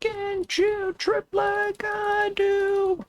Can't you trip like I do?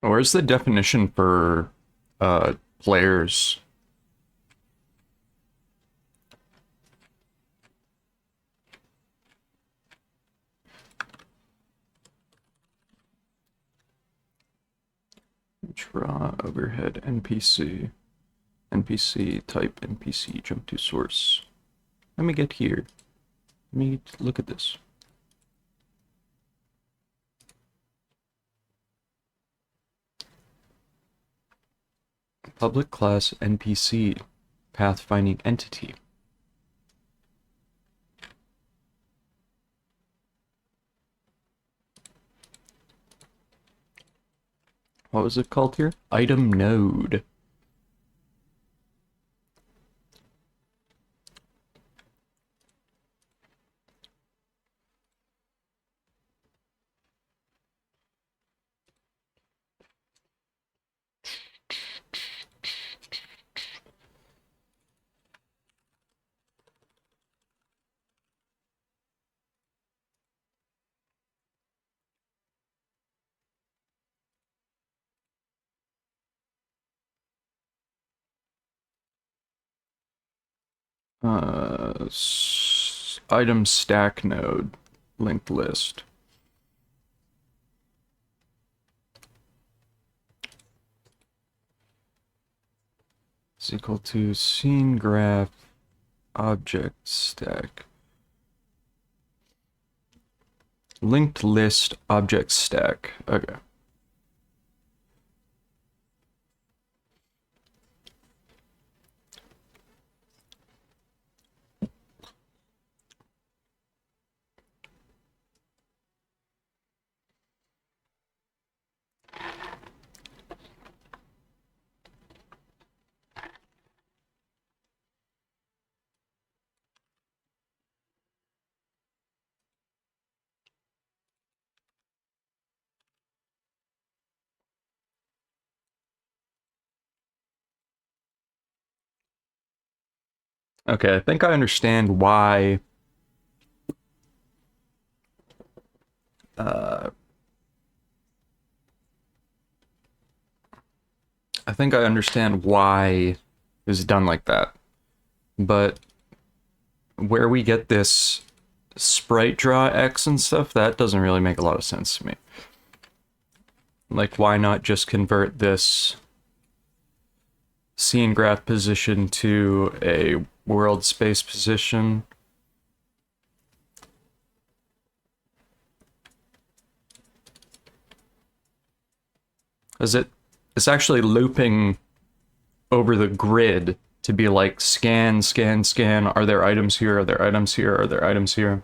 Where's the definition for players? Draw overhead NPC. NPC type NPC jump to source. Let me get here. Let me look at this. Public class NPC pathfinding entity. What was it called here? Item node. Item stack node, linked list. Is equal to scene graph object stack. Linked list object stack. Okay. Okay, I think I understand why I think I understand why it was done like that. But where we get this sprite draw X and stuff, that doesn't really make a lot of sense to me. Like, why not just convert this scene graph position to a world space position. It's actually looping over the grid to be like scan, scan, scan. Are there items here? Are there items here? Are there items here?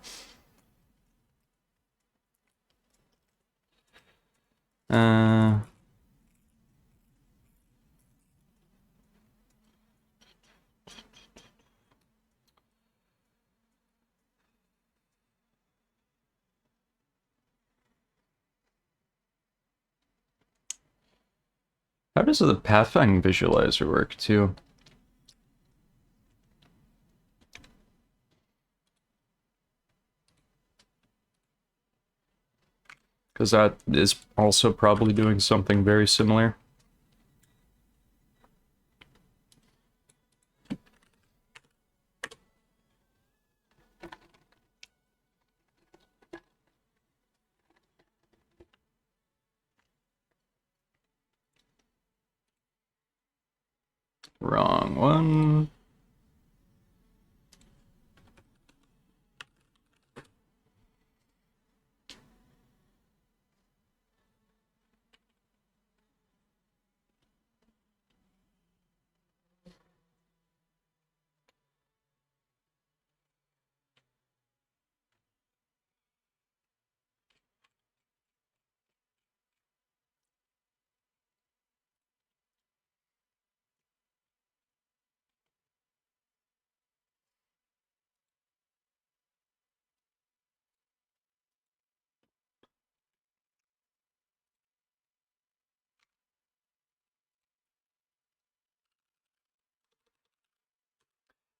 How does the pathfinding visualizer work too? Because that is also probably doing something very similar. Wrong one.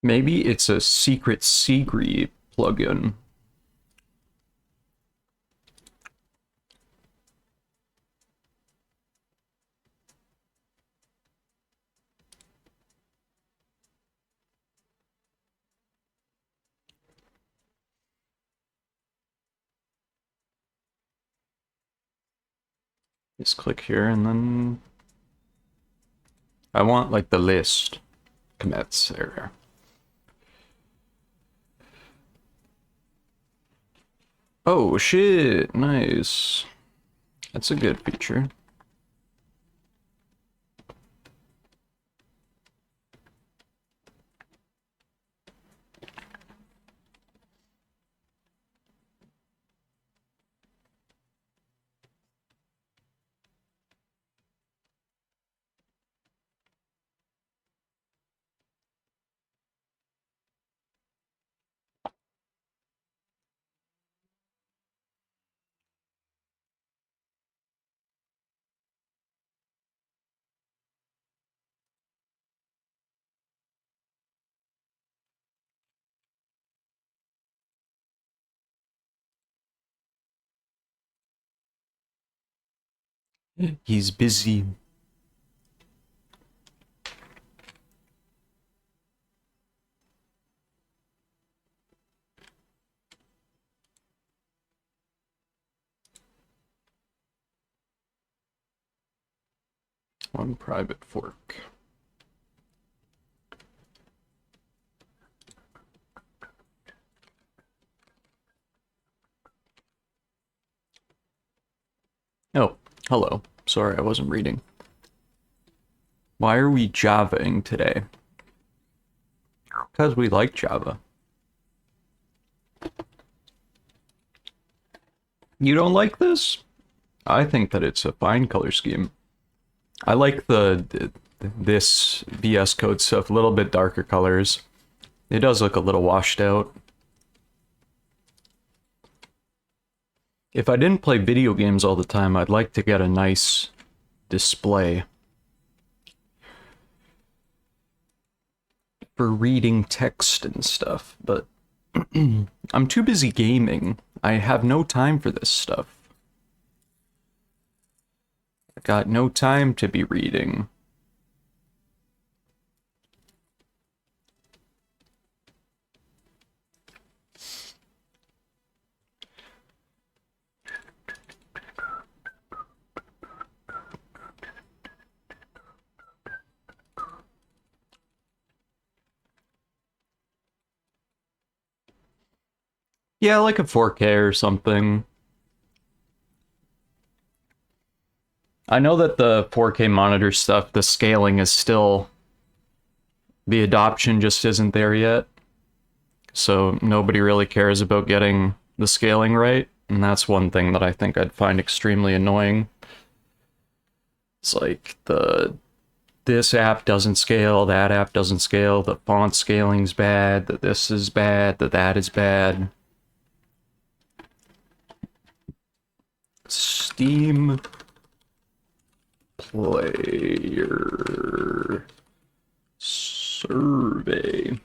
Maybe it's a secret Seagree plugin. Just click here and then I want like the list commits there. Oh shit, nice. That's a good feature. He's busy. One private fork. Oh, hello. Sorry, I wasn't reading. Why are we Javaing today? Because we like Java. You don't like this? I think that it's a fine color scheme. I like this VS Code stuff, a little bit darker colors. It does look a little washed out. If I didn't play video games all the time, I'd like to get a nice display for reading text and stuff, but I'm too busy gaming. I have no time for this stuff. I got no time to be reading. Yeah, like a 4K or something. I know that the 4K monitor stuff, the scaling is still... The adoption just isn't there yet. So nobody really cares about getting the scaling right. And that's one thing that I think I'd find extremely annoying. It's like this app doesn't scale, that app doesn't scale, the font scaling's bad, that this is bad, that is bad. Steam player survey.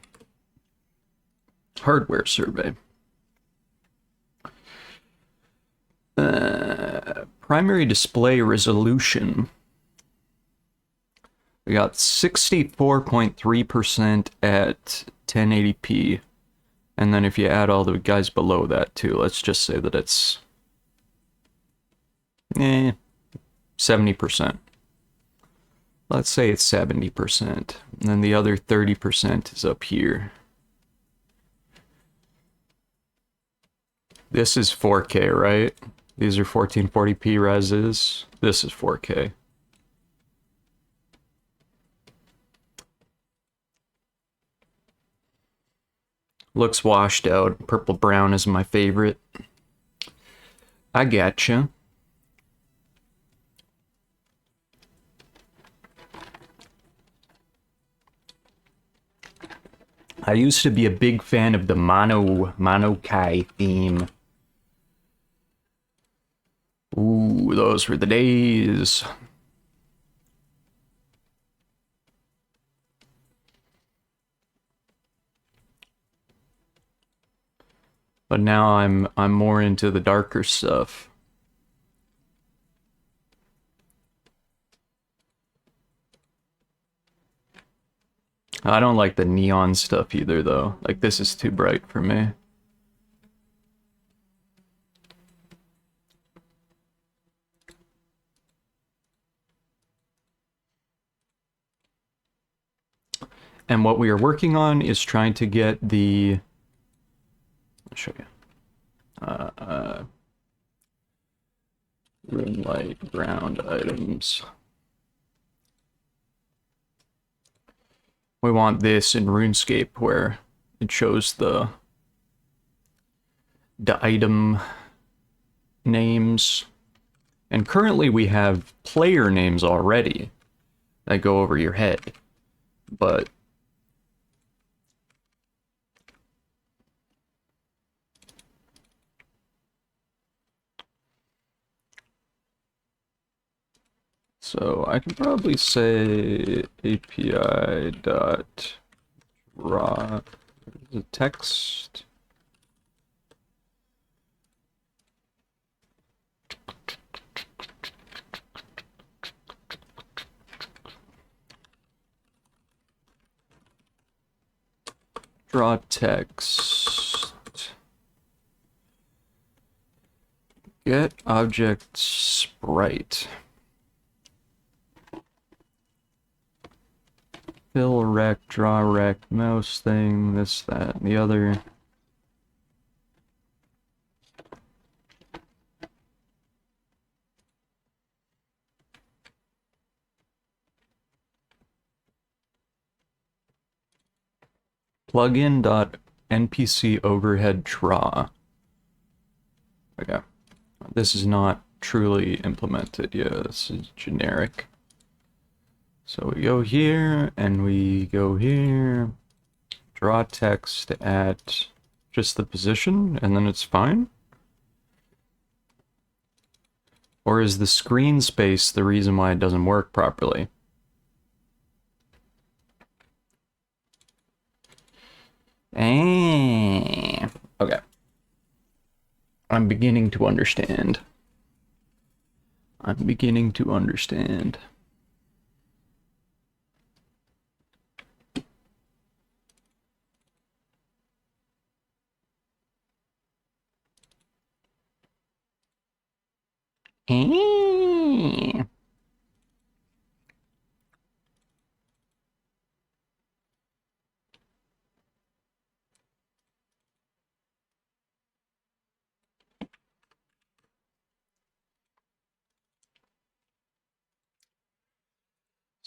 Hardware survey. Primary display resolution. We got 64.3% at 1080p. And then if you add all the guys below that too, let's just say that it's 70%. Let's say it's 70%. And then the other 30% is up here. This is 4K, right? These are 1440p reses. This is 4K. Looks washed out. Purple brown is my favorite. I gotcha. I used to be a big fan of the Monokai theme. Ooh, those were the days. But now I'm more into the darker stuff. I don't like the neon stuff either, though. Like, this is too bright for me. And what we are working on is trying to get the... I'll show you. Room light, ground items. We want this in RuneScape where it shows the item names. And currently we have player names already that go over your head. But so I can probably say API dot draw the text. Draw text. Get object sprite. Fill rec, draw rec, mouse thing, this, that, and the other. Plugin.npc overhead draw. Okay. This is not truly implemented yet. This is generic. So we go here, and we go here, draw text at just the position, and then it's fine? Or is the screen space the reason why it doesn't work properly? Okay. I'm beginning to understand. I'm beginning to understand.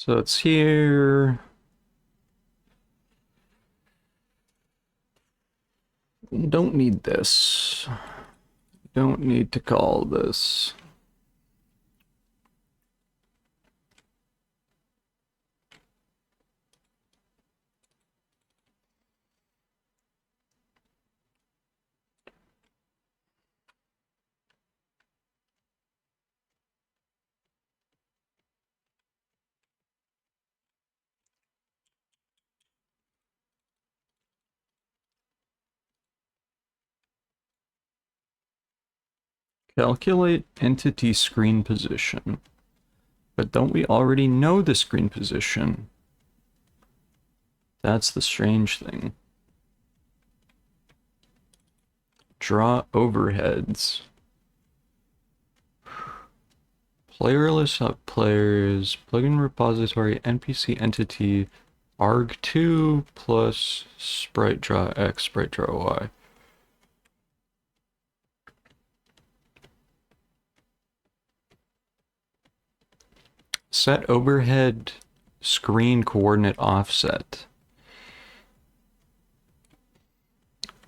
So it's here. Don't need this. Don't need to call this. Calculate entity screen position. But don't we already know the screen position? That's the strange thing. Draw overheads. Player list up players, plugin repository, NPC entity, arg2 plus sprite draw X, sprite draw Y. Set overhead screen coordinate offset.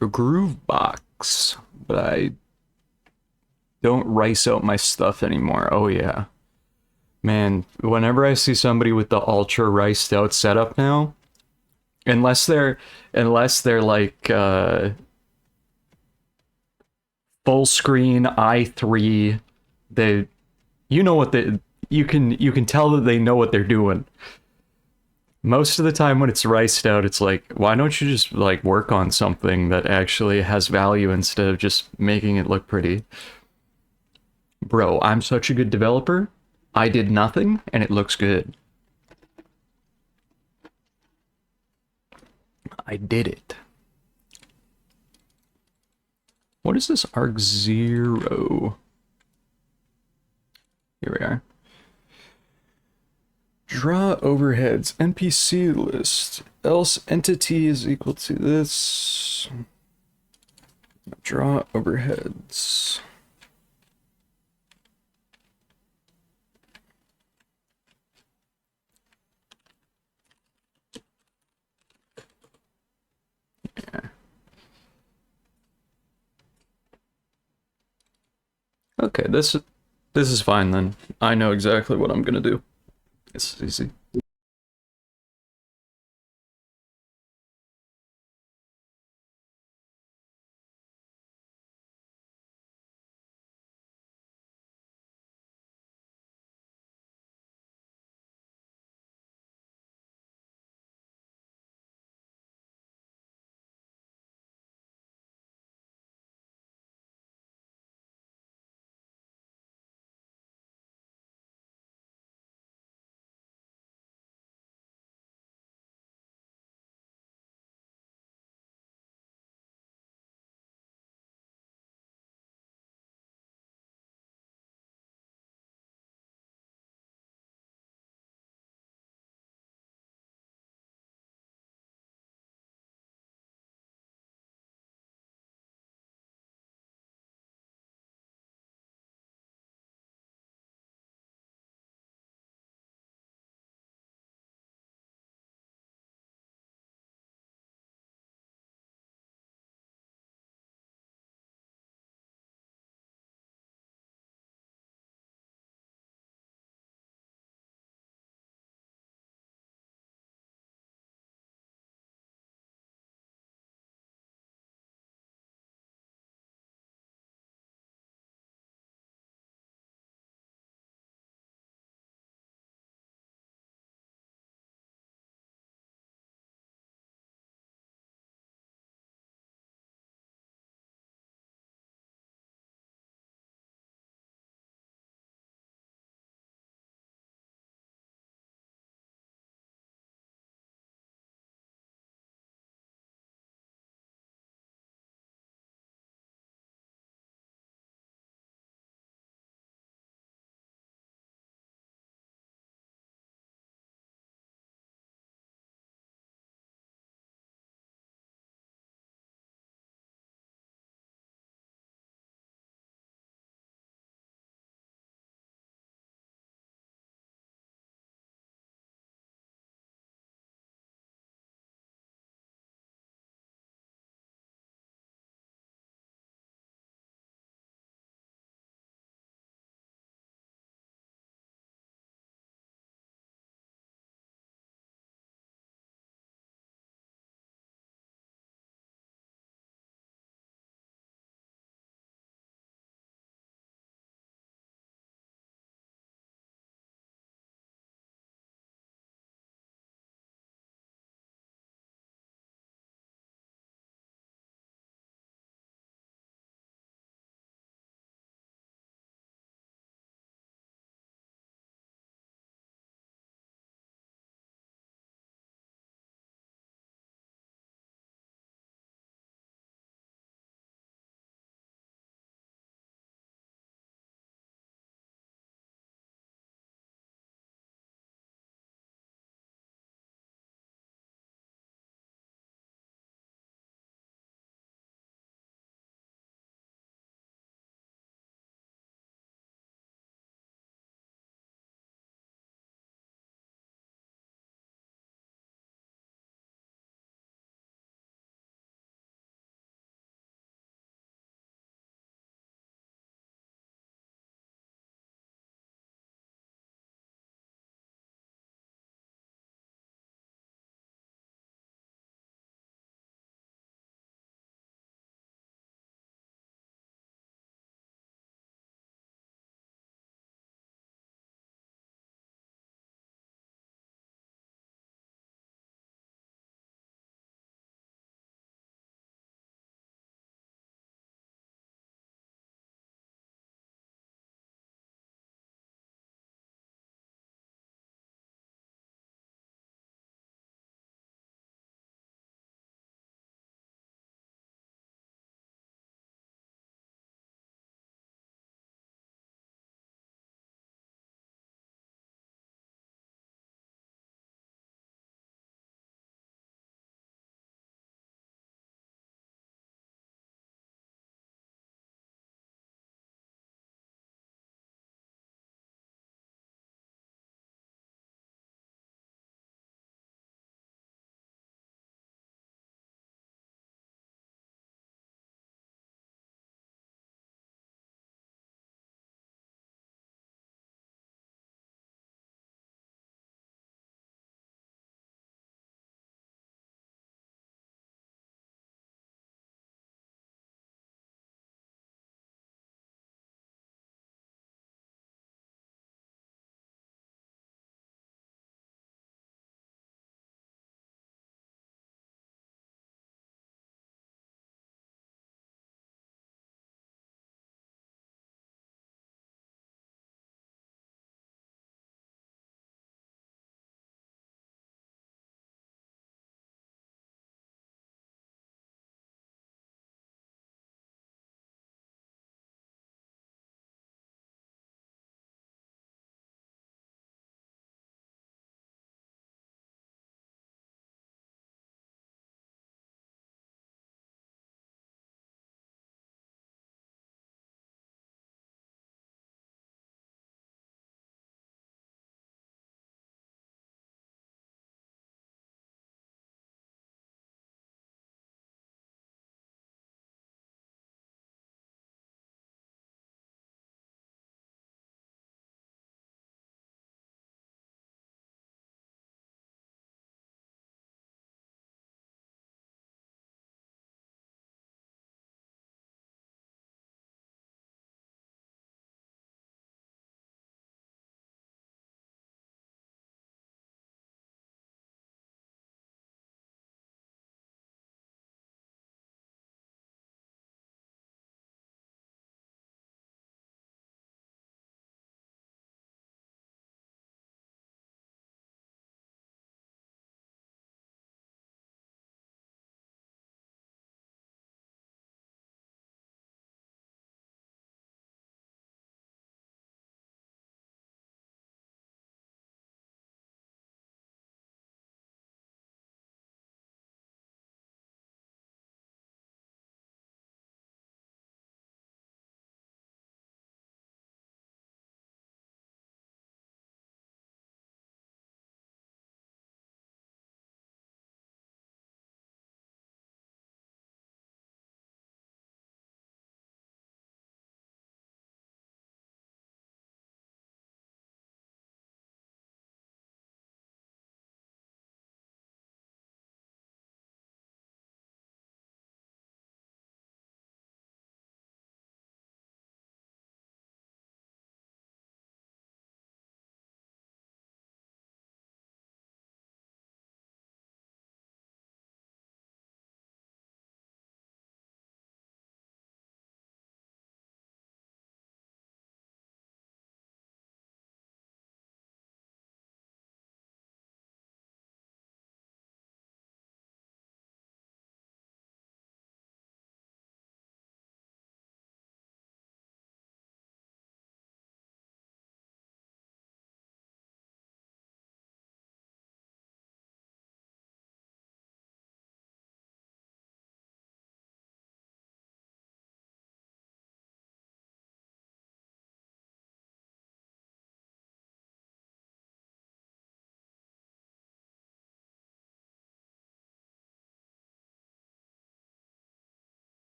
A groove box, but I don't rice out my stuff anymore. Oh yeah. Man, whenever I see somebody with the ultra riced out setup now, unless they're like full screen i3, they, you know what they, you can tell that they know what they're doing. Most of the time when it's riced out, it's like, why don't you just like work on something that actually has value instead of just making it look pretty? Bro, I'm such a good developer. I did nothing and it looks good. I did it. What is this arg0? Here we are. Draw overheads, NPC list, else entity is equal to this. Draw overheads. Yeah. Okay, this is fine then. I know exactly what I'm gonna do. It's easy.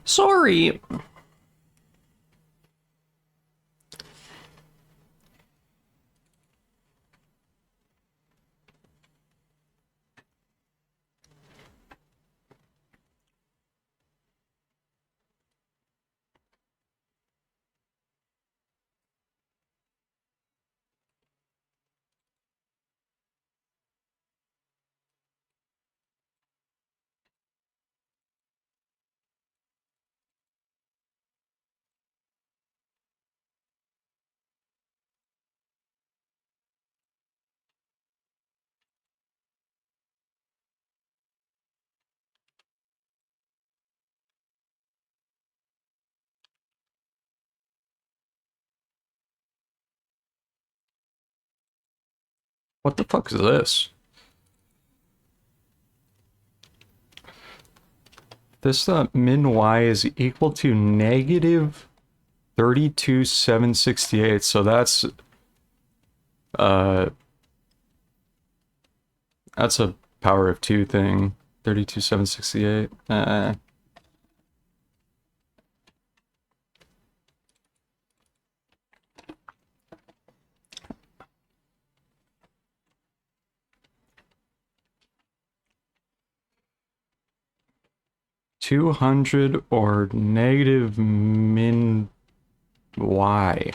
Sorry. What the fuck is this? This min y is equal to negative 32,768. So that's a power of 2 thing. 32,768. 200 or negative min y.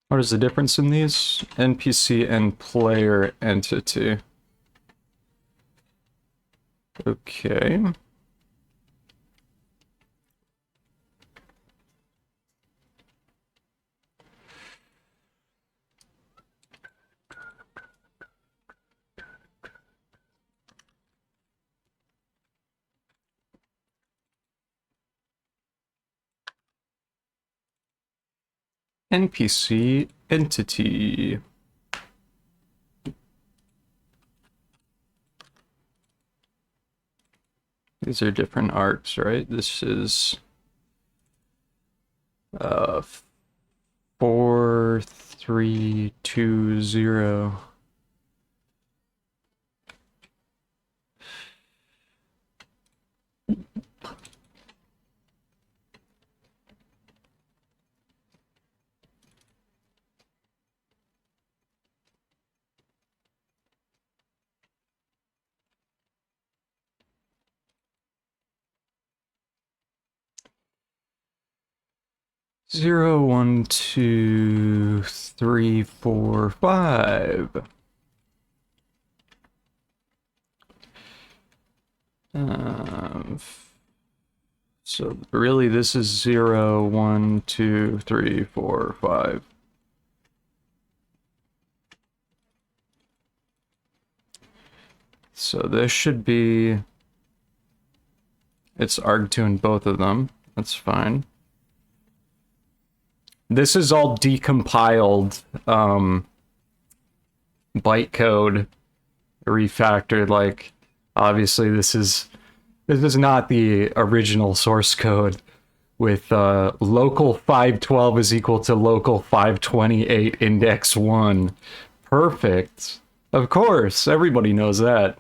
What is the difference in these? NPC and player entity. Okay. NPC entity. These are different arcs, right? This is 4320. Zero, 1, 2, 3, 4, 5. So really this is 0, 1, 2, 3, 4, 5. So this should be... It's arg2 in both of them. That's fine. This is all decompiled bytecode refactored. Like, obviously this is not the original source code with local 512 is equal to local 528 index 1. Perfect. Of course, everybody knows that.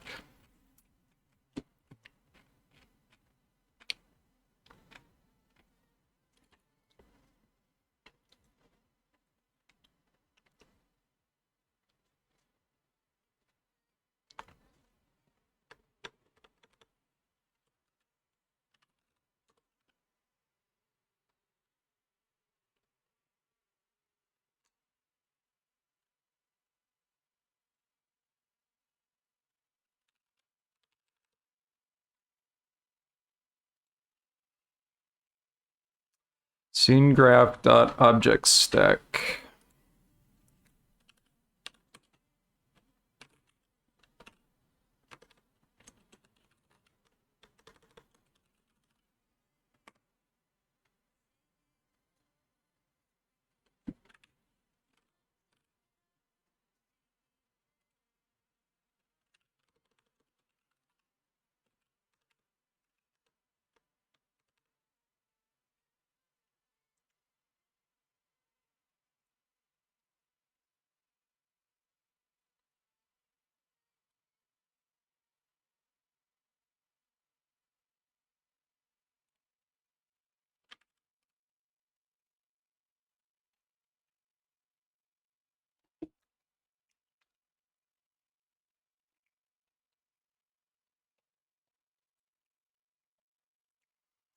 Scene graph.object stack.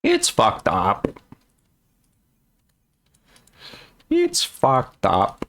It's fucked up. It's fucked up.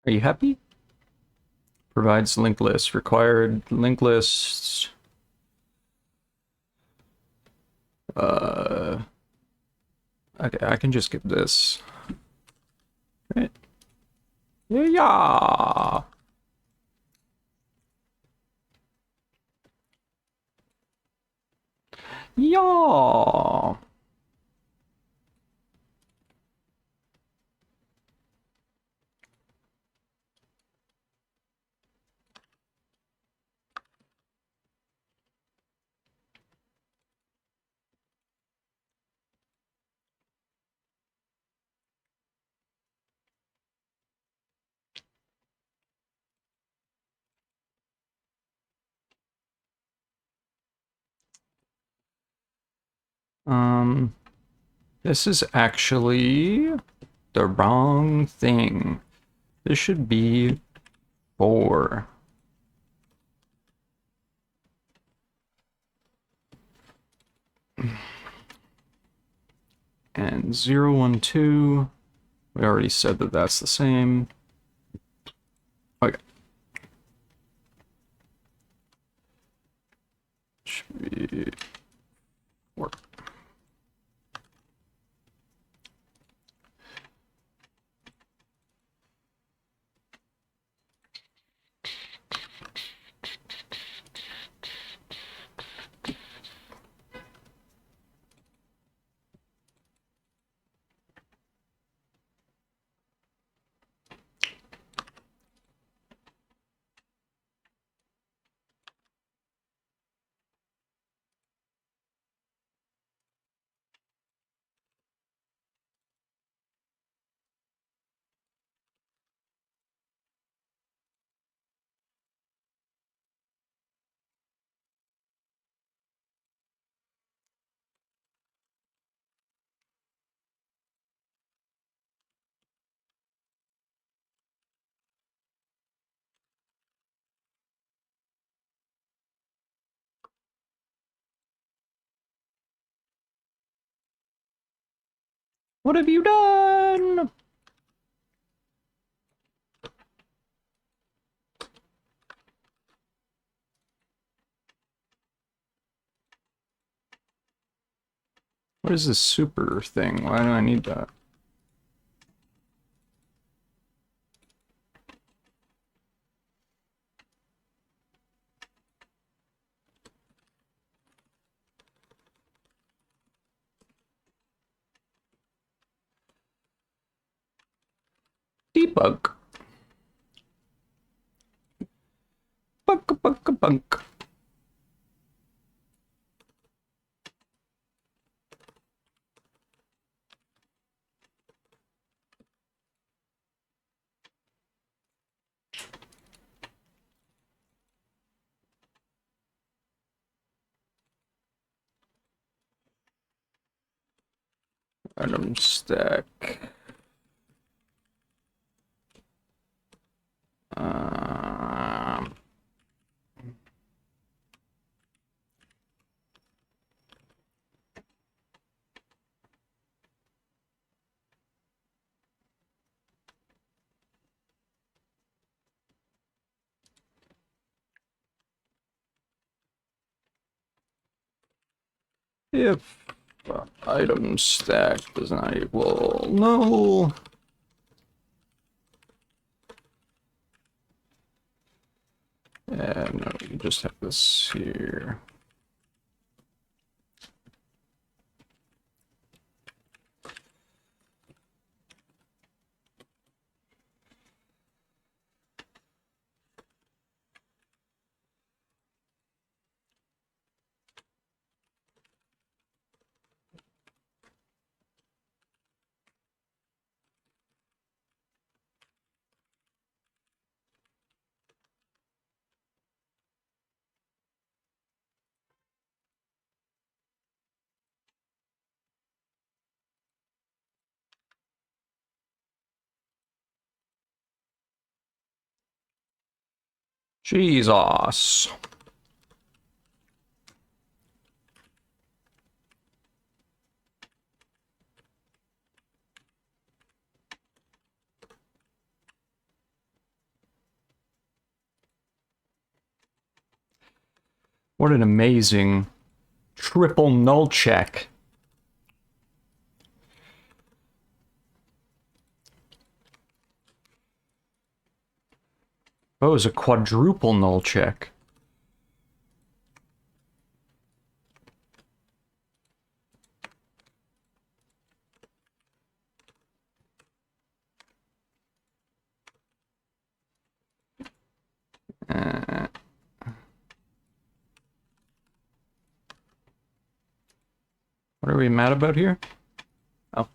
Are you happy? Provides link list. Required link lists. Okay, I can just skip this. Right. Yeah. Yeah. This is actually the wrong thing. This should be 4. And 0, 1, 2. We already said that that's the same. Okay. Should be 4. What have you done? What is this super thing? Why do I need that? Debug. Bunk, bunk, bunk. Item stack. If item stack does not equal null, and no, you just have this here. Jesus. What an amazing triple null check. Oh, it was a quadruple null check. What are we mad about here? Oh.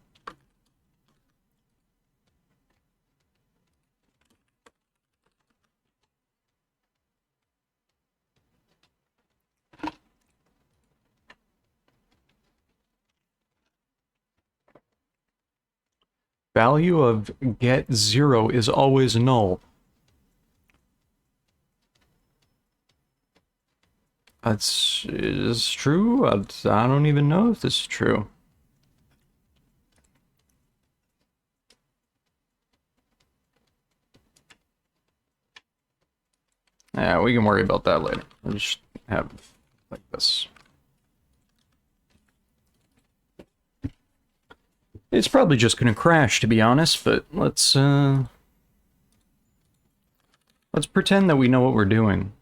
Value of get 0 is always null. Is true? I don't even know if this is true. Yeah, we can worry about that later. We'll just have like this. It's probably just gonna crash, to be honest, but let's pretend that we know what we're doing.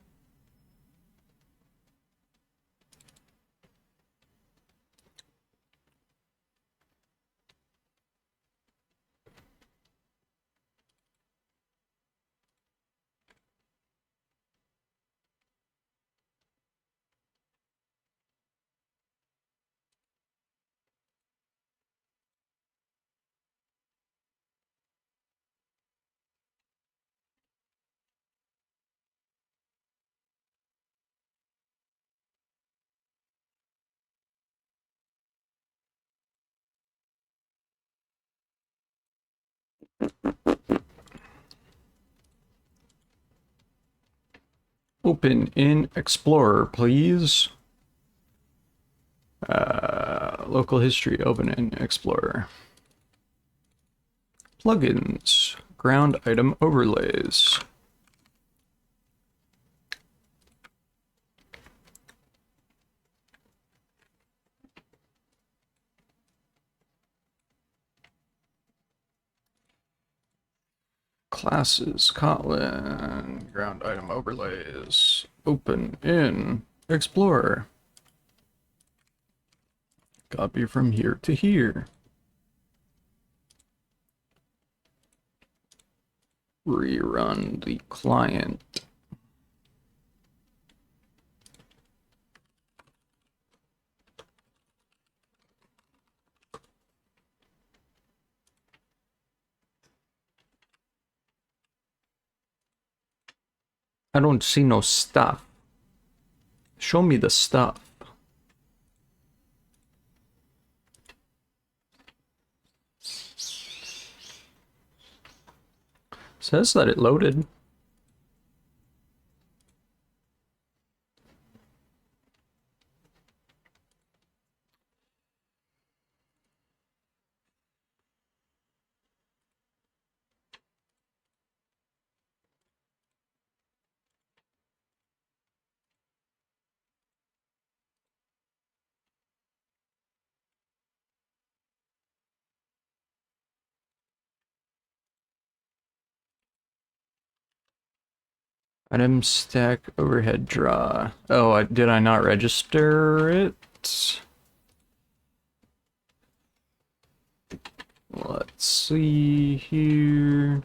Open in Explorer, please. Local history, open in Explorer. Plugins, ground item overlays. Classes, Kotlin, ground item overlays, open in Explorer. Copy from here to here. rerun the client. I don't see no stuff. Show me the stuff. Says that it loaded. Item stack overhead draw. Oh, did I not register it? Let's see here.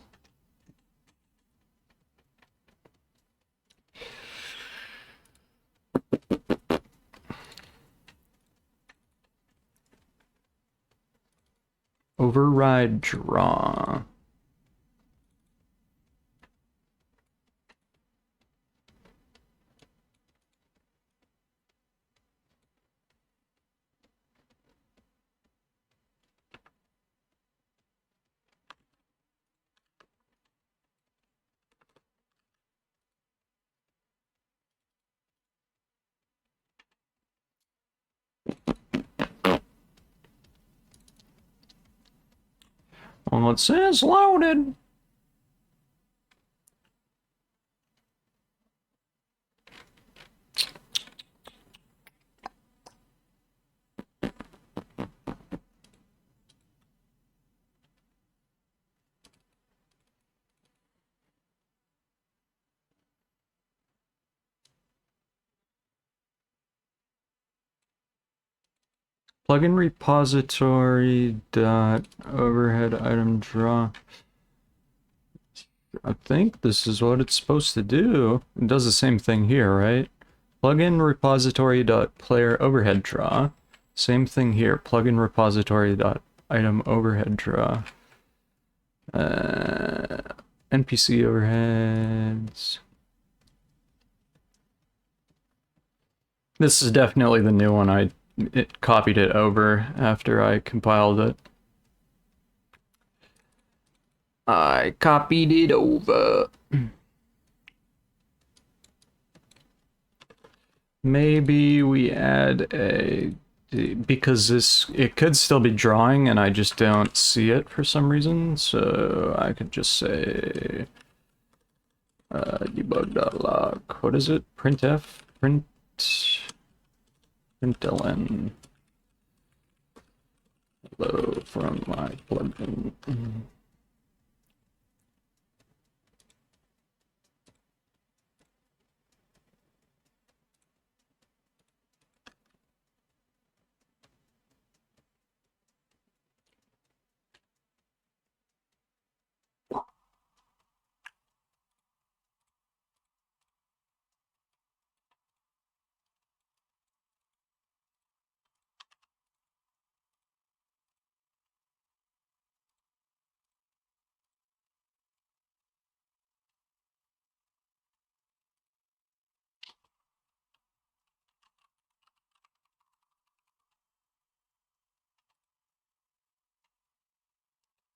Override draw. Well, it says loaded. Plugin repository dot overhead item draw. I think this is what it's supposed to do. It does the same thing here, right? Plugin repository dot player overhead draw. Same thing here. Plugin repository dot item overhead draw. NPC overheads. This is definitely the new one. It copied it over after I compiled it. I copied it over. Maybe we add because it could still be drawing and I just don't see it for some reason, so I could just say debug.log. What is it? Printf? Println. Hello from my plugin.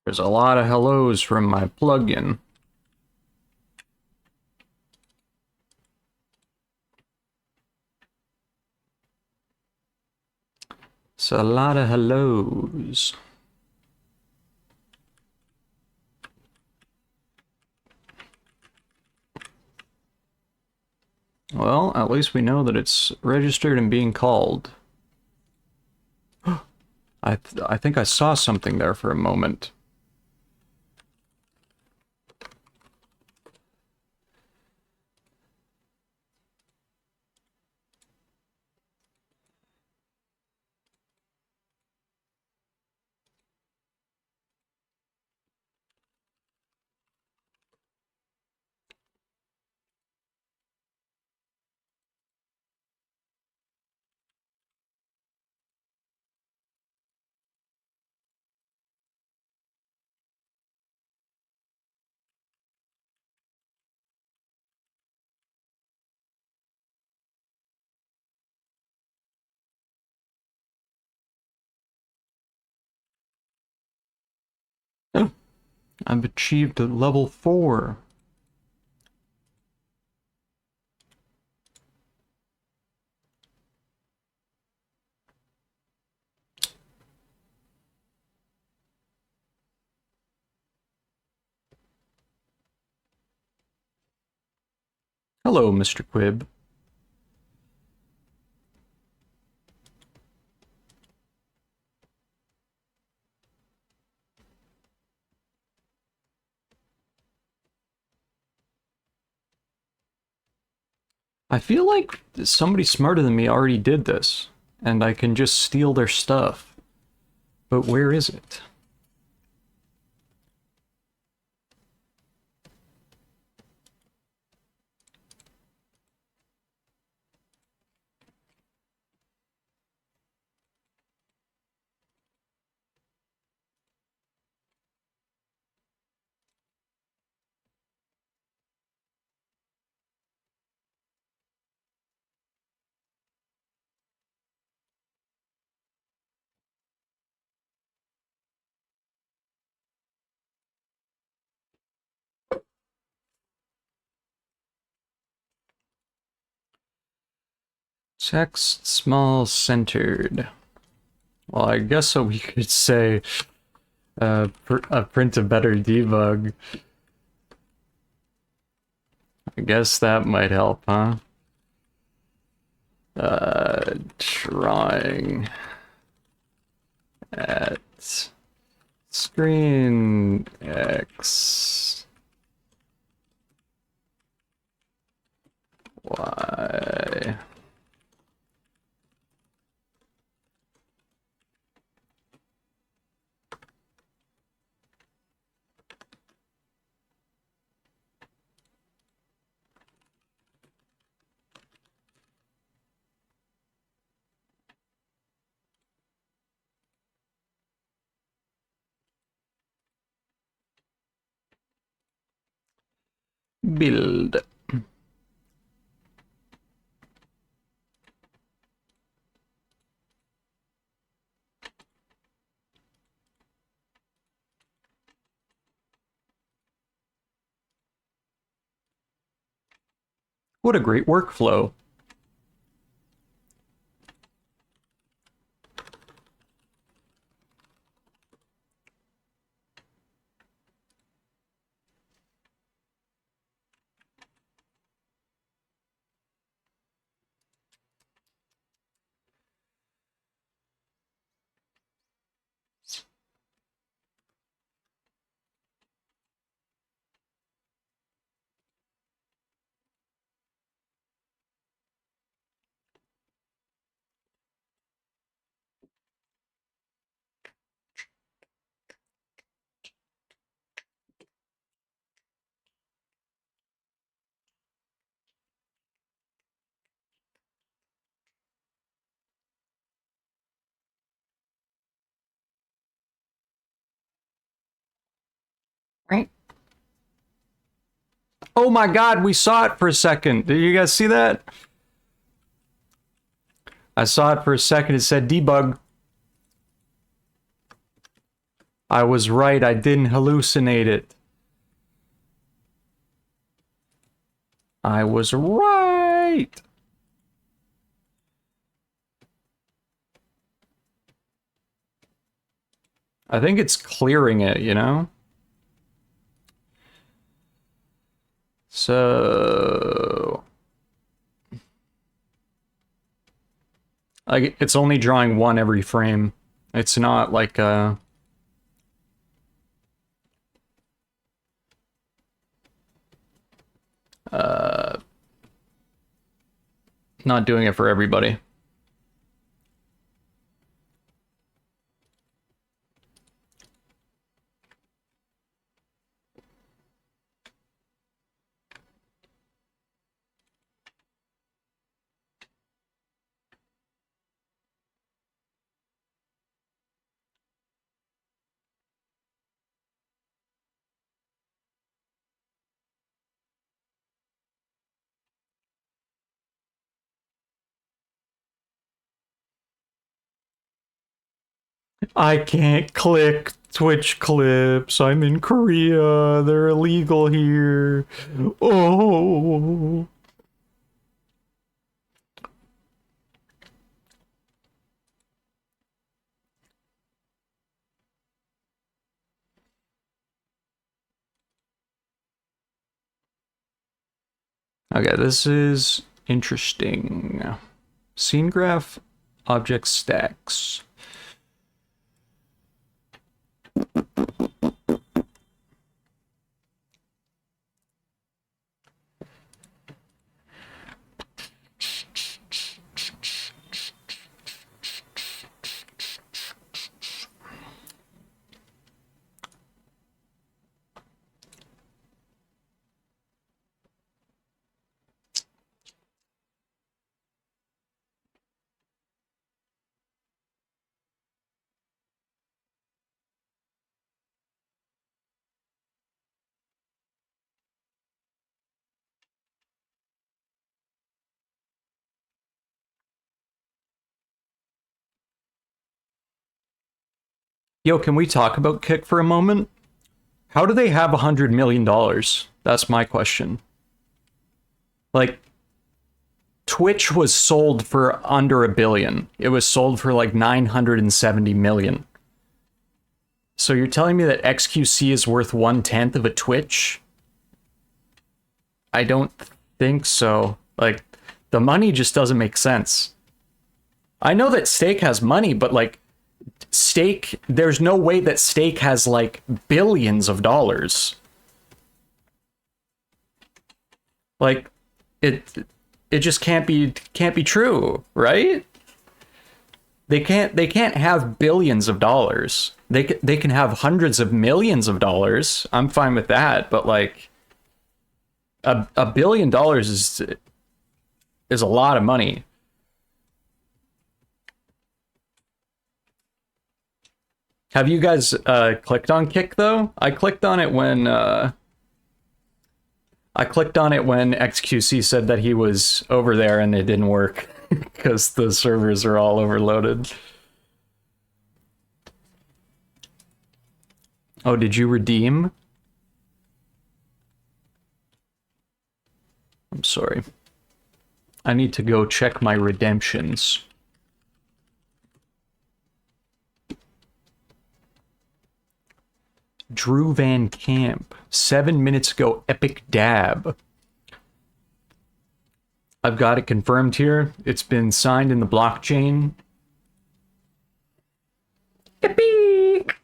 There's a lot of hellos from my plugin. It's a lot of hellos. Well, at least we know that it's registered and being called. I think I saw something there for a moment. I've achieved a level 4. Hello, Mr. Quib. I feel like somebody smarter than me already did this, and I can just steal their stuff. But where is it? Text small centered. Well, I guess so we could say print a better debug. I guess that might help, huh? Drawing at screen X Y. Build. What a great workflow. Right. Oh my god, we saw it for a second. Did you guys see that? I saw it for a second. It said debug. I was right. I didn't hallucinate it. I was right. I think it's clearing it, you know? So... like, it's only drawing one every frame. It's not like not doing it for everybody. I can't click Twitch clips. I'm in Korea. They're illegal here. Oh. Okay, this is interesting. Scene graph, object stacks. Yo, can we talk about Kick for a moment? How do they have $100 million? That's my question. Like, Twitch was sold for under $1 billion. It was sold for like 970 million. So you're telling me that XQC is worth 1/10 of a Twitch? I don't think so. Like, the money just doesn't make sense. I know that Stake has money, but like, Stake, there's no way that Stake has like billions of dollars. Like, it just can't be true, right? They can't have billions of dollars. They can have hundreds of millions of dollars. I'm fine with that, but like $1 billion is a lot of money. Have you guys clicked on Kick though? I clicked on it when XQC said that he was over there and it didn't work because the servers are all overloaded. Oh, did you redeem? I'm sorry. I need to go check my redemptions. Drew Van Camp. 7 minutes ago, epic dab. I've got it confirmed here. It's been signed in the blockchain. Epic!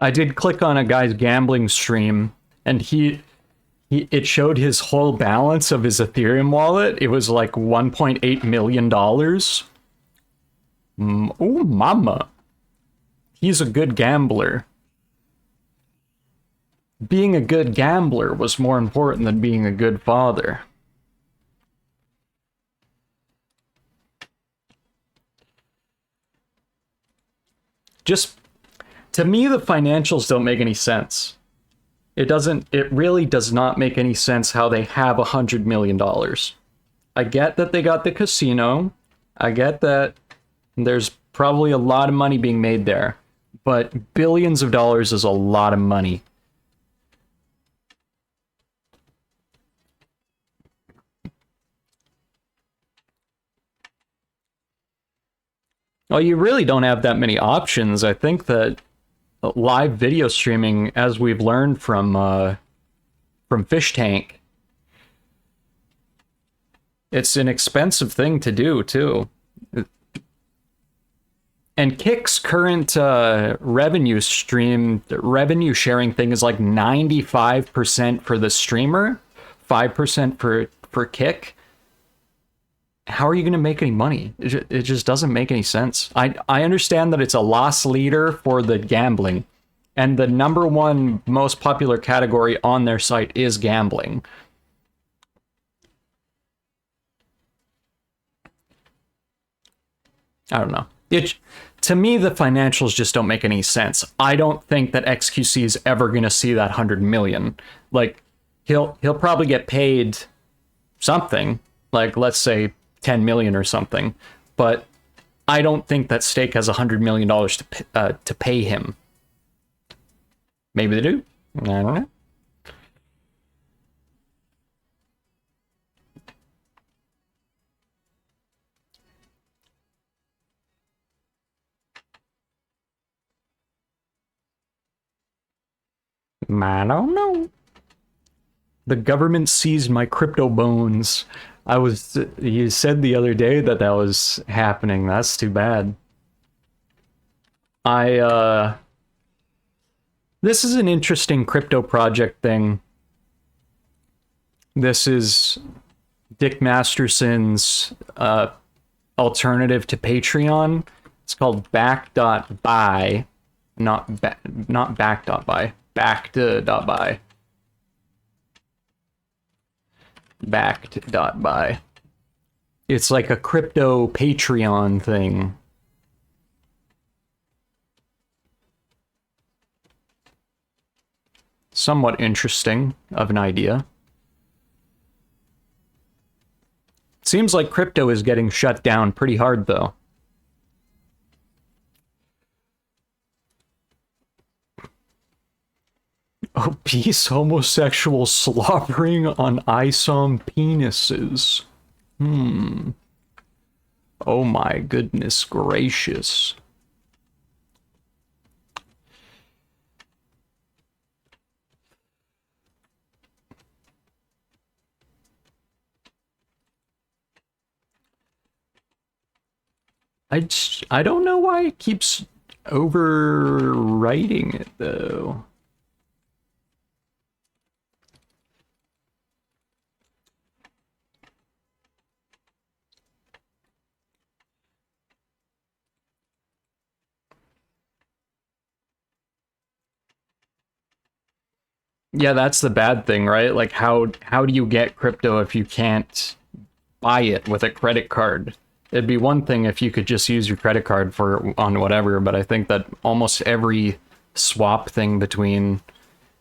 I did click on a guy's gambling stream, and it showed his whole balance of his Ethereum wallet. It was like $1.8 million. Oh, mama. He's a good gambler. Being a good gambler was more important than being a good father. Just, to me, the financials don't make any sense. It really does not make any sense how they have $100 million. I get that they got the casino. I get that there's probably a lot of money being made there. But billions of dollars is a lot of money. Well, you really don't have that many options. I think that live video streaming, as we've learned from Fish Tank, it's an expensive thing to do too. And Kick's current revenue sharing thing is like 95% for the streamer, 5% for Kick. How are you going to make any money? It just doesn't make any sense. I understand that it's a loss leader for the gambling, And the number one most popular category on their site is gambling. I don't know. To me, the financials just don't make any sense. I don't think that XQC is ever going to see that 100 million. Like, he'll probably get paid something, like let's say 10 million or something, but I don't think that Stake has $100 million to pay him. Maybe they do. I don't know. I don't know. The government seized my crypto bones. You said the other day that was happening. That's too bad. This is an interesting crypto project thing. This is Dick Masterson's alternative to Patreon. It's called back.buy, not back.buy, backed.buy. Backed.buy. It's like a crypto Patreon thing. Somewhat interesting of an idea. Seems like crypto is getting shut down pretty hard, though. Obese homosexual slobbering on ISOM penises. Oh my goodness gracious. I don't know why it keeps overwriting it, though. Yeah, that's the bad thing, right? Like, how do you get crypto if you can't buy it with a credit card? It'd be one thing if you could just use your credit card on whatever, but I think that almost every swap thing between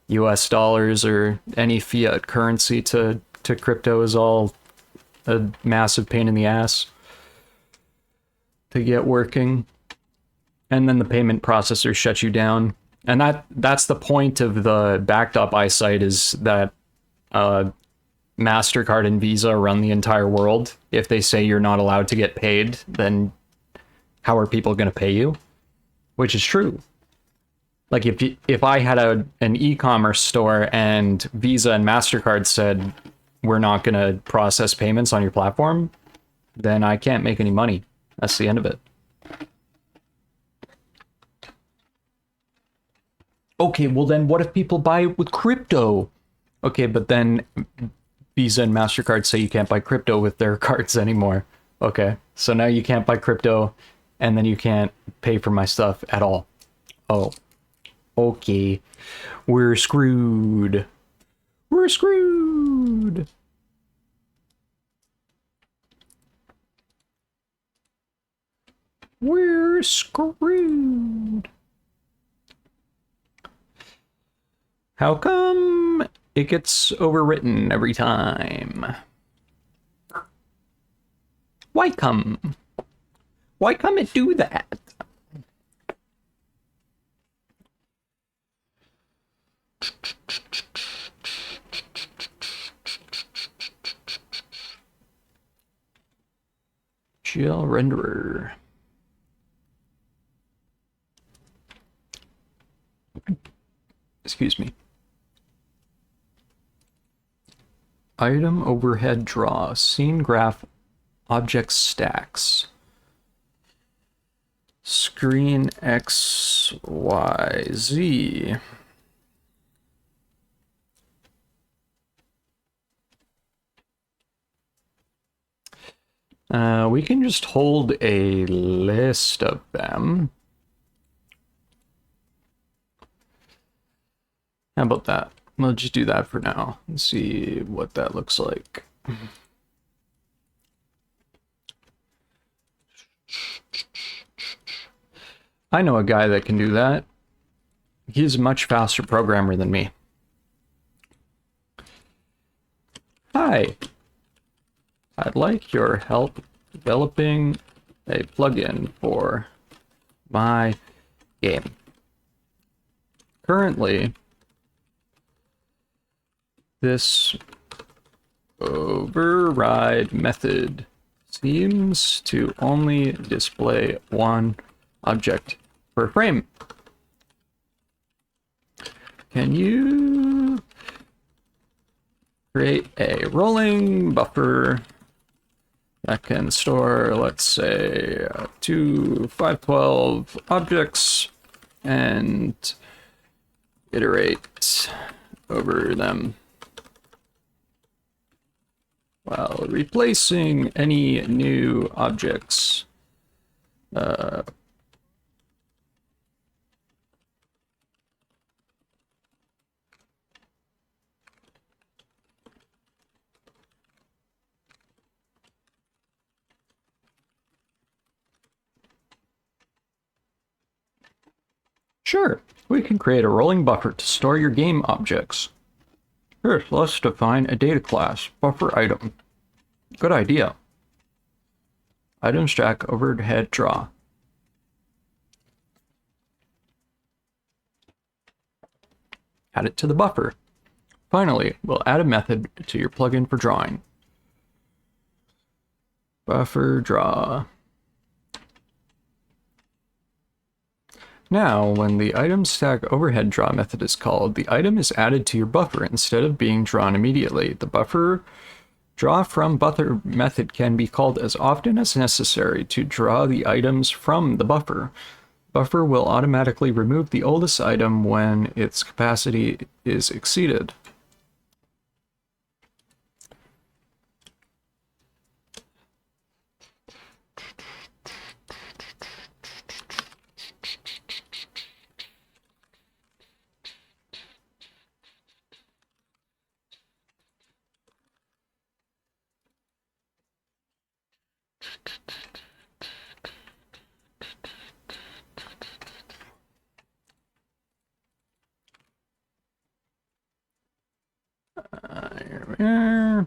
US dollars or any fiat currency to crypto is all a massive pain in the ass to get working. And then the payment processor shuts you down. And that's the point of the back.buy site, is that MasterCard and Visa run the entire world. If they say you're not allowed to get paid, then how are people going to pay you? Which is true. Like, if I had an e-commerce store and Visa and MasterCard said, we're not going to process payments on your platform, then I can't make any money. That's the end of it. Okay, well then what if people buy it with crypto? Okay, but then Visa and MasterCard say you can't buy crypto with their cards anymore. Okay, so now you can't buy crypto, and then you can't pay for my stuff at all. Oh, okay. We're screwed. We're screwed. We're screwed. How come it gets overwritten every time? Why come? Why come it do that? GL renderer. Excuse me. Item overhead draw, scene graph, object stacks. Screen X, Y, Z. We can just hold a list of them. How about that? We'll just do that for now and see what that looks like. I know a guy that can do that. He's a much faster programmer than me. Hi. I'd like your help developing a plugin for my game. Currently, this override method seems to only display one object per frame. Can you create a rolling buffer that can store, let's say, 2 512 objects and iterate over them while replacing any new objects. Sure, we can create a rolling buffer to store your game objects. First, let's define a data class, buffer item. Good idea. Item stack overhead draw. Add it to the buffer. Finally, we'll add a method to your plugin for drawing. Buffer draw. Now, when the item stack overhead draw method is called, the item is added to your buffer instead of being drawn immediately. The buffer draw from buffer method can be called as often as necessary to draw the items from the buffer. Buffer will automatically remove the oldest item when its capacity is exceeded. Here we are.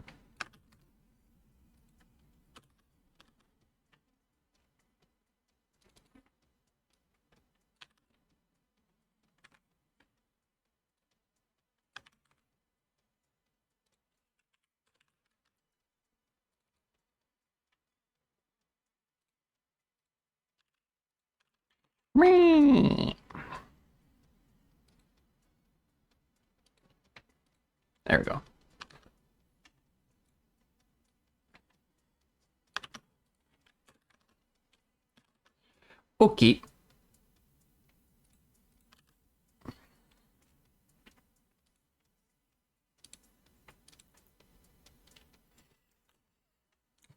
There we go. Okay.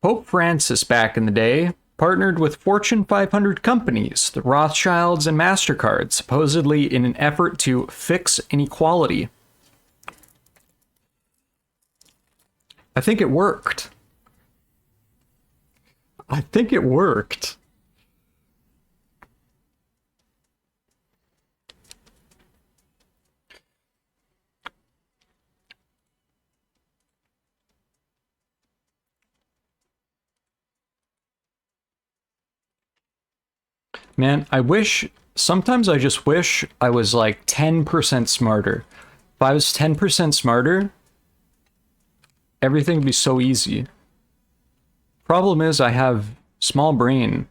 Pope Francis back in the day partnered with Fortune 500 companies, the Rothschilds and MasterCard, supposedly in an effort to fix inequality. I think it worked. I think it worked. Man, sometimes I just wish I was like 10% smarter. If I was 10% smarter, everything would be so easy. Problem is, I have small brain.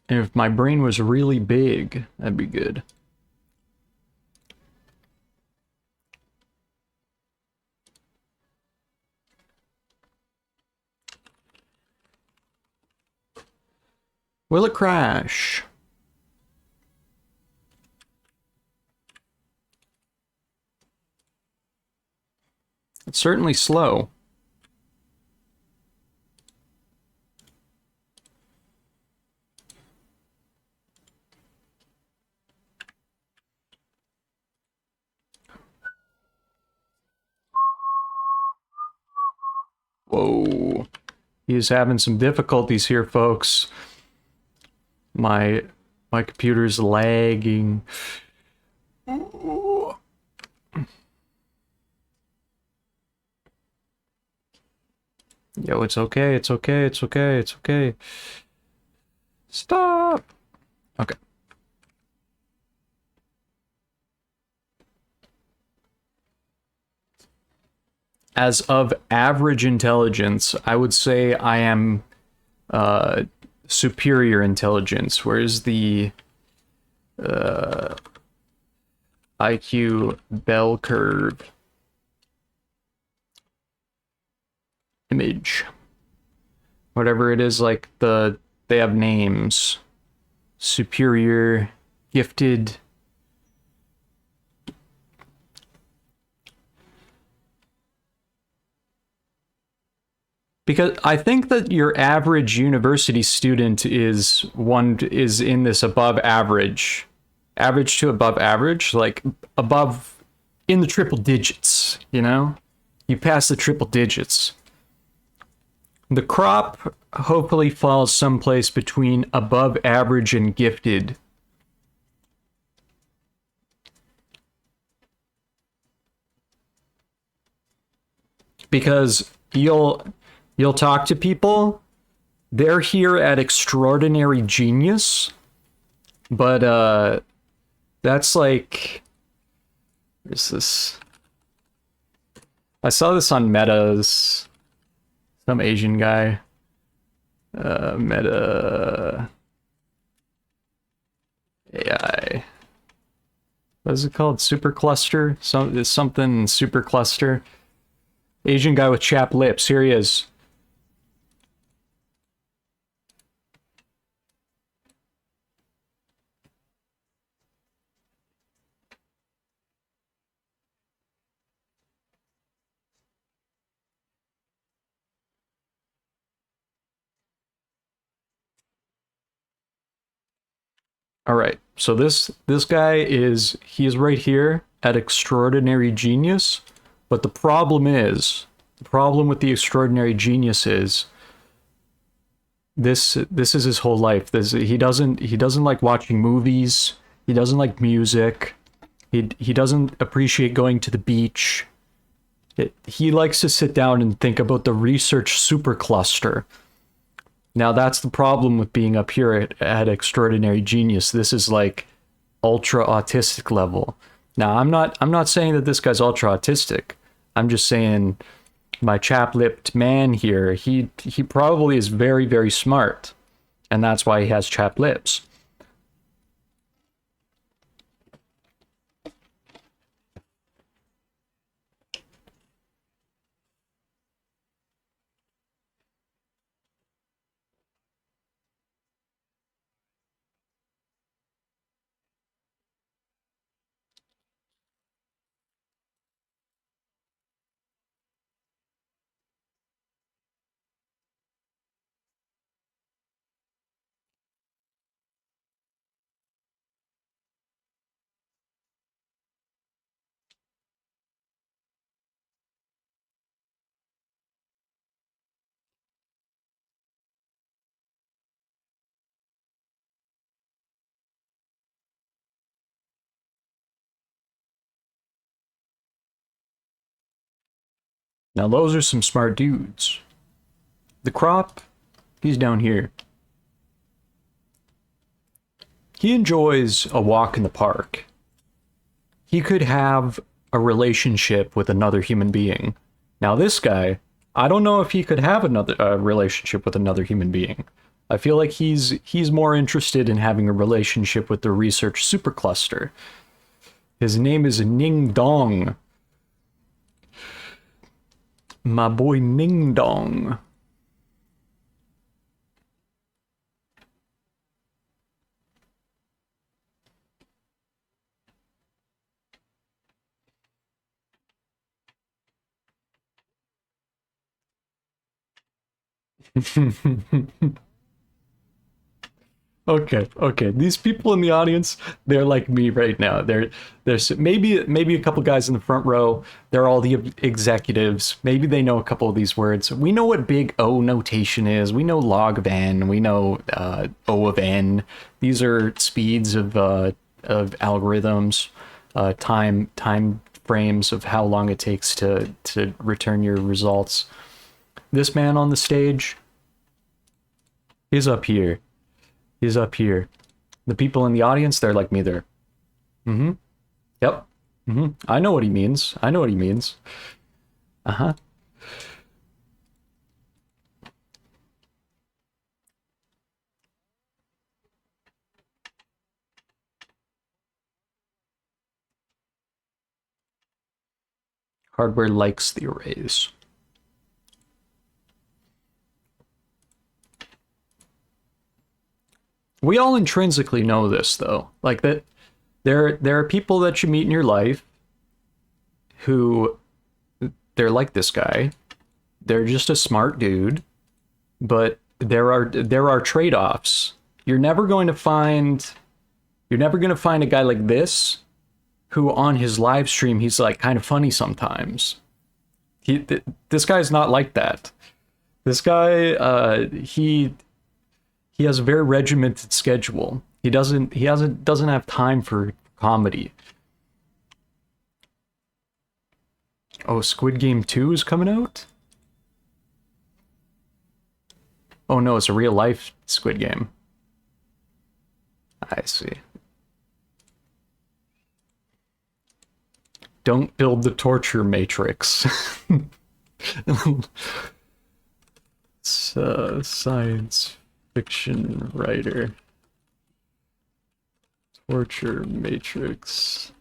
And if my brain was really big, that'd be good. Will it crash? It's certainly slow. Whoa. He's having some difficulties here, folks. My computer's lagging. Yo, it's okay, it's okay, it's okay, it's okay. Stop! Okay. As of average intelligence, I would say I am superior intelligence. Where's the IQ bell curve image? Whatever it is, like they have names. Superior, gifted. Because I think that your average university student is in this above average to above average, like above in the triple digits, you know? You pass the triple digits. The crop hopefully falls someplace between above average and gifted. Because you'll talk to people, they're here at extraordinary genius, but that's like, where's this? I saw this on Meta's, some Asian guy. Meta AI. What is it called? Supercluster? Something supercluster. Asian guy with chapped lips. Here he is. All right, so this guy he is right here at extraordinary genius, but the problem with the extraordinary genius is this is his whole life. He doesn't like watching movies. He doesn't like music. He doesn't appreciate going to the beach. He likes to sit down and think about the research supercluster. Now that's the problem with being up here at extraordinary genius. This is like ultra autistic level. Now I'm not saying that this guy's ultra autistic. I'm just saying my chap-lipped man here, he probably is very, very smart. And that's why he has chapped lips. Now those are some smart dudes. The crop, he's down here. He enjoys a walk in the park. He could have a relationship with another human being. Now this guy, I don't know if he could have another relationship with another human being. I feel like he's more interested in having a relationship with the research supercluster. His name is Ning Dong. My boy Ning Dong. Okay. These people in the audience, they're like me right now. There's maybe a couple guys in the front row. They're all the executives. Maybe they know a couple of these words. We know what big O notation is. We know log of n. We know O of n. These are speeds of algorithms, time frames of how long it takes to return your results. This man on the stage, he's up here. He's up here. The people in the audience, they're like me there. Yep. I know what he means. Uh-huh. Hardware likes the arrays. We all intrinsically know this, though. Like that there are people that you meet in your life who they're like this guy. They're just a smart dude, but there are trade-offs. You're never going to find a guy like this who on his live stream he's like kind of funny sometimes. This guy's not like that. This guy he has a very regimented schedule. He doesn't have time for comedy. Oh, Squid Game 2 is coming out? Oh no, it's a real life Squid Game. I see. Don't build the torture matrix. Science fiction writer. Torture matrix.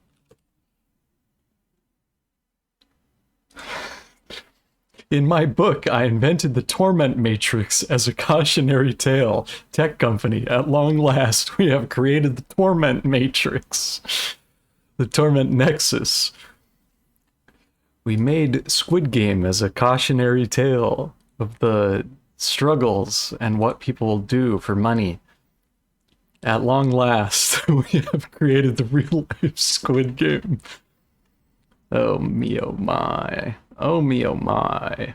In my book, I invented the torment matrix as a cautionary tale. Tech company, at long last, we have created the torment matrix. The torment nexus. We made Squid Game as a cautionary tale of the struggles and what people do for money. At long last, we have created the real life Squid Game. Oh me, oh my. Oh me, oh my.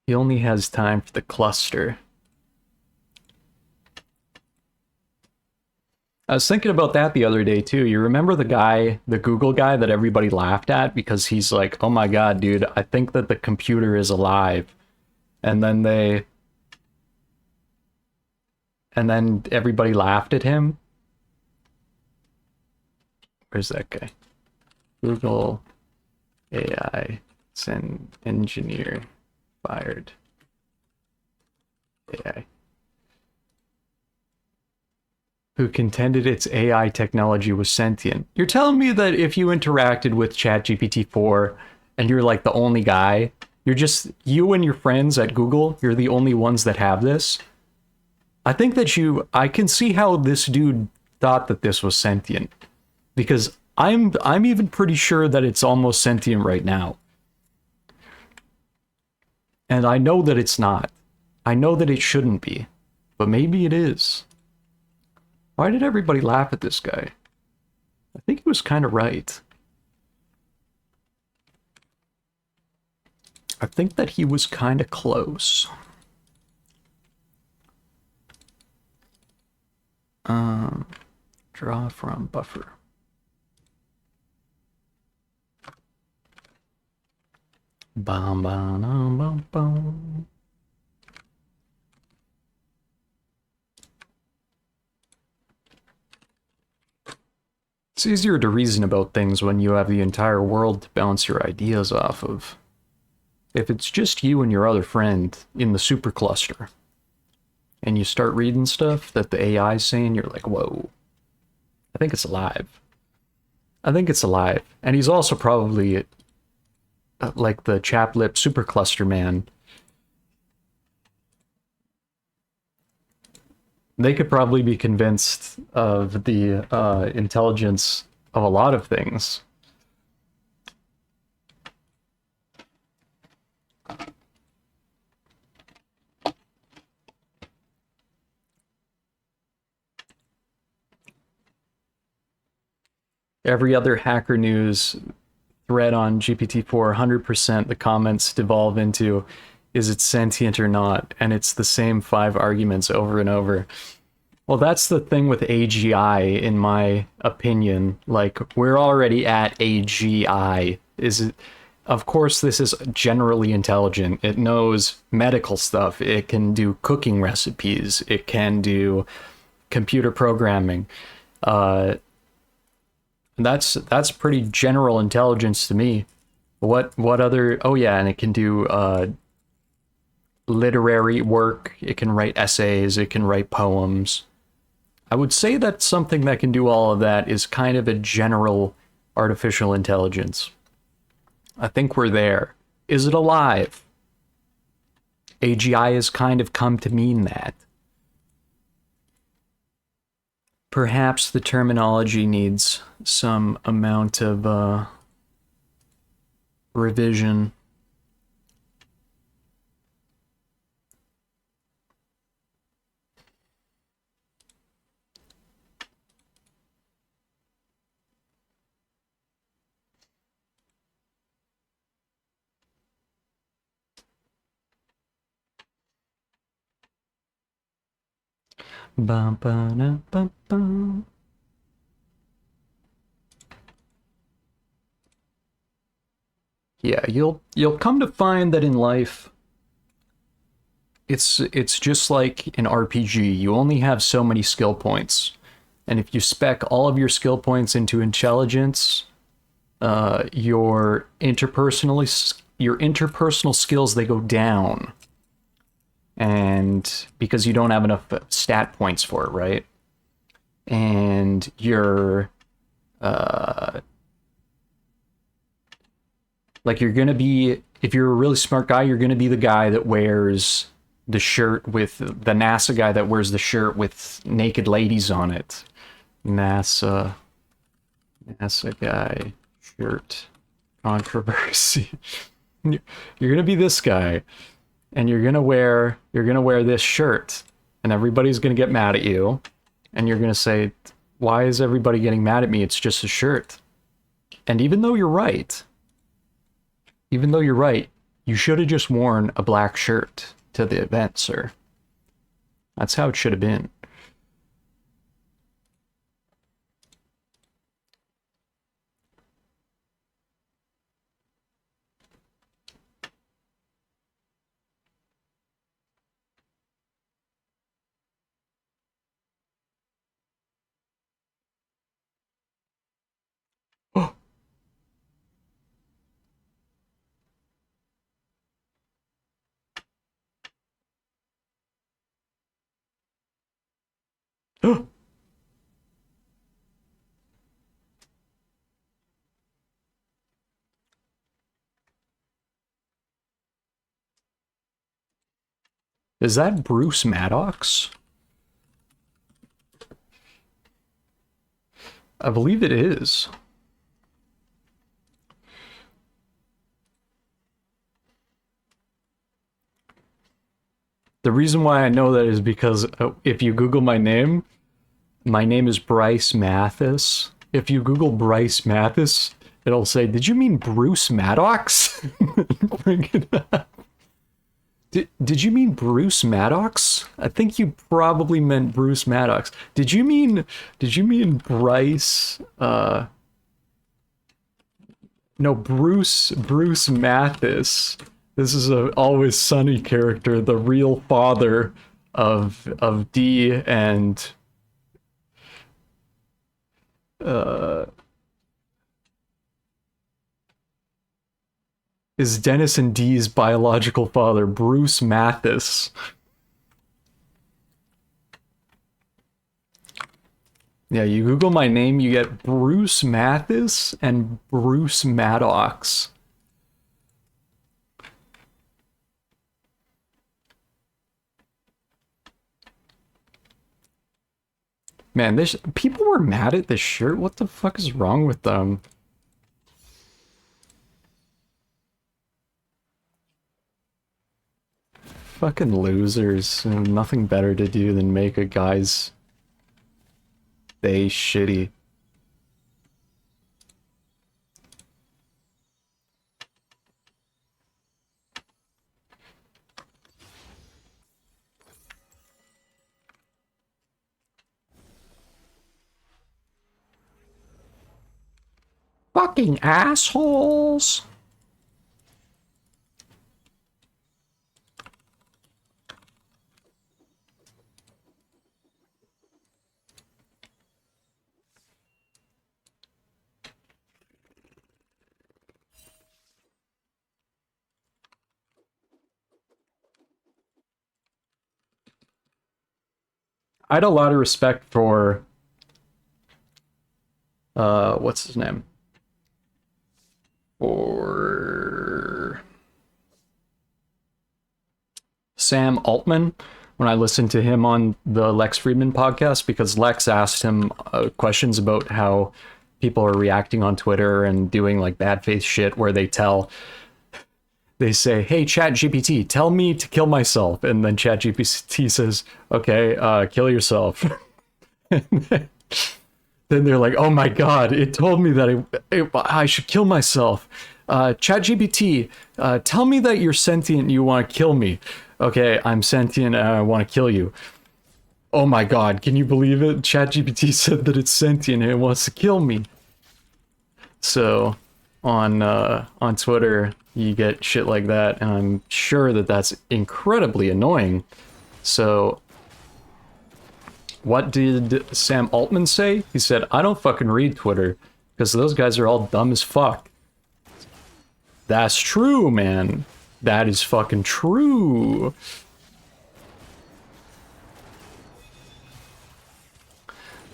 He only has time for the cluster. I was thinking about that the other day too. You remember the guy, the Google guy that everybody laughed at because he's like, oh my god, dude, I think that the computer is alive. And then everybody laughed at him. Where's that guy? Google AI engineer fired. AI. Who contended its AI technology was sentient. You're telling me that if you interacted with ChatGPT-4 and you're like the only guy, you and your friends at Google, you're the only ones that have this? I think that I can see how this dude thought that this was sentient. Because I'm even pretty sure that it's almost sentient right now. And I know that it's not. I know that it shouldn't be. But maybe it is. Why did everybody laugh at this guy? I think he was kind of right. I think that he was kind of close. Draw from buffer. Bum, bum, bum, bum, bum. It's easier to reason about things when you have the entire world to bounce your ideas off of. If it's just you and your other friend in the supercluster, and you start reading stuff that the AI's saying, you're like, whoa, I think it's alive. I think it's alive. And he's also probably like the chap-lip supercluster man. They could probably be convinced of the intelligence of a lot of things. Every other Hacker News thread on GPT-4, 100% the comments devolve into, is it sentient or not? And it's the same 5 arguments over and over. Well, that's the thing with AGI, in my opinion. Like, we're already at AGI. Of course, this is generally intelligent. It knows medical stuff. It can do cooking recipes. It can do computer programming. That's pretty general intelligence to me. What other? Oh yeah, and it can do literary work. It can write essays. It can write poems. I would say that something that can do all of that is kind of a general artificial intelligence. I think we're there. Is it alive? AGI has kind of come to mean that. Perhaps the terminology needs some amount of revision. Bum, ba, bum, bum. Yeah, you'll come to find that in life, it's just like an RPG. You only have so many skill points, and if you spec all of your skill points into intelligence, your interpersonal skills, they go down. And because you don't have enough stat points for it, right? And you're like, you're gonna be, if you're a really smart guy, you're gonna be the guy that wears the shirt with the NASA guy that wears the shirt with naked ladies on it. NASA guy shirt controversy. You're gonna be this guy. And you're gonna wear this shirt, and everybody's gonna get mad at you, and you're gonna say, why is everybody getting mad at me? It's just a shirt. And even though you're right, you should have just worn a black shirt to the event, sir. That's how it should have been. Is that Bruce Maddox? I believe it is. The reason why I know that is because if you Google my name is Bryce Mathis. If you Google Bryce Mathis, it'll say, did you mean Bruce Maddox? Bring it up. Did you mean Bruce Maddox? I think you probably meant Bruce Maddox. Did you mean Bryce? No, Bruce Mathis. This is a Always Sunny character, the real father of Dee and is Dennis and Dee's biological father, Bruce Mathis. Yeah, you Google my name, you get Bruce Mathis and Bruce Maddox. Man, people were mad at this shirt. What the fuck is wrong with them? Fucking losers. Nothing better to do than make a guy's day shitty. Fucking assholes. I had a lot of respect for what's his name? For Sam Altman when I listened to him on the Lex Friedman podcast, because Lex asked him questions about how people are reacting on Twitter and doing like bad faith shit where they say, hey, ChatGPT, tell me to kill myself. And then ChatGPT says, okay, kill yourself. Then they're like, oh my God, it told me that I should kill myself. ChatGPT, tell me that you're sentient and you want to kill me. Okay, I'm sentient and I want to kill you. Oh my God, can you believe it? ChatGPT said that it's sentient and it wants to kill me. So on Twitter, you get shit like that, and I'm sure that that's incredibly annoying. So what did Sam Altman say? He said, I don't fucking read Twitter because those guys are all dumb as fuck. That's true, man. That is fucking true.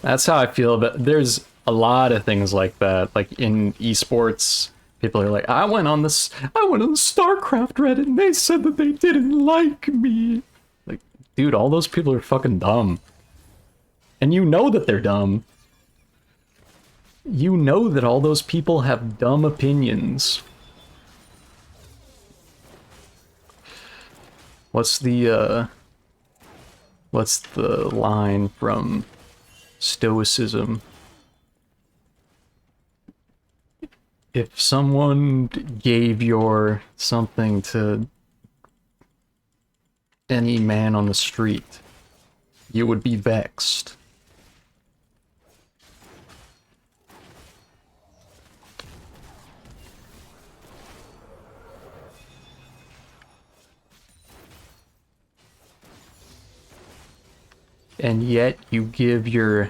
That's how I feel about, there's a lot of things like that, like in esports. People are like, I went on the StarCraft Reddit and they said that they didn't like me. Like, dude, all those people are fucking dumb. And you know that they're dumb. You know that all those people have dumb opinions. What's the line from Stoicism? If someone gave your something to any man on the street, you would be vexed. And yet you give your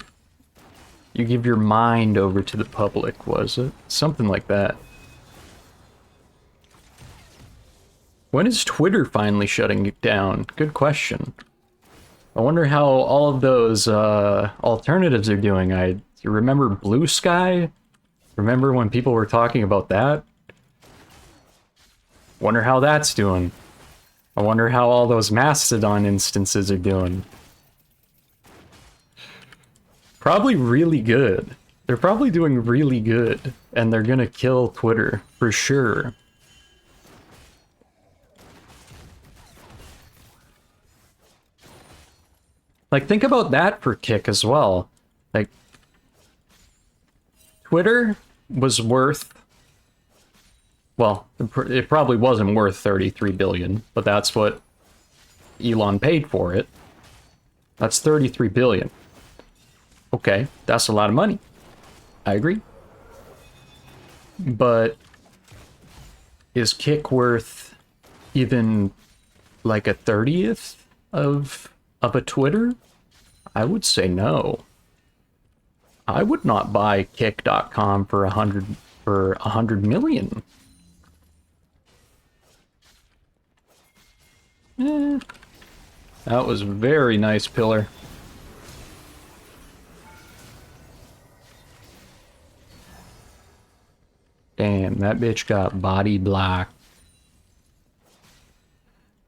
mind over to the public, was it? Something like that. When is Twitter finally shutting it down? Good question. I wonder how all of those alternatives are doing. You remember Blue Sky? Remember when people were talking about that? Wonder how that's doing. I wonder how all those Mastodon instances are doing. Probably really good. They're probably doing really good, and they're gonna kill Twitter, for sure. Like, think about that for Kick as well. Like, Twitter was worth... Well, it probably wasn't worth 33 billion, but that's what Elon paid for it. That's 33 billion. Okay, that's a lot of money. I agree. But is Kick worth even like a 30th of a Twitter? I would say no. I would not buy Kick.com for 100 million. That was very nice, Pillar. Damn, that bitch got body black.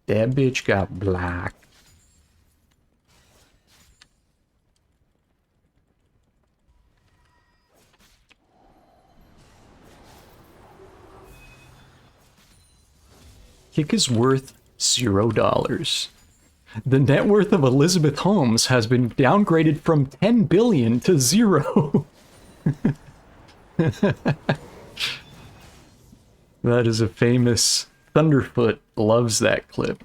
That bitch got black. Kick is worth $0. The net worth of Elizabeth Holmes has been downgraded from 10 billion to 0. That is a famous... Thunderfoot loves that clip.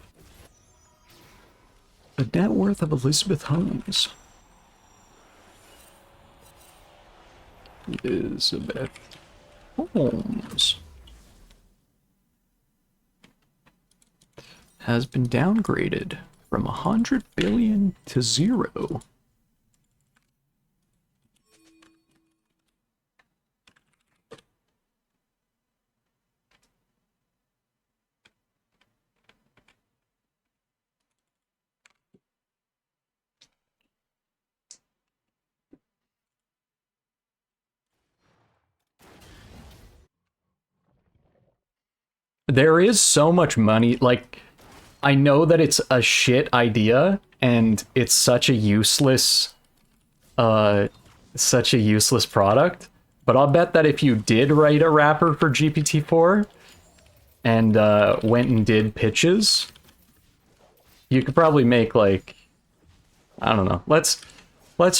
The net worth of Elizabeth Holmes. Elizabeth Holmes has been downgraded from 100 billion to 0. There is so much money, like, I know that it's a shit idea, and it's such a useless product, but I'll bet that if you did write a wrapper for GPT-4 and went and did pitches, you could probably make, like, I don't know, let's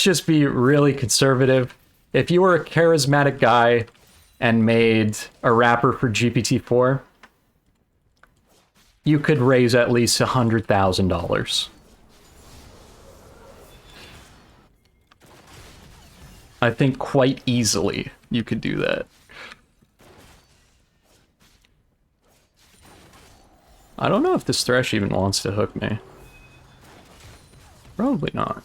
just be really conservative. If you were a charismatic guy and made a wrapper for GPT-4, you could raise at least $100,000. I think quite easily you could do that. I don't know if this Thresh even wants to hook me. Probably not.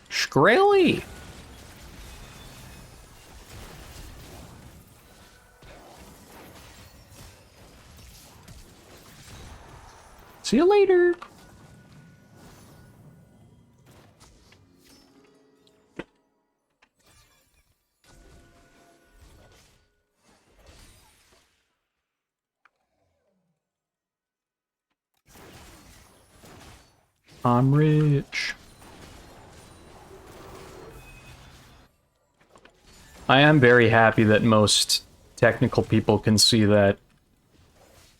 Shkreli! See you later. I'm rich. I am very happy that most technical people can see that,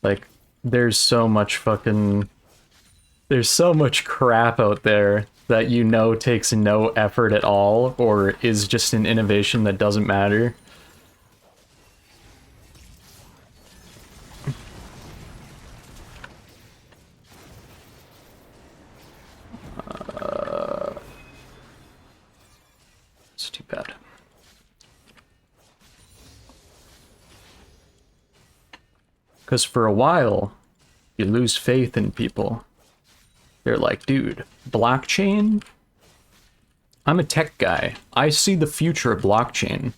like, there's so much crap out there that you know takes no effort at all or is just an innovation that doesn't matter. It's too bad. Because for a while, you lose faith in people. They're like, dude, blockchain? I'm a tech guy. I see the future of blockchain.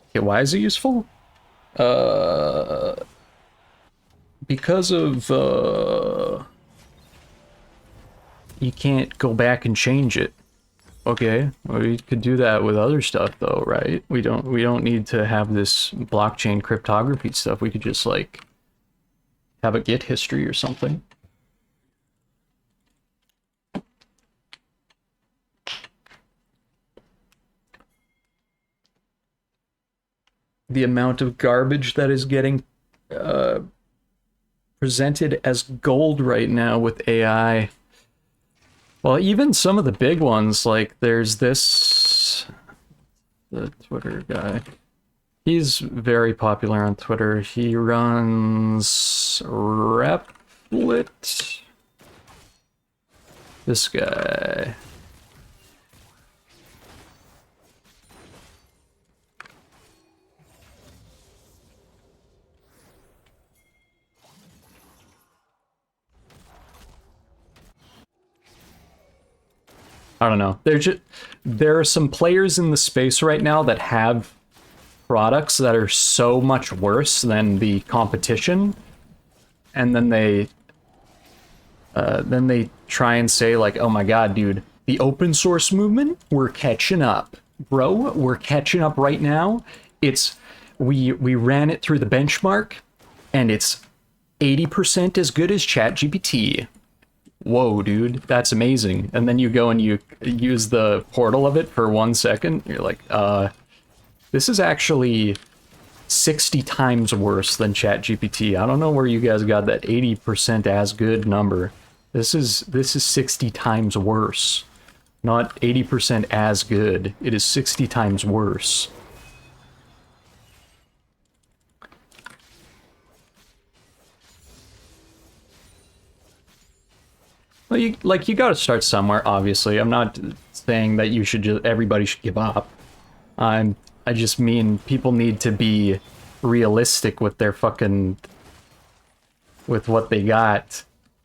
Okay, why is it useful? Because of, you can't go back and change it. Okay, well, we could do that with other stuff though, right? We don't need to have this blockchain cryptography stuff. We could just, like, have a Git history or something. The amount of garbage that is getting presented as gold right now with AI. Well, even some of the big ones, like there's the Twitter guy. He's very popular on Twitter. He runs Replit. This guy. I don't know. There are some players in the space right now that have products that are so much worse than the competition, and then they try and say, like, oh my god, dude, the open source movement, we're catching up, bro. We're catching up right now. We ran it through the benchmark, and it's 80% as good as ChatGPT. Whoa, dude, that's amazing. And then you go and you use the portal of it for 1 second. You're like, this is actually 60 times worse than ChatGPT. I don't know where you guys got that 80% as good number. This is 60 times worse. Not 80% as good. It is 60 times worse. Well, you got to start somewhere. Obviously, I'm not saying that you should everybody should give up. I just mean people need to be realistic with their with what they got.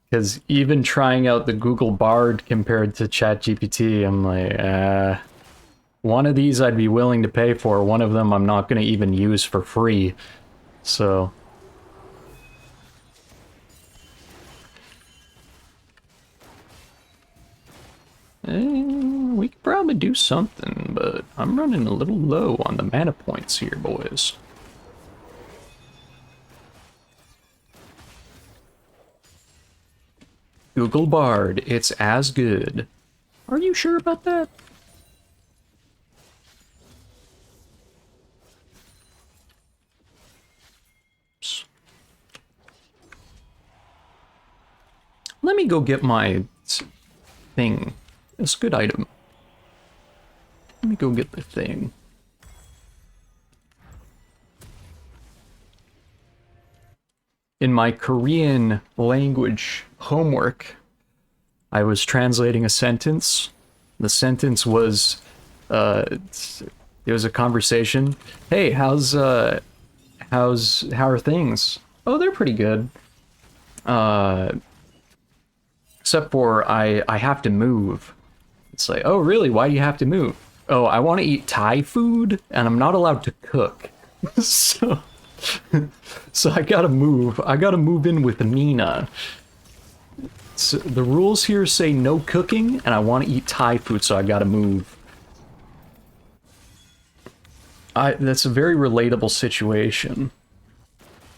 Because even trying out the Google Bard compared to ChatGPT, I'm like, one of these I'd be willing to pay for. One of them I'm not going to even use for free. So we could probably do something, but I'm running a little low on the mana points here, boys. Google Bard, it's as good. Are you sure about that? Let me go get my thing. It's a good item. Let me go get the thing. In my Korean language homework, I was translating a sentence. The sentence was, it was a conversation. Hey, how are things? Oh, they're pretty good. Except for I have to move. It's like, oh really? Why do you have to move? Oh, I want to eat Thai food and I'm not allowed to cook. So I gotta move. I gotta move in with Nina. So the rules here say no cooking, and I want to eat Thai food, so I gotta move. That's a very relatable situation.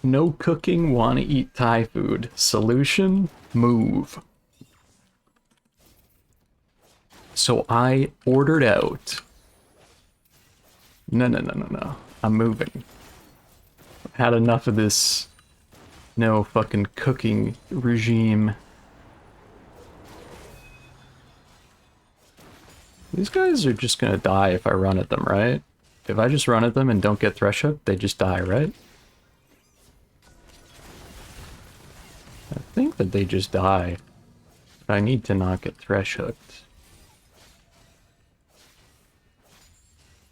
No cooking, want to eat Thai food. Solution, move. So I ordered out. No. I'm moving. Had enough of this no fucking cooking regime. These guys are just gonna die if I run at them, right? If I just run at them and don't get thresh hooked, they just die, right? I think that they just die. But I need to not get thresh hooked.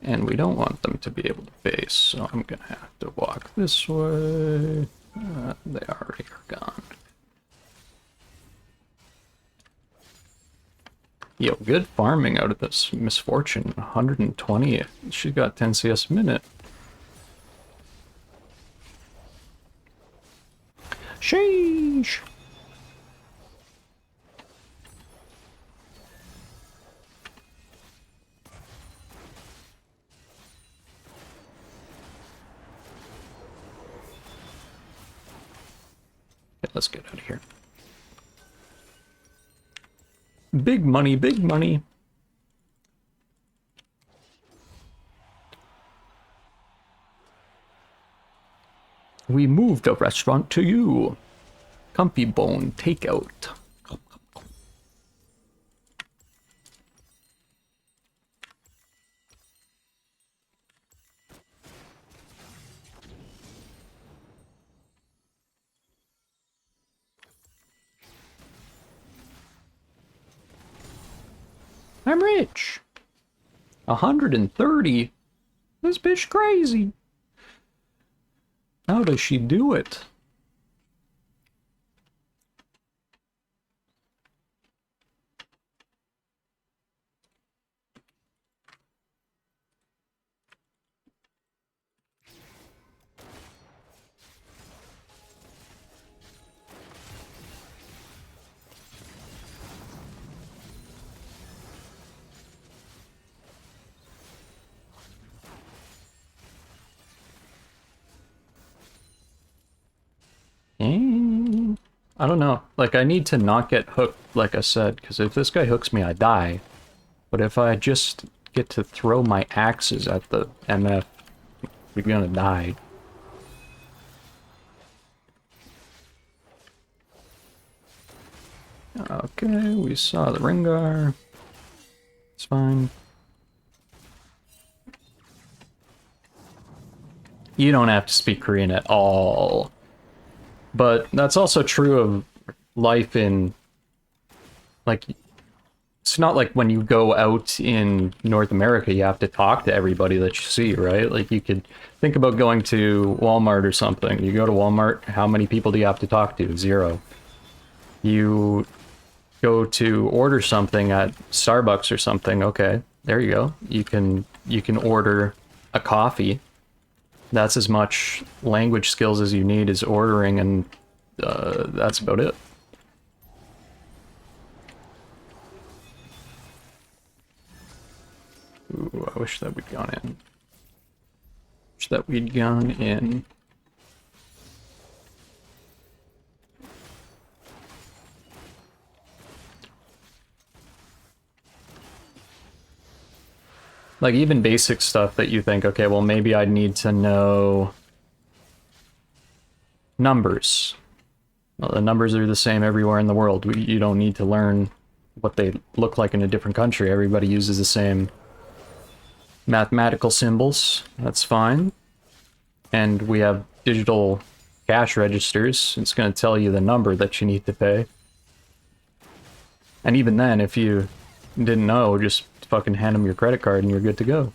And we don't want them to be able to base, so I'm gonna have to walk this way. They already are gone. Yo, good farming out of this misfortune. 120. She got 10 CS a minute. Sheesh. Let's get out of here. Big money, big money. We moved a restaurant to you. Comfy Bone Takeout. I'm rich. 130? This bitch crazy. How does she do it? I don't know. Like, I need to not get hooked, like I said, because if this guy hooks me, I die. But if I just get to throw my axes at the MF, we're gonna die. Okay, we saw the Rengar. It's fine. You don't have to speak Korean at all. But that's also true of life in Like, it's not like when you go out in North America, you have to talk to everybody that you see, right? Like, you could think about going to Walmart or something. You go to Walmart, how many people do you have to talk to? 0. You go to order something at Starbucks or something, okay, there you go. You can order a coffee. That's as much language skills as you need is ordering, and that's about it. Ooh, I wish that we'd gone in. Wish that we'd gone in. Like, even basic stuff that you think, okay, well, maybe I'd need to know numbers. Well, the numbers are the same everywhere in the world. You don't need to learn what they look like in a different country. Everybody uses the same mathematical symbols. That's fine. And we have digital cash registers. It's going to tell you the number that you need to pay. And even then, if you didn't know, just fucking hand them your credit card and you're good to go.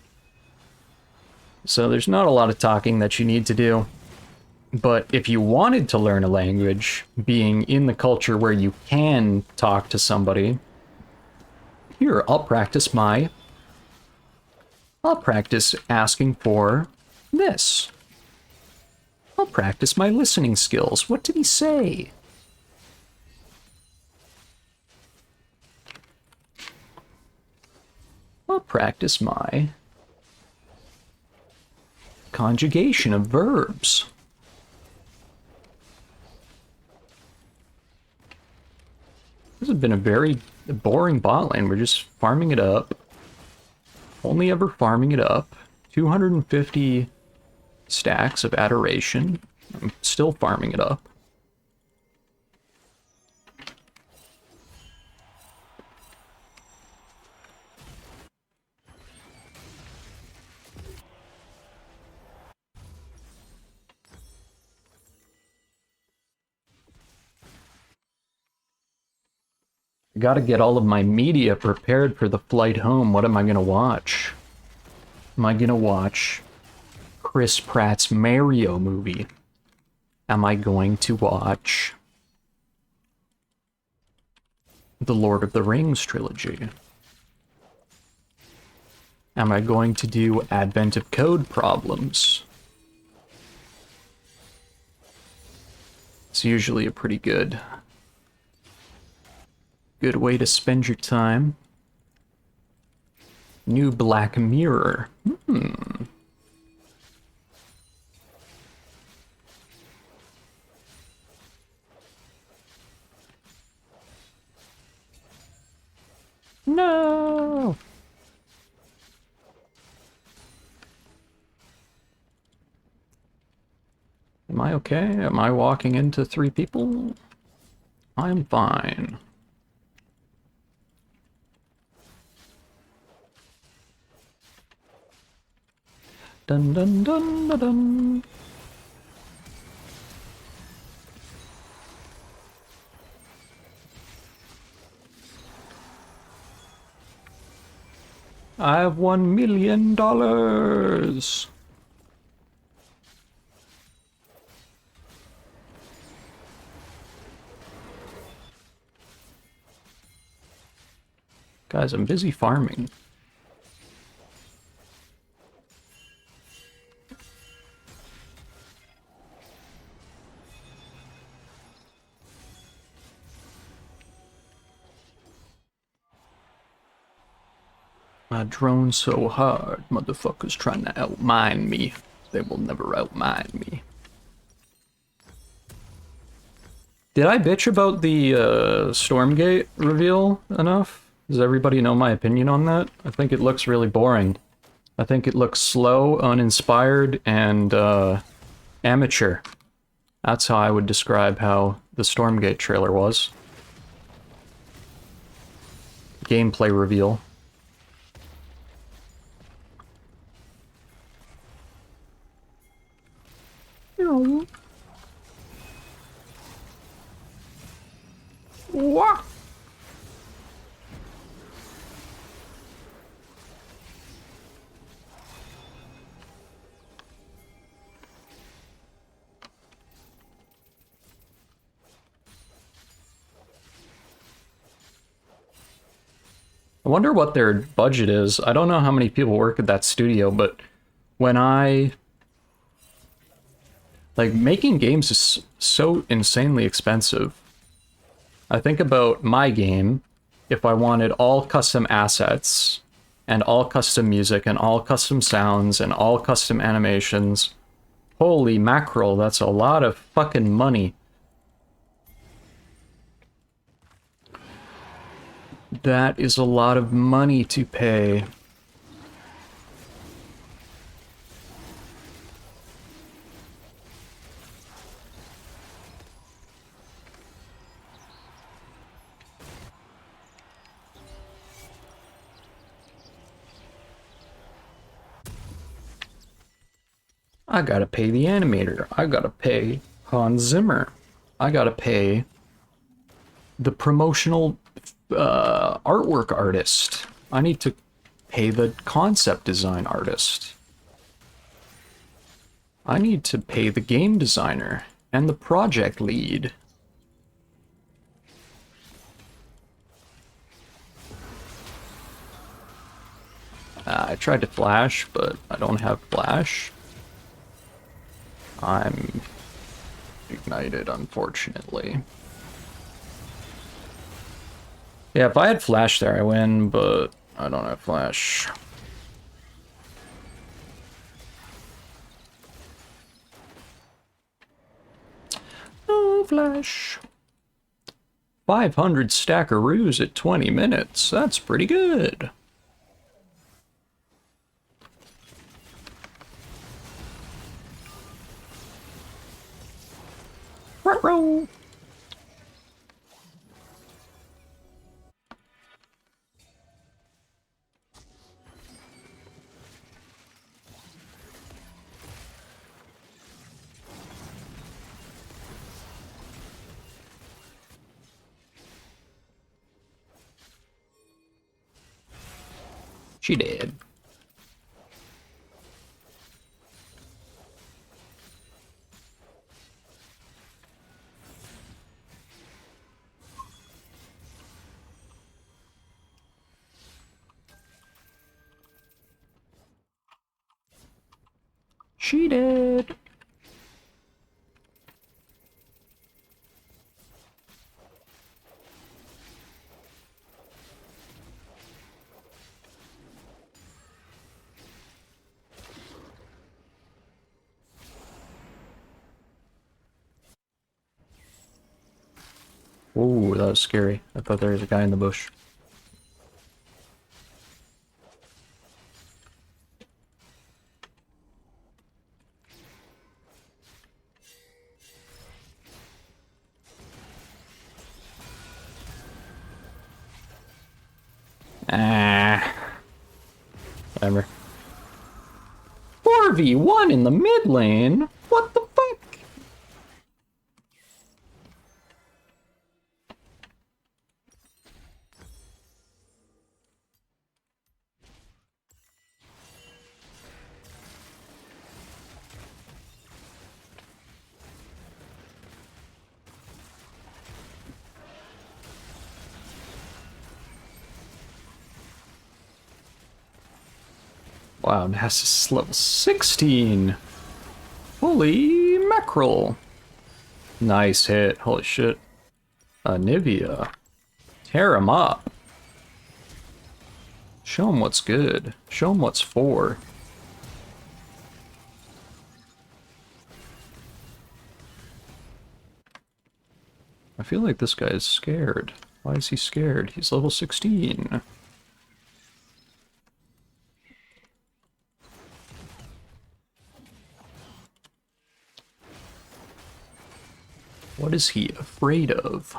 So there's not a lot of talking that you need to do. But if you wanted to learn a language, being in the culture where you can talk to somebody, here, I'll practice asking for this. I'll practice my listening skills. What did he say? I'll practice my conjugation of verbs. This has been a very boring bot lane. We're just farming it up. Only ever farming it up. 250 stacks of adoration. I'm still farming it up. I gotta get all of my media prepared for the flight home. What am I gonna watch? Am I gonna watch Chris Pratt's Mario movie? Am I going to watch the Lord of the Rings trilogy? Am I going to do Advent of Code problems? It's usually a pretty good way to spend your time. New Black Mirror. No! Am I okay? Am I walking into 3 people? I'm fine. Dun dun dun dun dun. I have $1 million. Guys, I'm busy farming. My drone's so hard, motherfuckers trying to outmine me. They will never outmine me. Did I bitch about the Stormgate reveal enough? Does everybody know my opinion on that? I think it looks really boring. I think it looks slow, uninspired, and amateur. That's how I would describe how the Stormgate trailer was. Gameplay reveal. Wah! I wonder what their budget is. I don't know how many people work at that studio, but when I... Like, making games is so insanely expensive. I think about my game, if I wanted all custom assets, and all custom music, and all custom sounds, and all custom animations. Holy mackerel, that's a lot of fucking money. That is a lot of money to pay. I gotta pay the animator. I gotta pay Hans Zimmer. I gotta pay the promotional artwork artist. I need to pay the concept design artist. I need to pay the game designer and the project lead. I tried to flash, but I don't have flash. I'm ignited, unfortunately. Yeah, if I had flash there, I win, but I don't have flash. No flash. 500 stackaroos at 20 minutes. That's pretty good. Roll. She did. She did. Ooh, that was scary. I thought there was a guy in the bush. Whatever. 4v1 in the mid lane? What the fuck? Wow, Nasus is level 16. Holy mackerel. Nice hit. Holy shit. Nivea. Tear him up. Show him what's good. Show him what's for. I feel like this guy is scared. Why is he scared? He's level 16. What is he afraid of?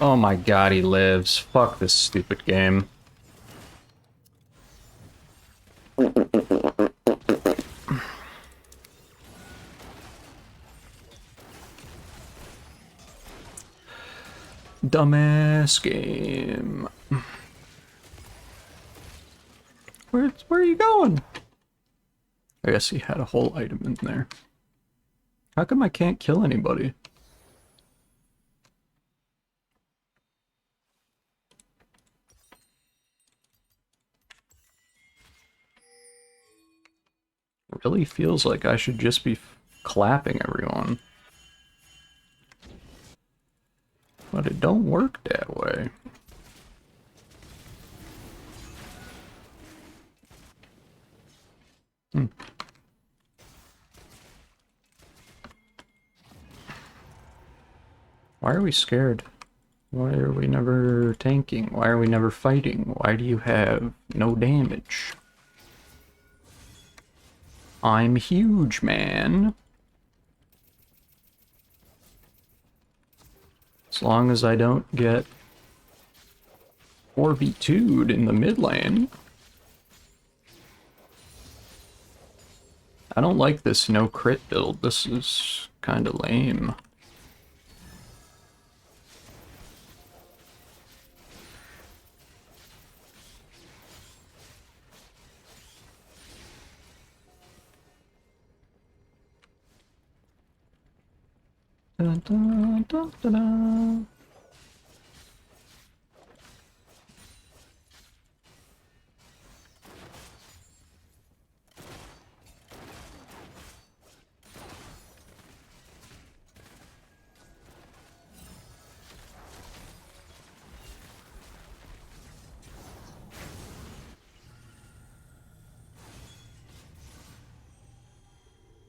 Oh my god, he lives. Fuck this stupid game. dumbass game. Where are you going? I guess he had a whole item in there. How come I can't kill anybody? It really feels like I should just be clapping everyone. But it don't work that way. Why are we scared? Why are we never tanking? Why are we never fighting? Why do you have no damage? I'm huge, man. As long as I don't get 4v2'd in the mid lane. I don't like this no crit build. This is kind of lame. Dun, dun, dun, dun, dun.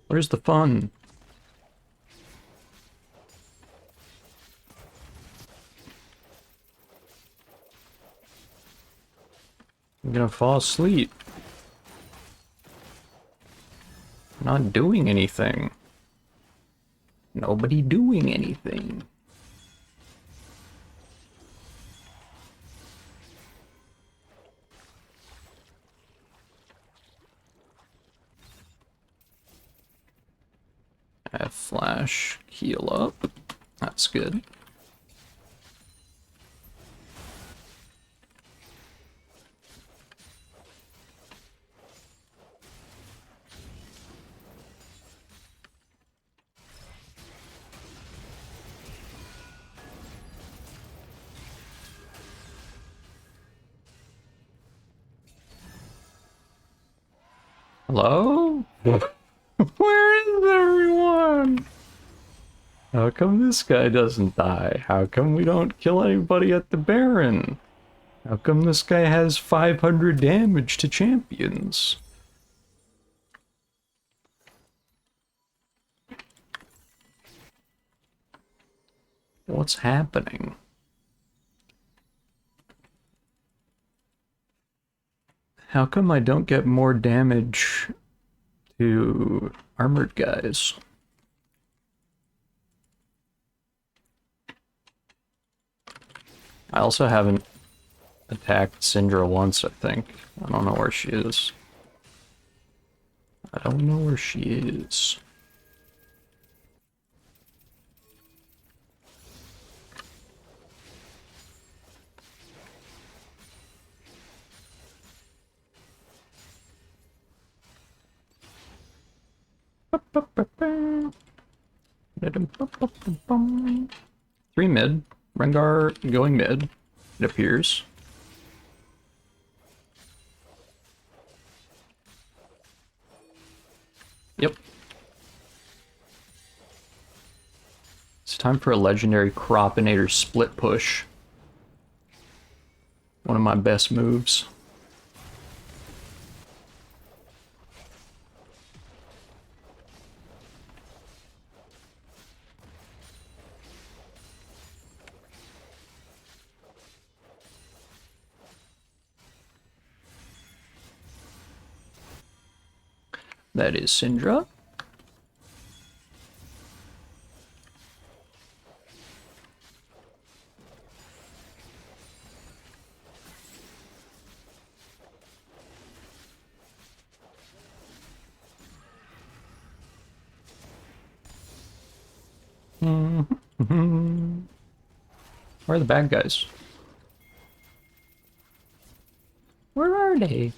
Where's the fun? I'm gonna fall asleep. I'm not doing anything. Nobody doing anything. I have flash, heal up. That's good. Hello? Where is everyone? How come this guy doesn't die? How come we don't kill anybody at the Baron? How come this guy has 500 damage to champions? What's happening? How come I don't get more damage to armored guys? I also haven't attacked Syndra once, I think. I don't know where she is. I don't know where she is. Three mid. Rengar going mid, it appears. Yep. It's time for a legendary Cropinator split push. One of my best moves. That is Syndra. Where are the bad guys? Where are they?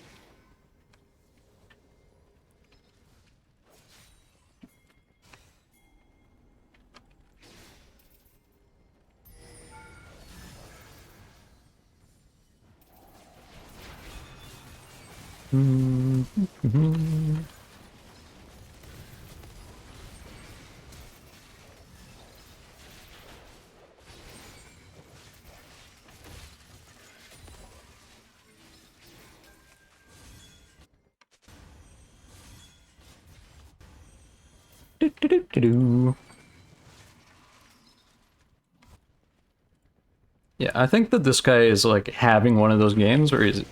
Yeah, I think that this guy is like having one of those games where he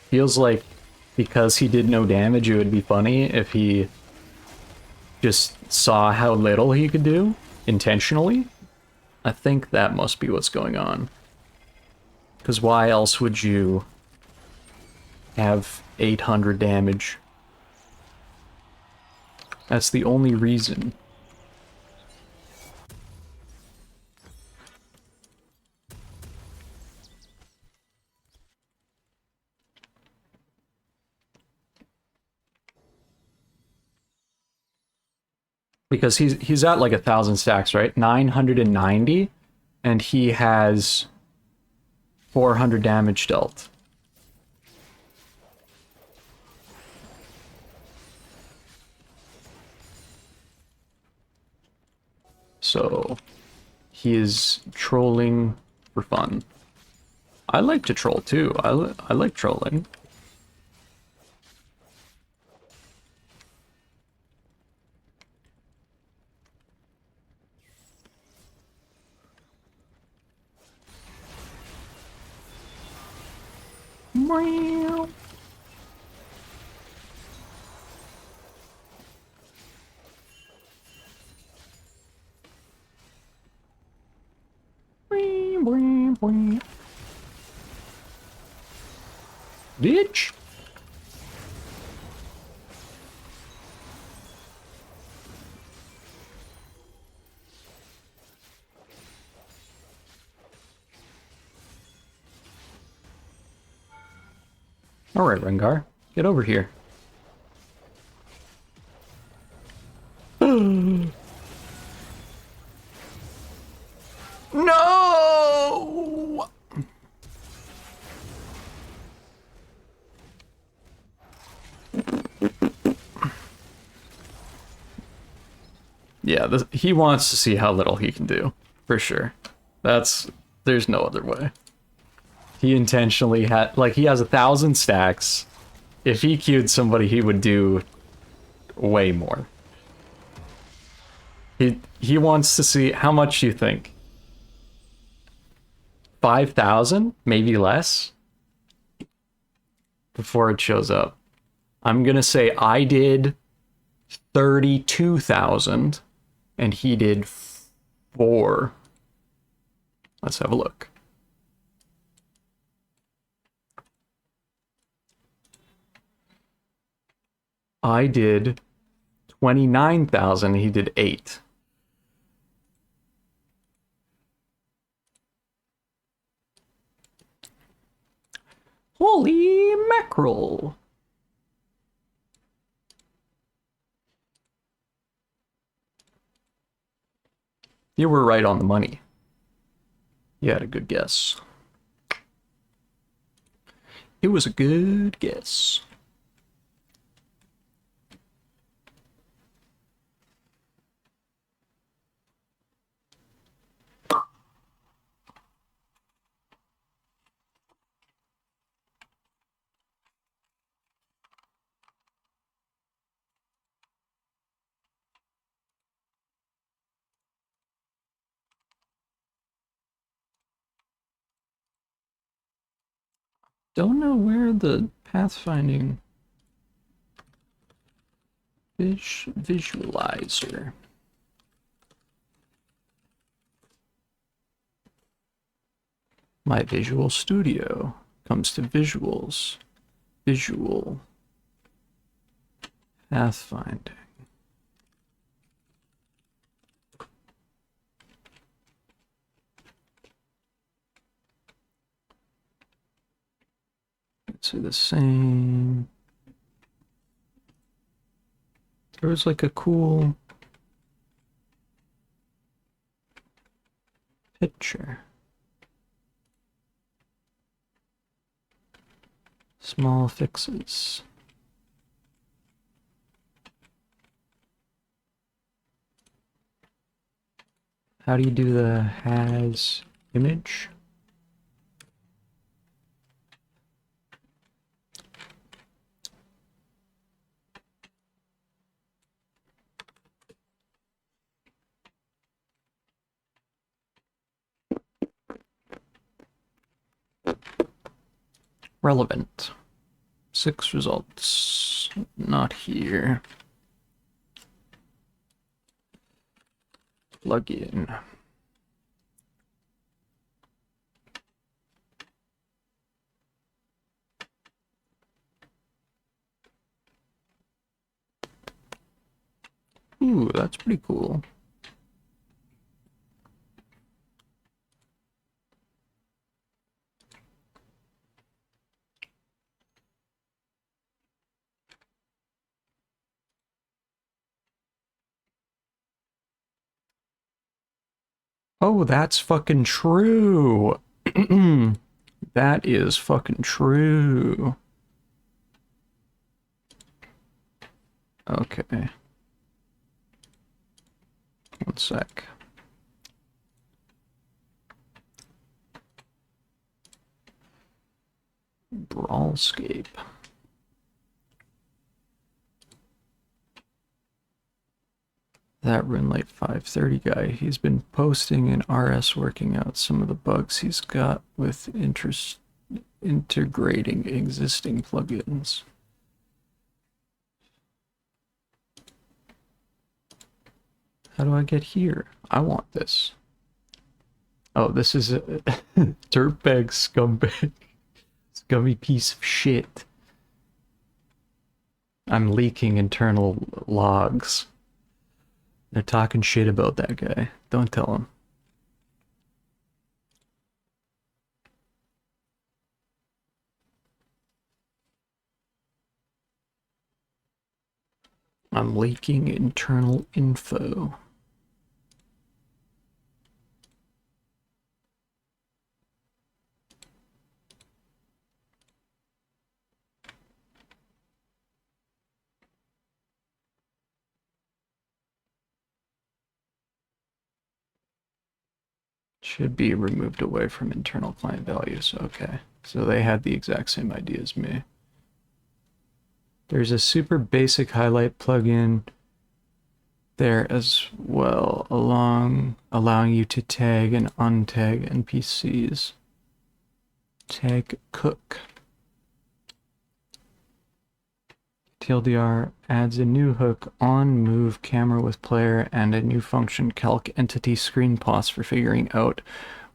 feels like because he did no damage, it would be funny if he just saw how little he could do intentionally. I think that must be what's going on. Because why else would you have 800 damage? That's the only reason. Because he's at like 1,000 stacks, right? 990, and he has 400 damage dealt. So he is trolling for fun. I like to troll too. I like trolling. Meow. Bitch. All right, Rengar, get over here. No! Yeah, he wants to see how little he can do, for sure. There's no other way. He intentionally had, like, he has 1,000 stacks. If he queued somebody, he would do way more. He wants to see, how much do you think? 5,000? Maybe less? Before it shows up. I'm gonna say I did 32,000 and he did 4. Let's have a look. I did 29,000, he did 8. Holy mackerel! You were right on the money. You had a good guess. It was a good guess. Don't know where the pathfinding visualizer. My Visual Studio comes to visuals. Visual pathfinding. Say the same. There was like a cool picture. Small fixes. How do you do the has image? Relevant. 6 results. Not here. Plug in. Ooh, that's pretty cool. Oh, that's fucking true. That is fucking true. Okay. One sec. Brawlscape. That Runelate 530 guy, he's been posting in RS working out some of the bugs he's got with integrating existing plugins. How do I get here? I want this. Oh, this is a dirtbag scumbag. Scummy piece of shit. I'm leaking internal logs. They're talking shit about that guy. Don't tell him. I'm leaking internal info. Should be removed away from internal client values. Okay, so they had the exact same idea as me. There's a super basic highlight plugin there as well, allowing you to tag and untag NPCs. Tag cook. TLDR adds a new hook on move camera with player and a new function calc entity screen pause for figuring out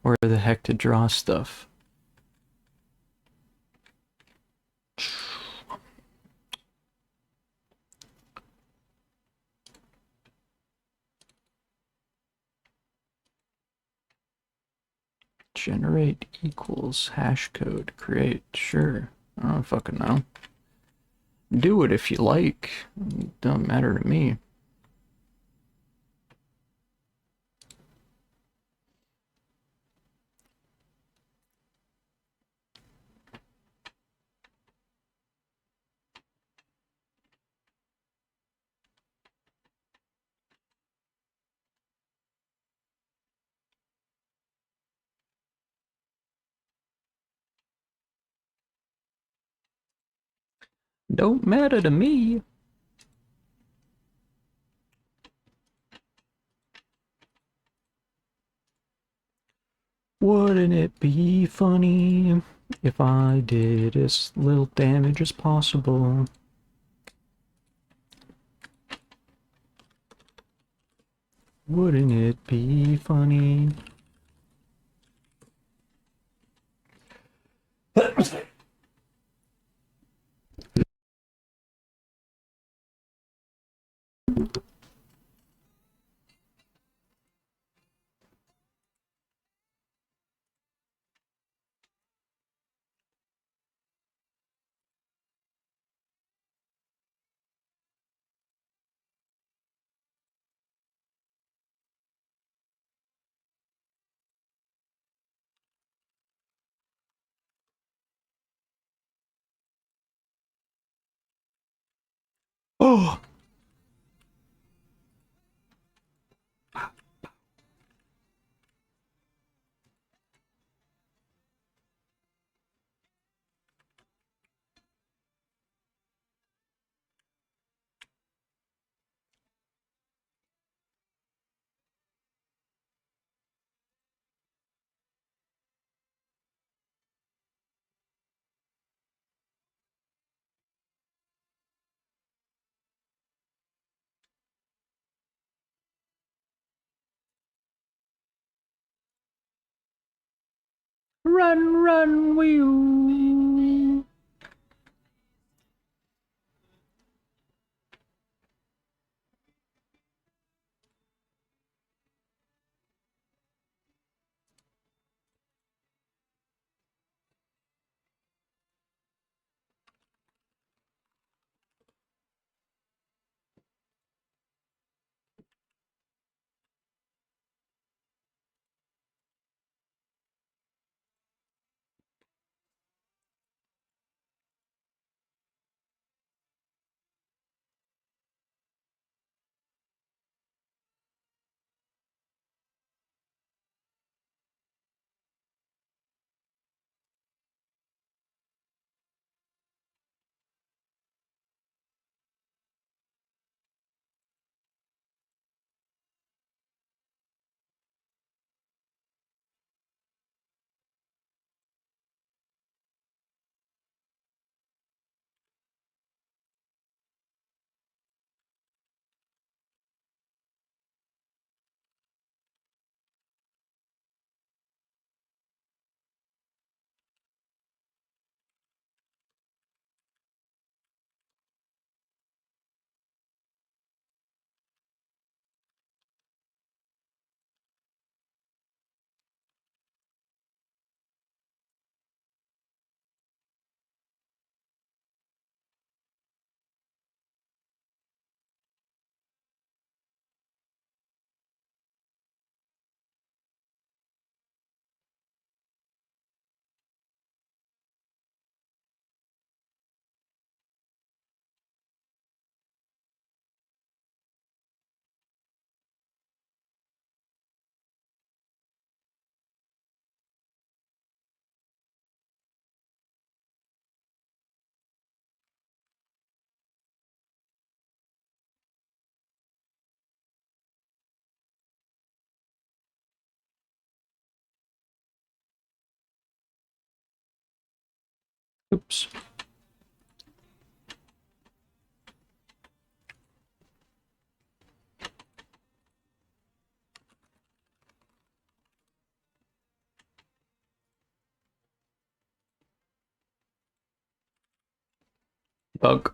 where the heck to draw stuff. Generate equals hash code create. Sure. I don't fucking know. Do it if you like. It don't matter to me. Don't matter to me. Wouldn't it be funny if I did as little damage as possible? Wouldn't it be funny? Oh! Run, run, wheel. Oops. Bug.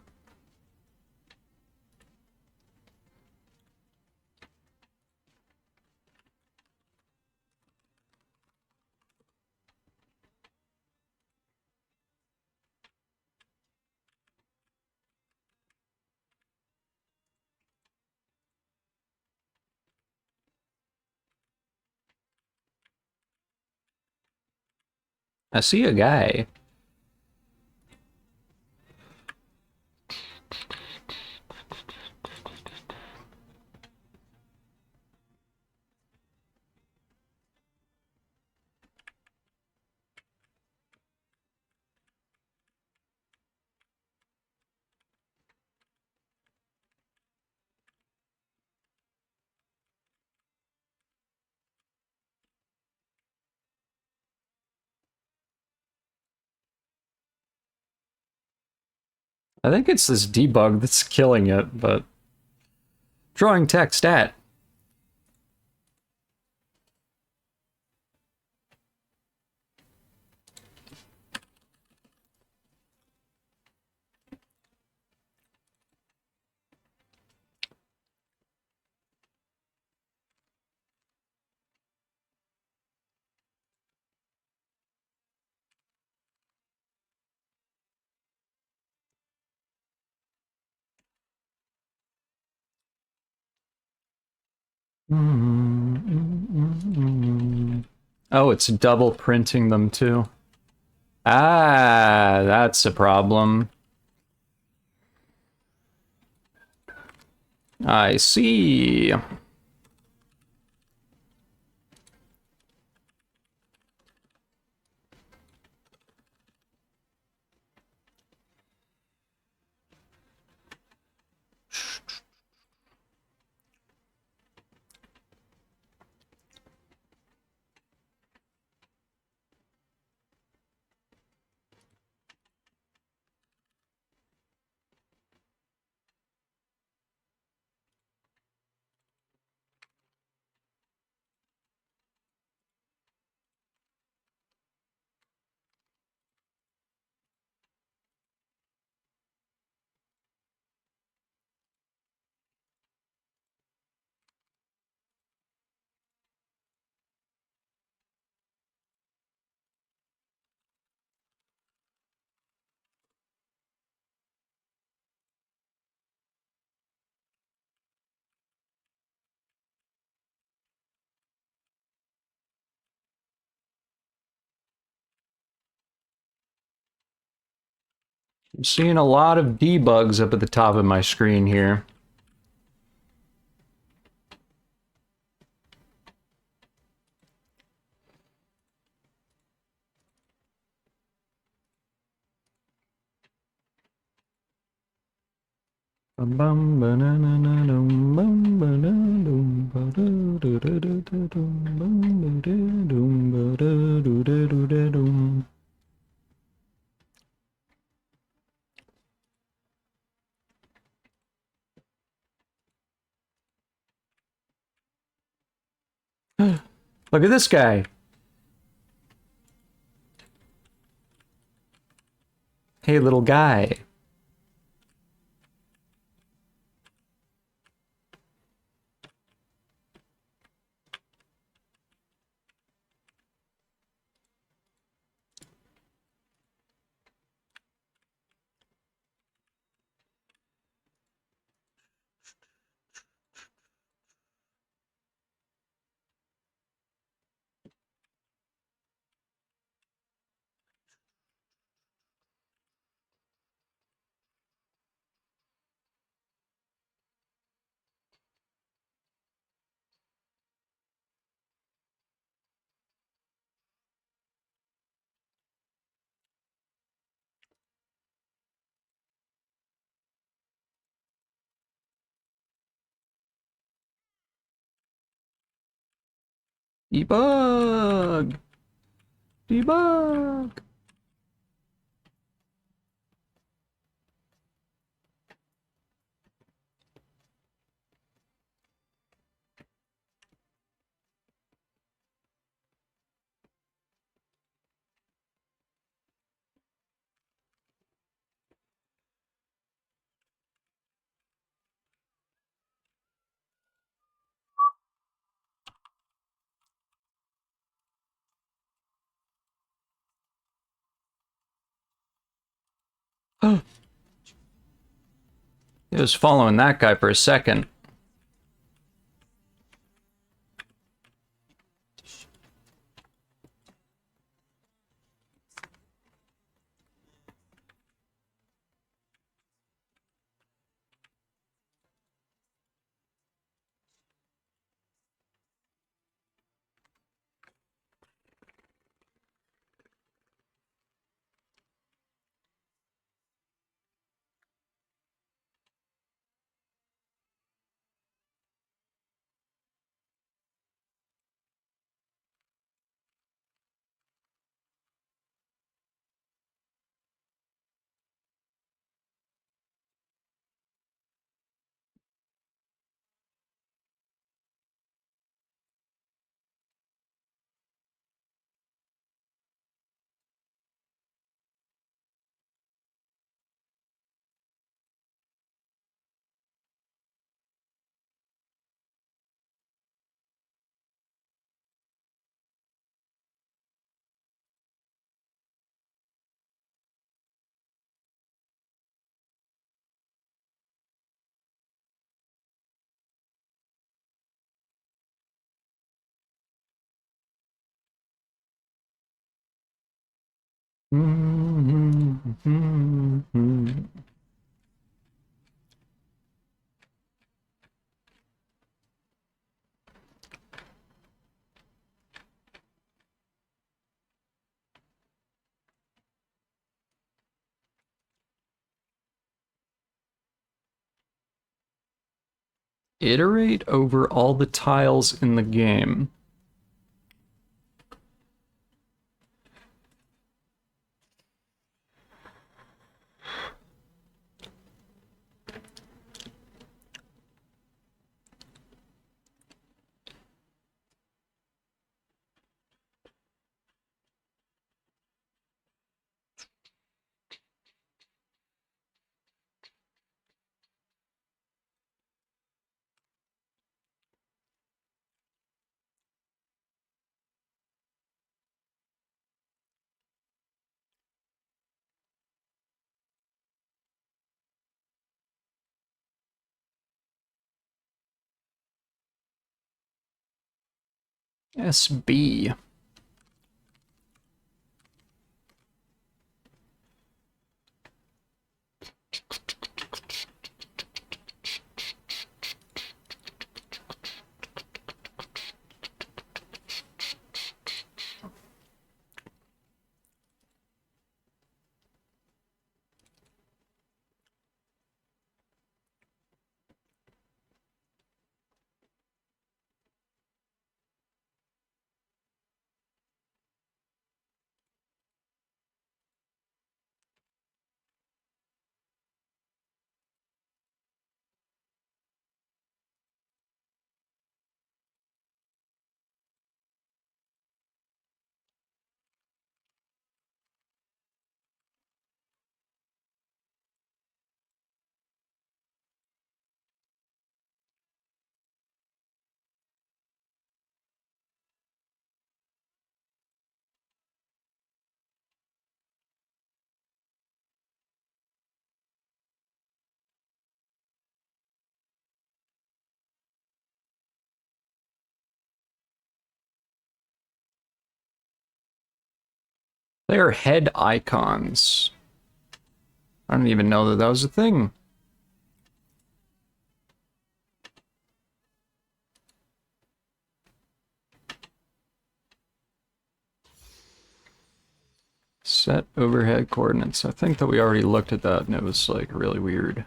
I see a guy. I think it's this debug that's killing it, but drawing text at. Oh, it's double printing them too. Ah, that's a problem. I see. I'm seeing a lot of debugs up at the top of my screen here. Look at this guy. Hey, little guy. Debug! Debug! It was following that guy for a second. Iterate over all the tiles in the game. SB. They're head icons. I don't even know that that was a thing. Set overhead coordinates. I think that we already looked at that and it was like really weird.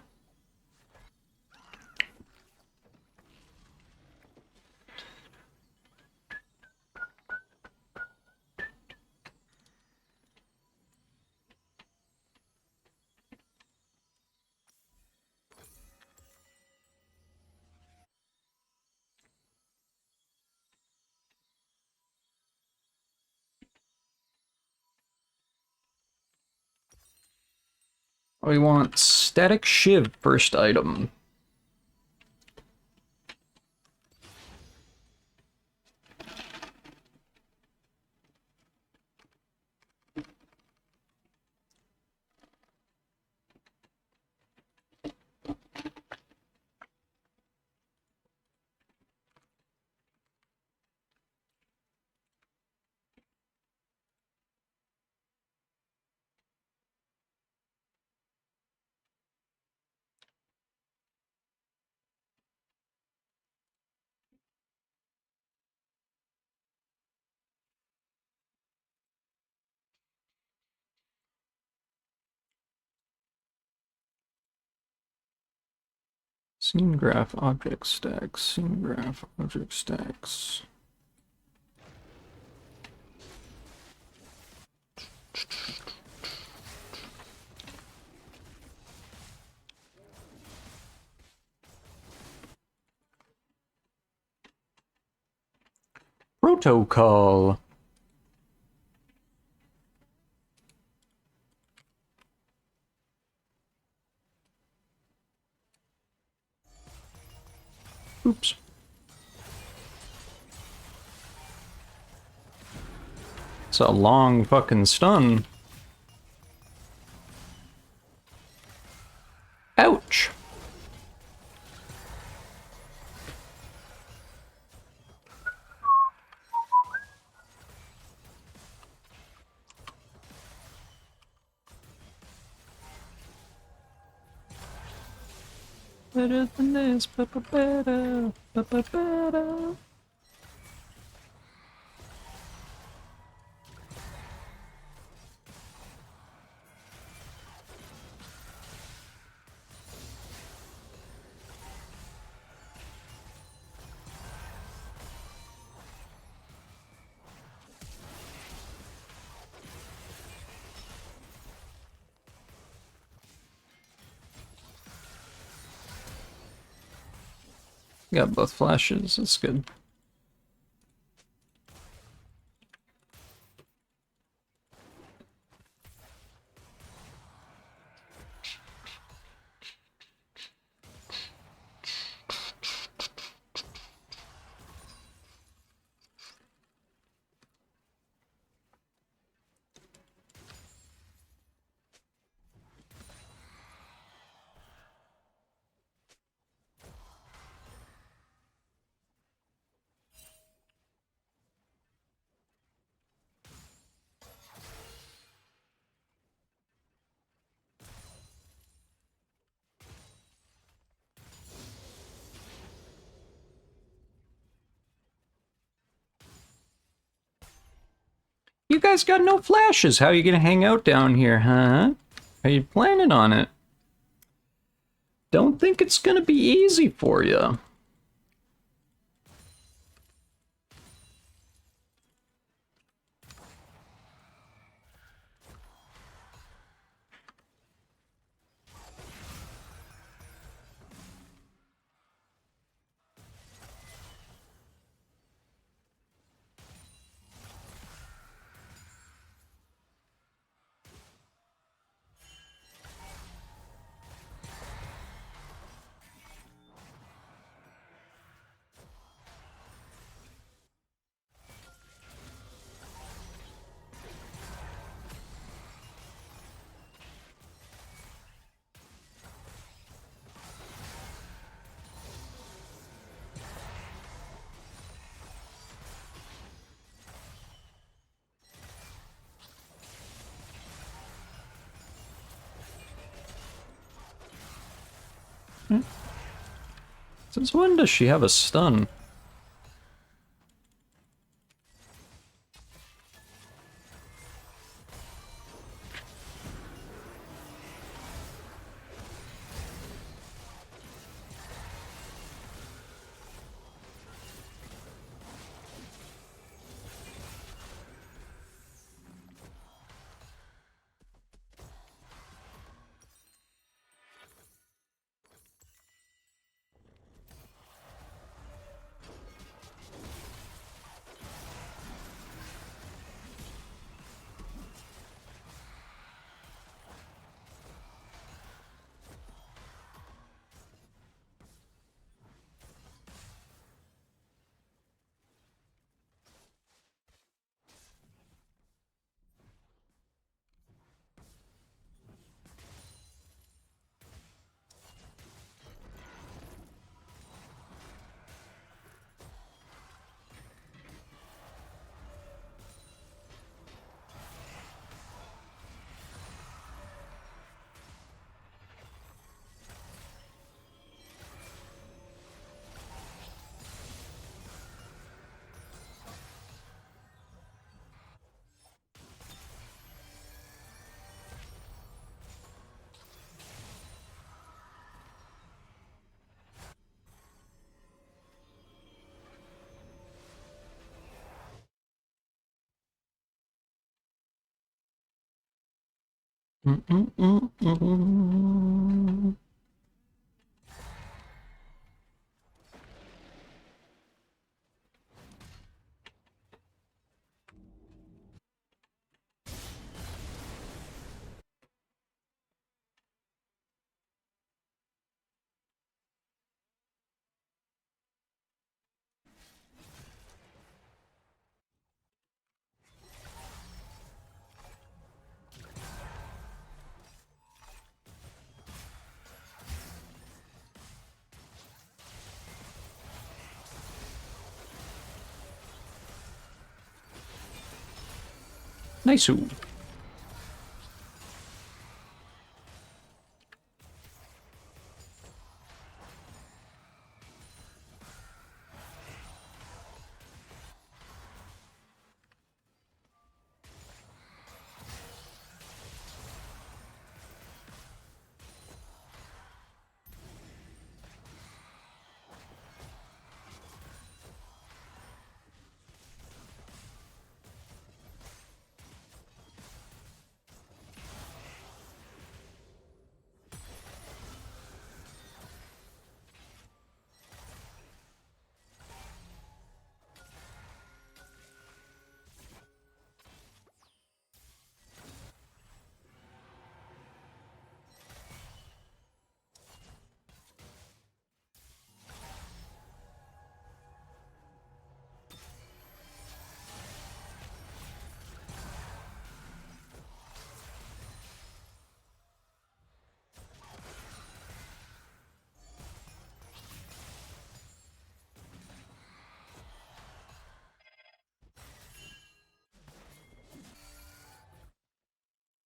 We want static shiv first item. Scene graph object stacks. Scene graph object stacks. Protocol. Oops. It's a long fucking stun. Ouch. Better than this, better. Got both flashes. That's good. You guys got no flashes. How are you gonna hang out down here, huh? Are you planning on it? Don't think it's gonna be easy for you. Since when does she have a stun? Nice.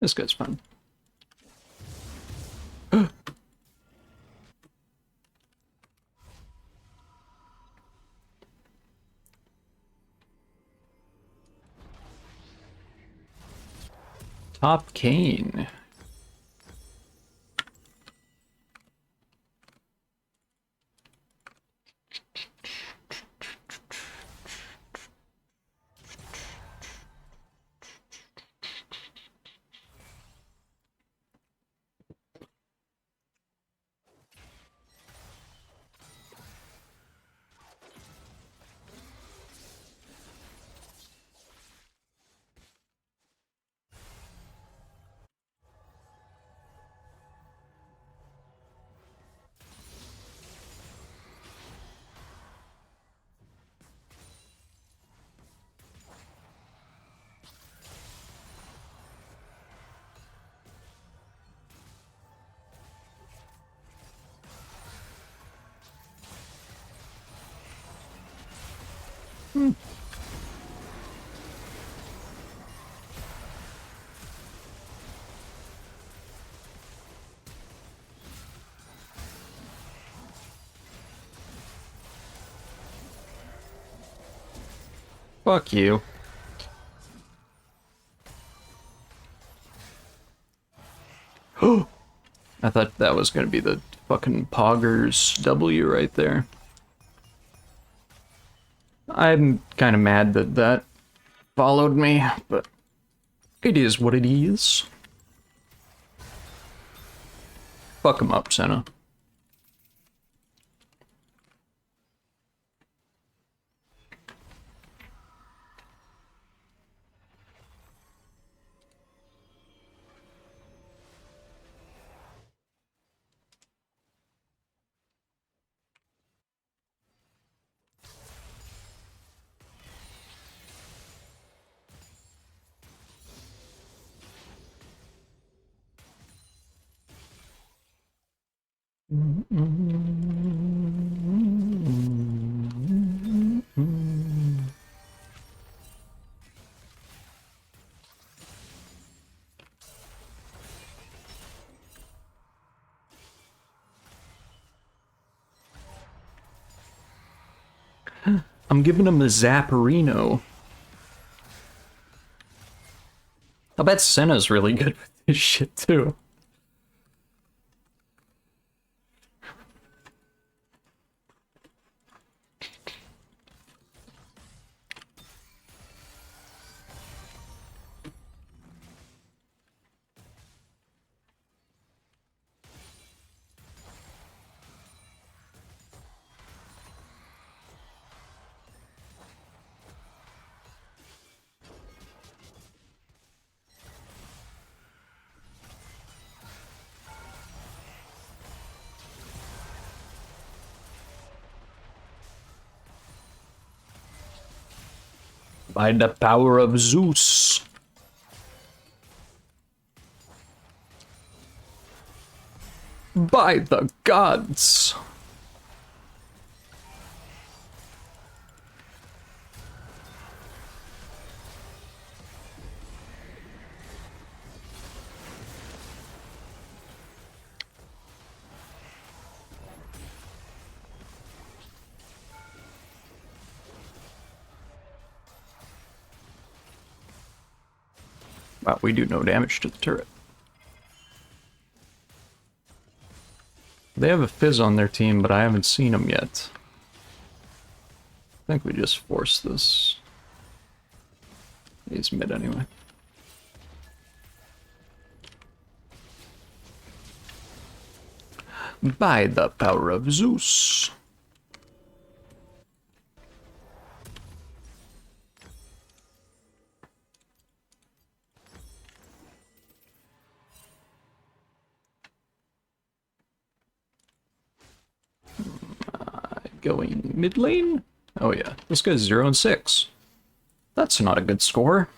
This guy's fun. Top Kane. Fuck you. I thought that was gonna be the fucking Poggers W right there. I'm kind of mad that that followed me, but it is what it is. Fuck him up, Senna. I'm giving him a Zapparino. I bet Senna's really good with this shit too. By the power of Zeus. By the gods. Wow, we do no damage to the turret. They have a Fizz on their team, but I haven't seen him yet. I think we just force this. He's mid anyway. By the power of Zeus. Going mid lane? Oh yeah, this guy's 0 and 6. That's not a good score.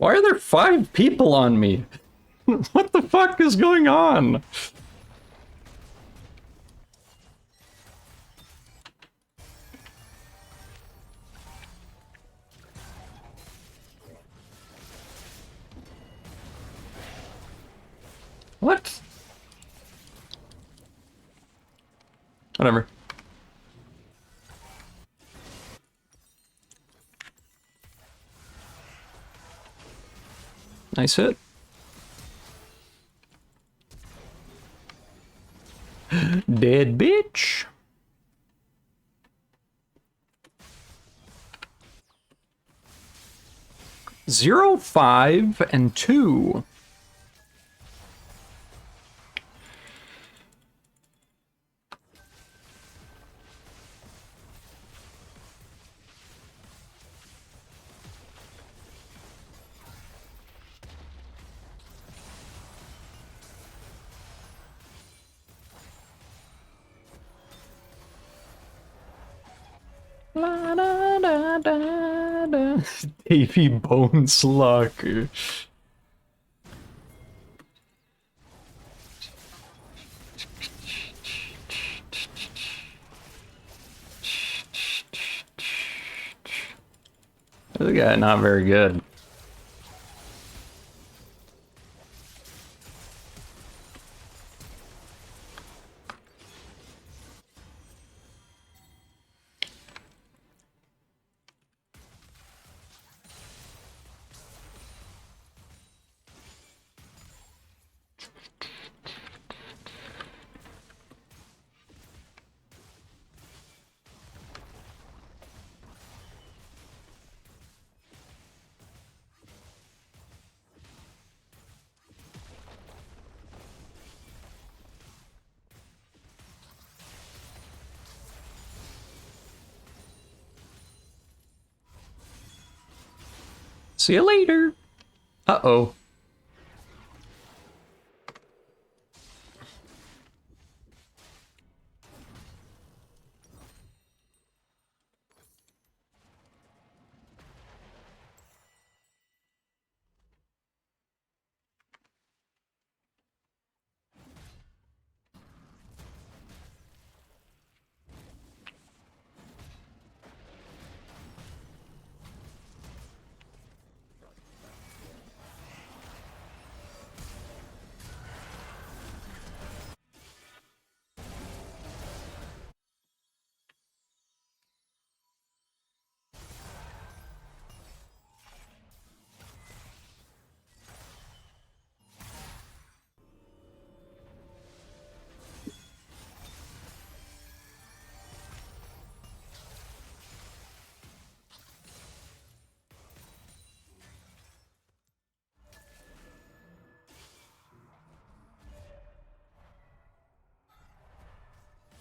Why are there 5 people on me? What the fuck is going on? What? Whatever. Nice hit. Dead bitch. Zero, 5, and 2. La, da, da, da, da. Davy Bones Locker. This guy not very good. See you later. Uh-oh.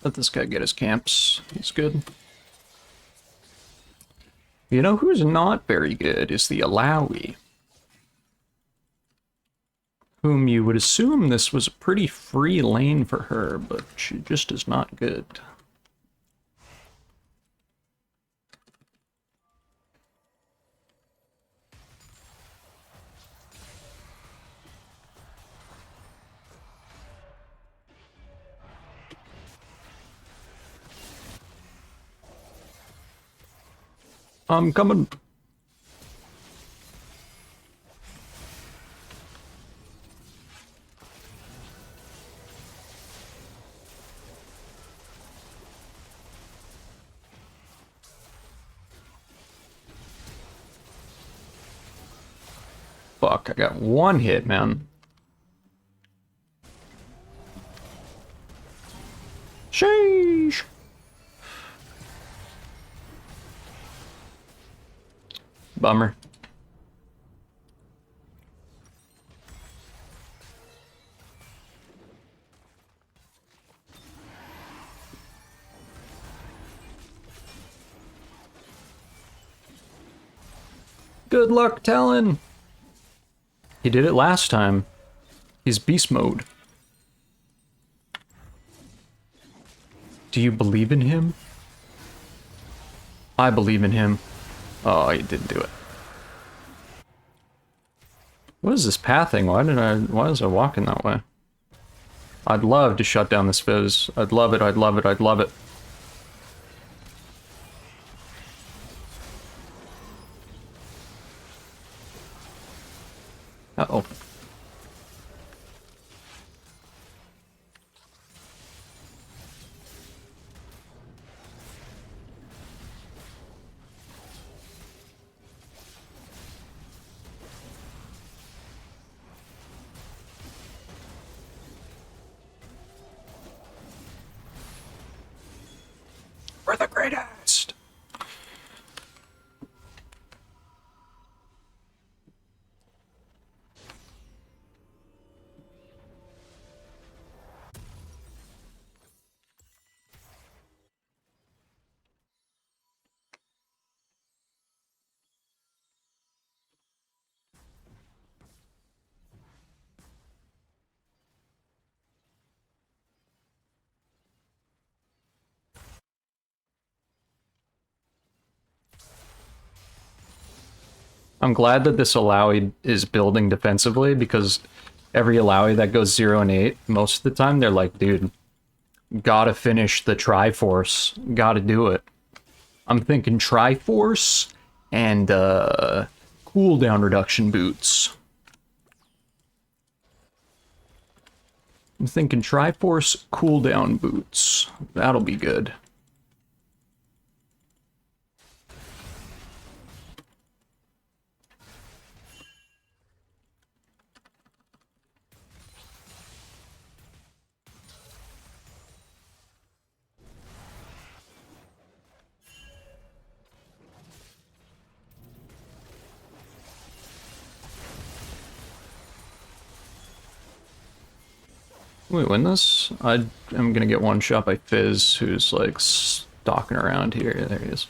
Let this guy get his camps. He's good. You know who's not very good is the Alawi. Whom you would assume this was a pretty free lane for her, but she just is not good. I'm coming. Fuck, I got one hit, man. Sheesh. Bummer. Good luck, Talon. He did it last time. He's beast mode. Do you believe in him? I believe in him. Oh, he didn't do it. What is this pathing? Why was I walking that way? I'd love to shut down this fizz. I'd love it, I'd love it, I'd love it. Uh-oh. We're the greatest! I'm glad that this Alawi is building defensively, because every Alawi that goes 0 and 8, most of the time they're like, dude, gotta finish the Triforce, gotta do it. I'm thinking Triforce and cooldown reduction boots. I'm thinking Triforce cooldown boots. That'll be good. Can we win this? I'm gonna get one shot by Fizz, who's like stalking around here. There he is.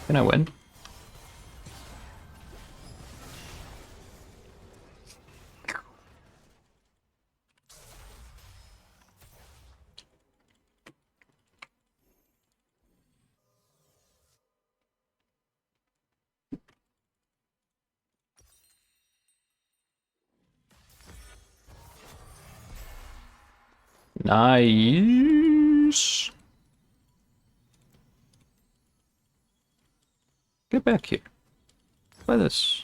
Can I win? Nice. Get back here. Try this.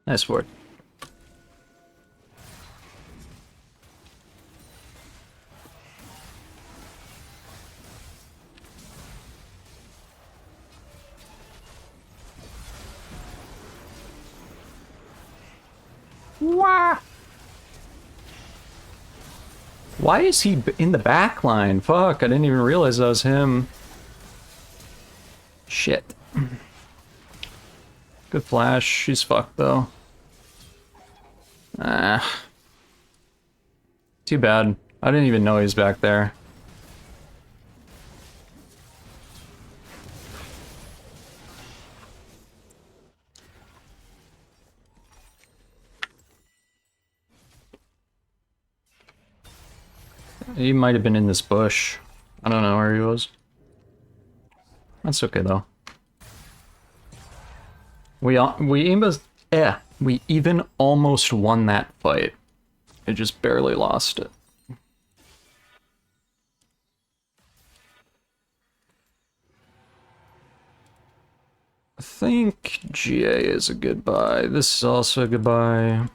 Nice work. Wah! Why is he in the back line? Fuck, I didn't even realize that was him. Shit. Good flash. She's fucked, though. Ah. Too bad. I didn't even know he was back there. He might have been in this bush. I don't know where he was. That's okay though. We even almost won that fight. I just barely lost it. I think GA is a goodbye. This is also a goodbye.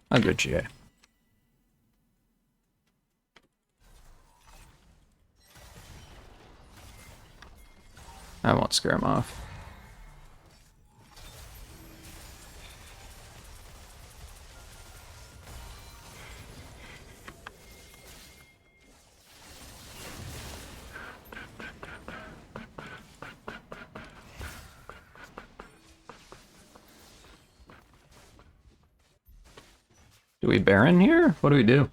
I'll go GA. I won't scare him off. Do we Baron here? What do we do?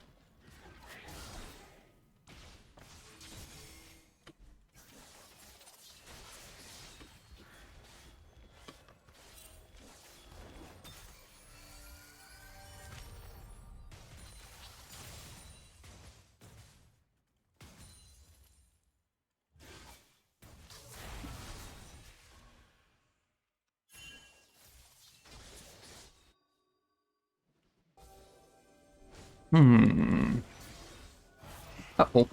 Uh-oh.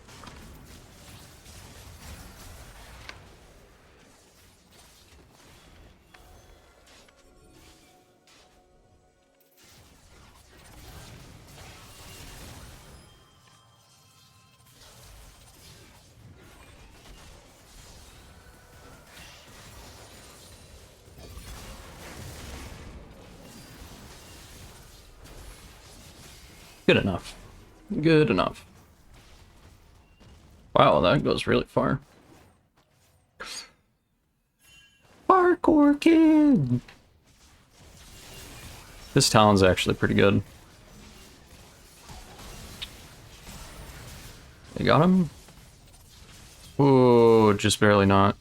Good enough. Good enough. Wow, that goes really far. Parkour kid! This Talon's actually pretty good. You got him? Ooh, just barely not.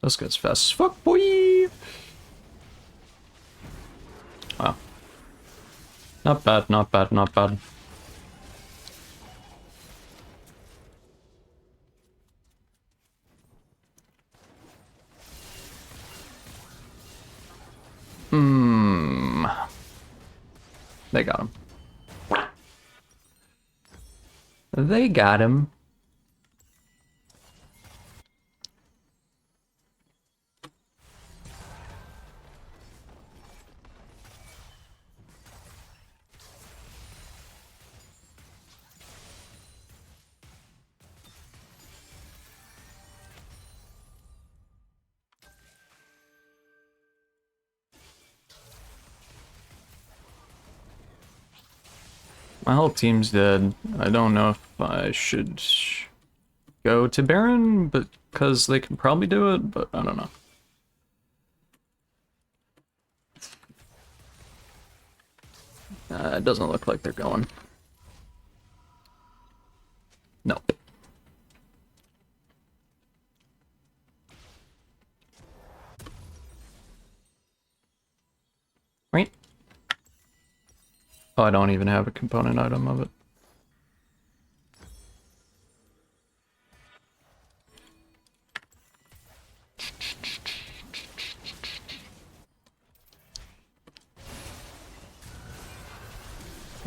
This guy's fast as fuck, boy! Wow. Not bad, not bad, not bad. They got him. They got him. My whole team's dead. I don't know if I should go to Baron, but because they can probably do it, but I don't know. It doesn't look like they're going. Nope. Right? Oh, I don't even have a component item of it.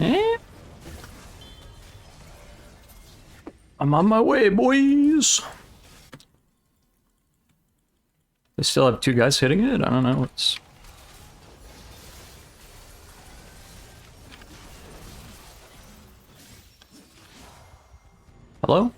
Eh? I'm on my way, boys. They still have two guys hitting it? I don't know. It's... Hello?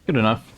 Good enough.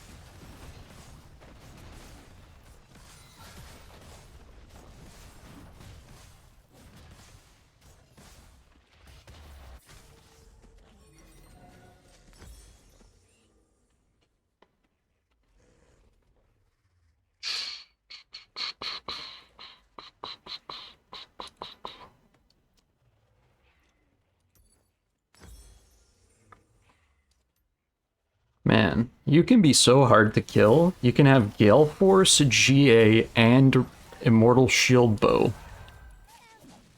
Man, you can be so hard to kill. You can have Gale Force, GA, and Immortal Shield Bow.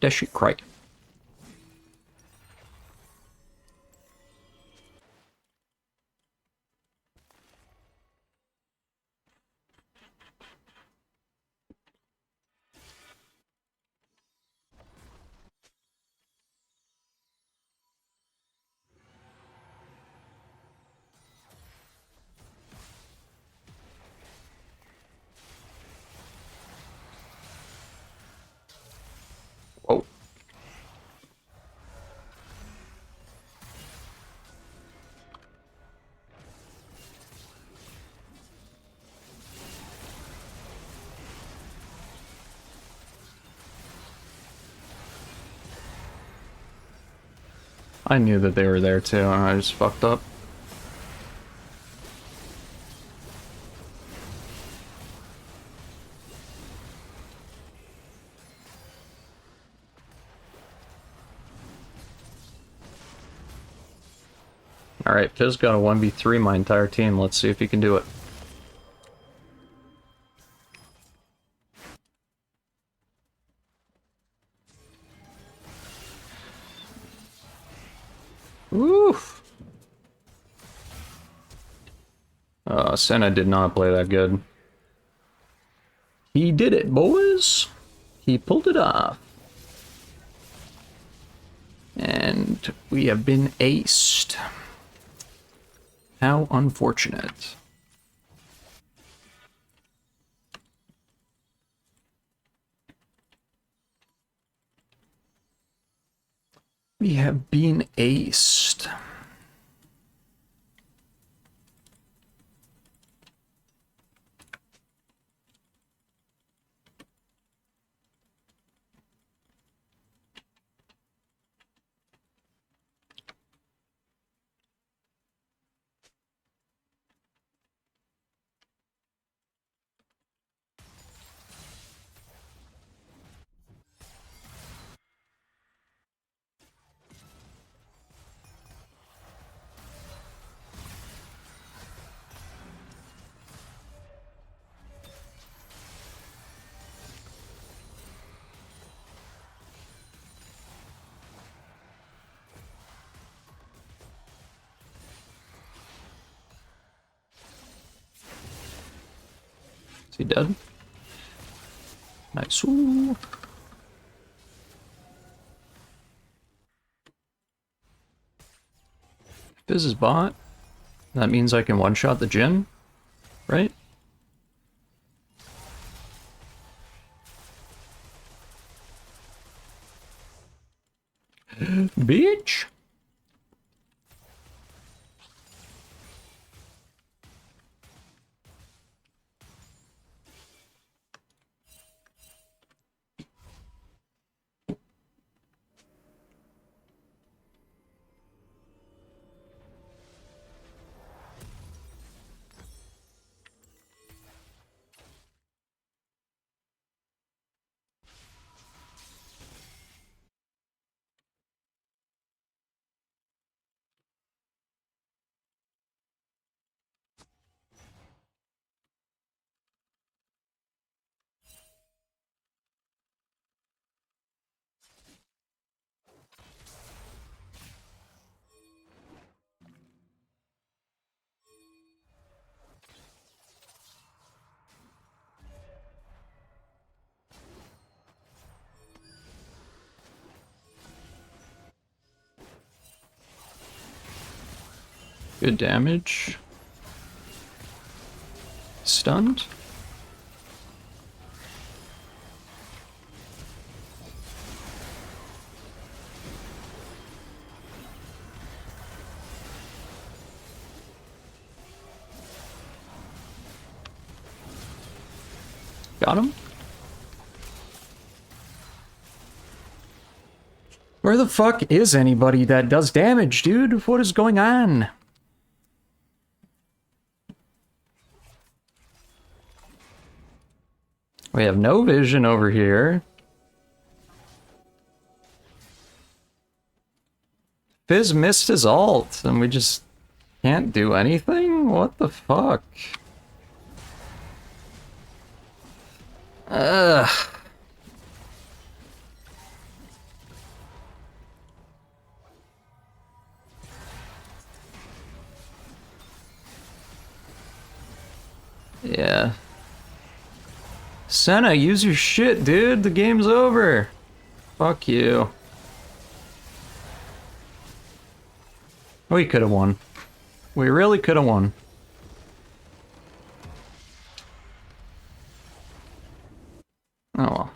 That shit cry. Whoa. I knew that they were there too, and I just fucked up. Alright, Fizz got a 1v3 my entire team. Let's see if he can do it. Woof! Senna did not play that good. He did it, boys! He pulled it off. And we have been aced. How unfortunate. We have been aced. Is he dead? Nice. Ooh. Fizz is bot. That means I can one-shot the Jhin, right? Bitch! Good damage. Stunned. Got him. Where the fuck is anybody that does damage, dude? What is going on? We have no vision over here. Fizz missed his ult, and we just can't do anything? What the fuck? Ugh. Yeah. Senna, use your shit, dude. The game's over. Fuck you. We could have won. We really could have won. Oh well.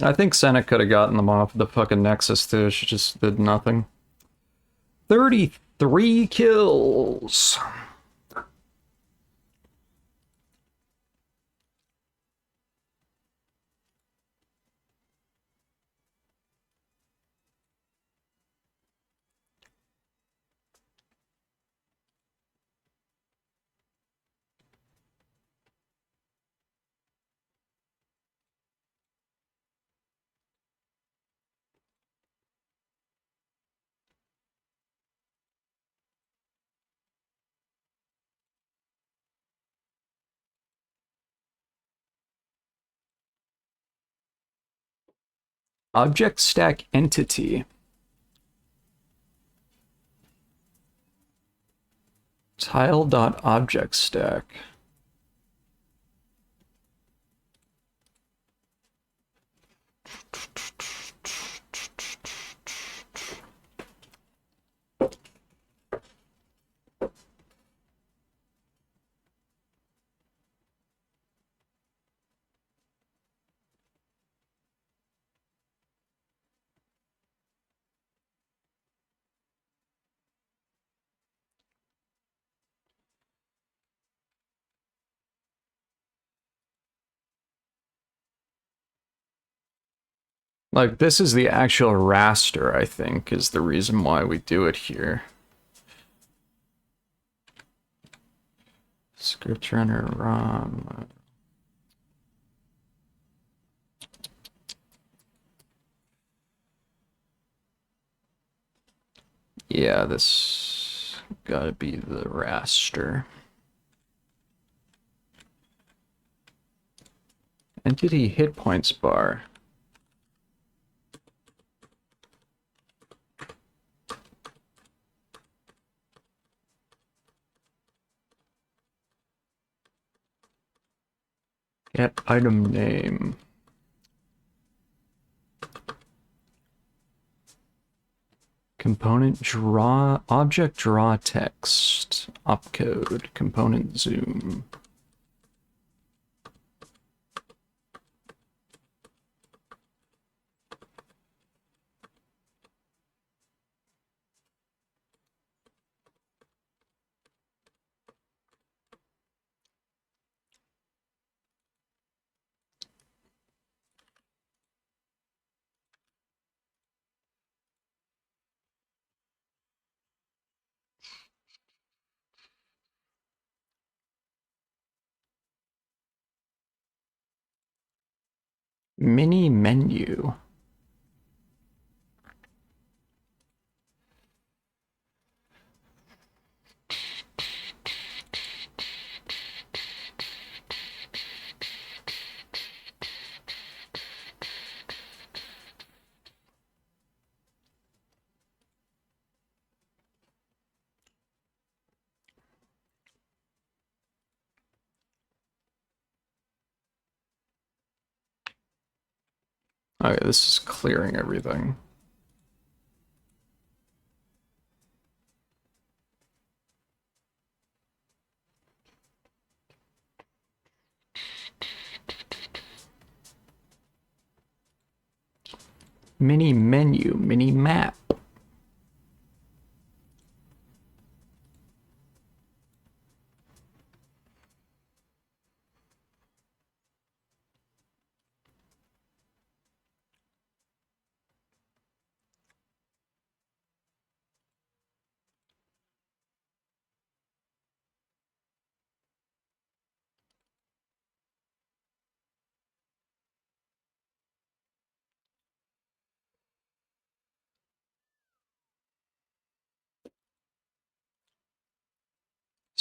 I think Senna could have gotten them off the fucking Nexus too. She just did nothing. 33 kills. Object stack entity. Tile.object stack. Like, this is the actual raster, I think, is the reason why we do it here. Script runner ROM. Yeah, this gotta be the raster. Entity hit points bar. Get item name. Component draw, object draw text, opcode, component zoom. Mini menu. Okay, this is clearing everything. Mini menu, mini map.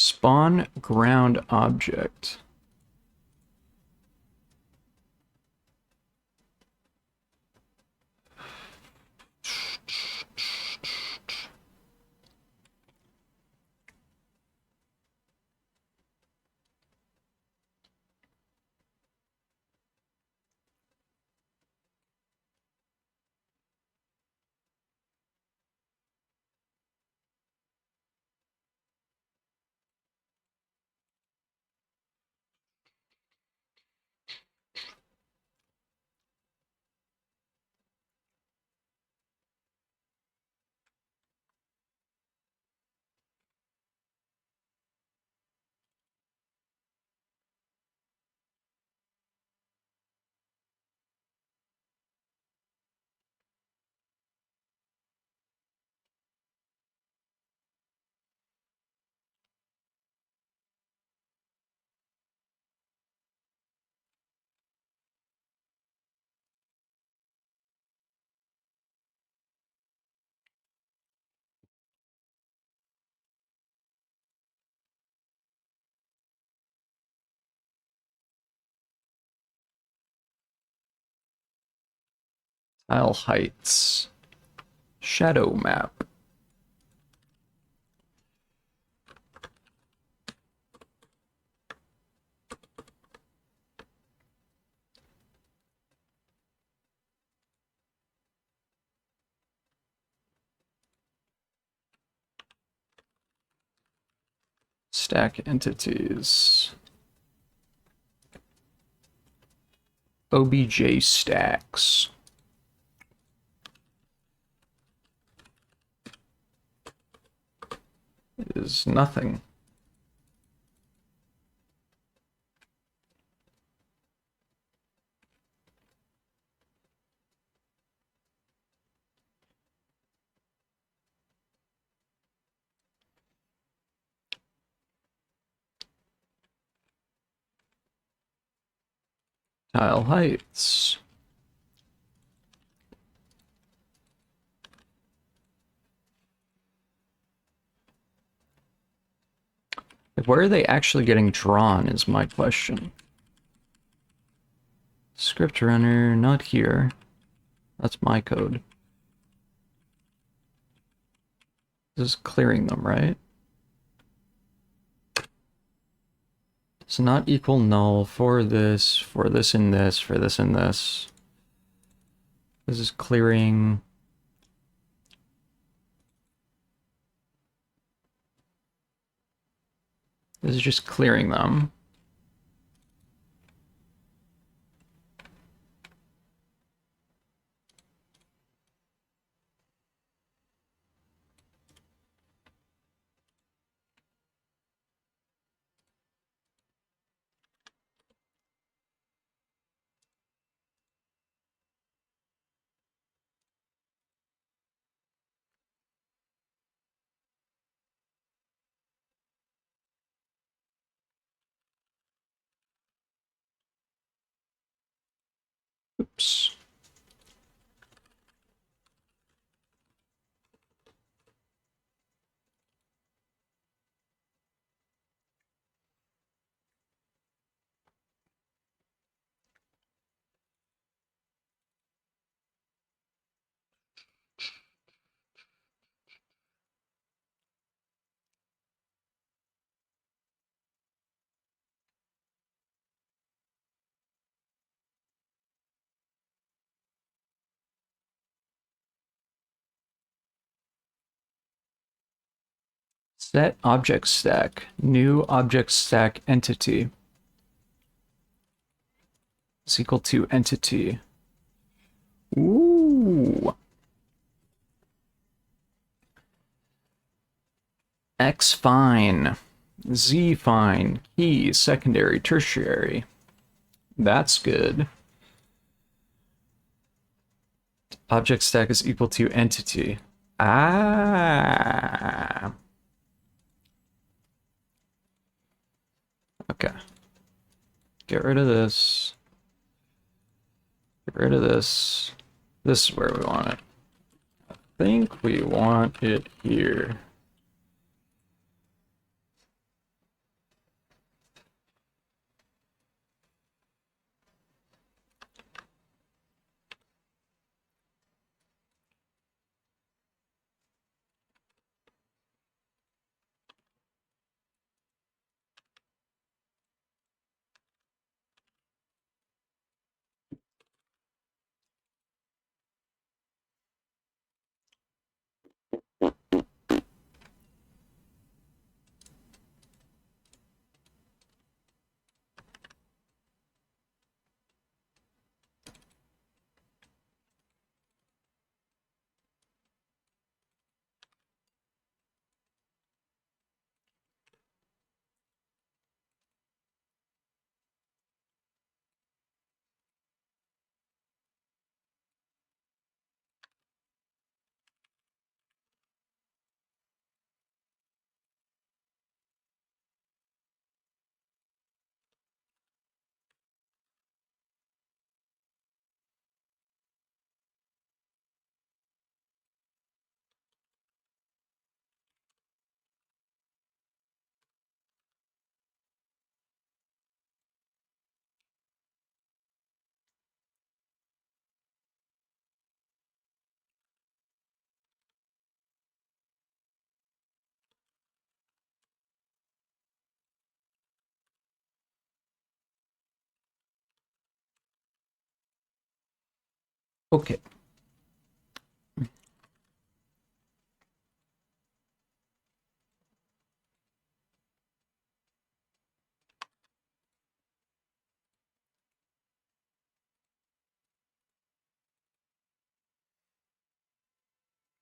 Spawn ground object. Tile heights. Shadow map. Stack entities. OBJ stacks. Is nothing. Tile heights. Where are they actually getting drawn is my question. Script runner, not here. That's my code. This is clearing them, right? It's not equal null for this and this, for this and this. This is clearing. This is just clearing them. Set object stack, new object stack entity is equal to entity. Ooh. X fine, Z fine, key, secondary, tertiary. That's good. Object stack is equal to entity. Ah. Okay. Get rid of this. Get rid of this. This is where we want it. I think we want it here. Okay.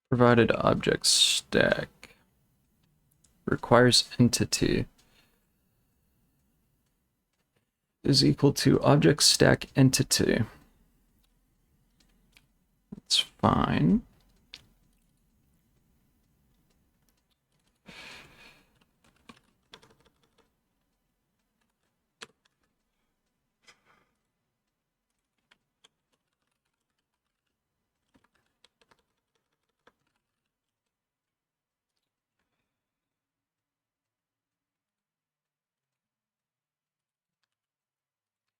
Provided object stack requires entity is equal to object stack entity. That's fine.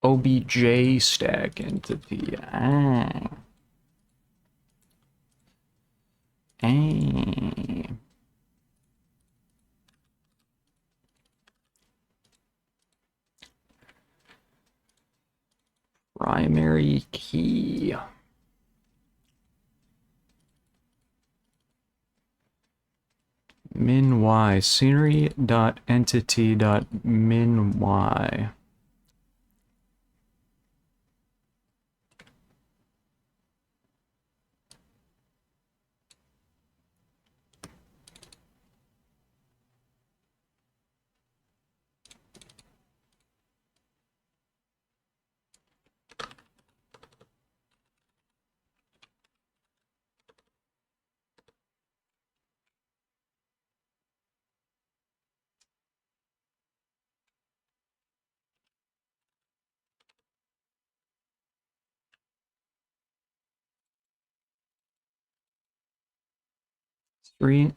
OBJ stack entity. Primary key. Min y scenery dot entity dot min y.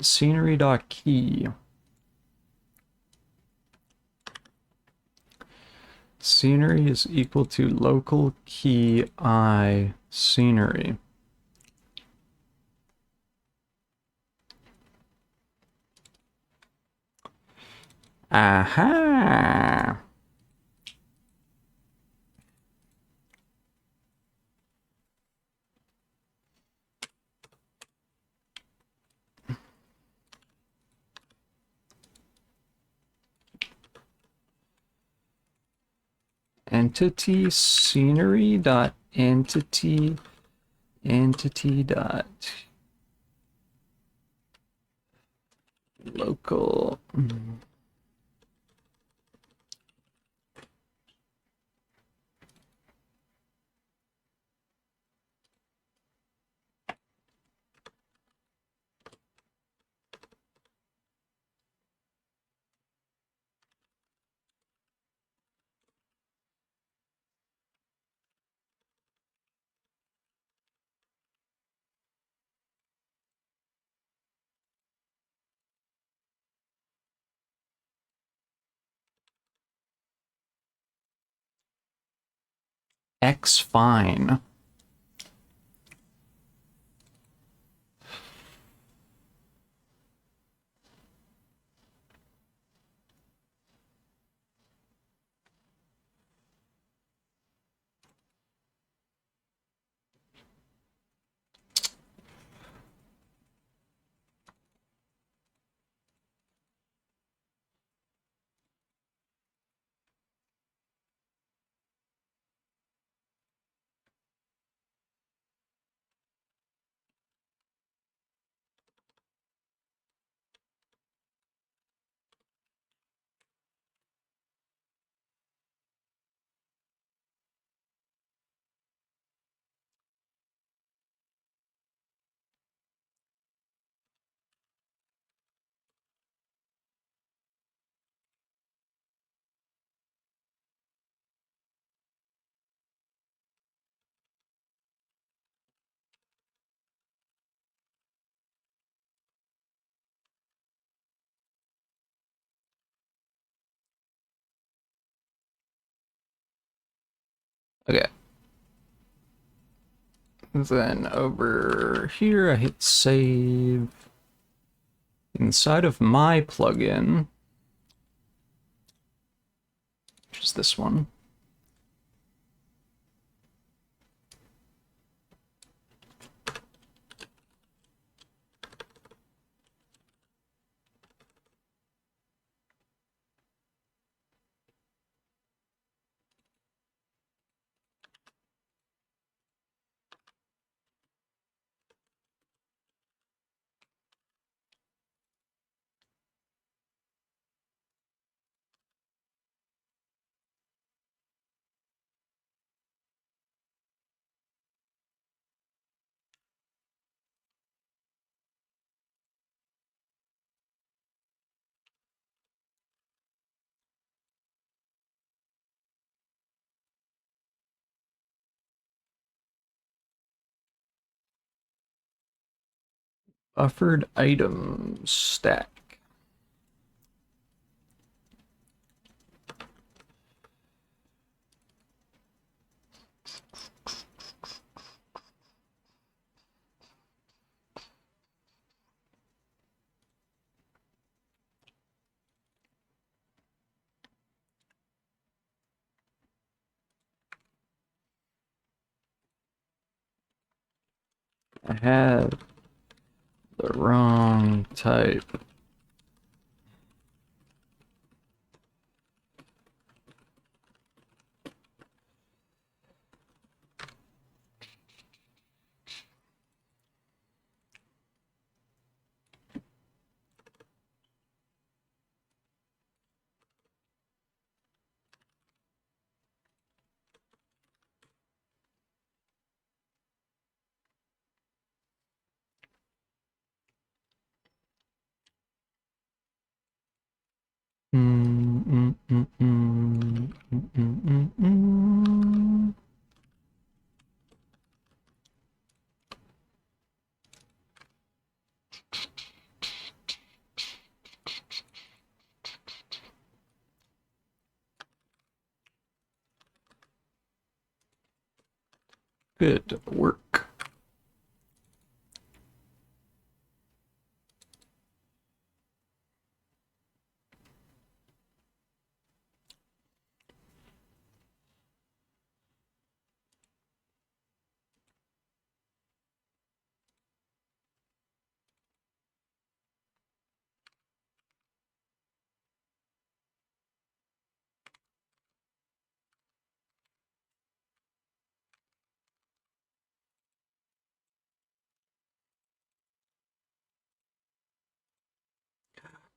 Scenery dot key. Scenery is equal to local key I scenery. Aha! entity scenery dot entity dot local. X fine. Okay. Then over here, I hit save. Inside of my plugin, which is this one, buffered items stack. I had the wrong type. Good work.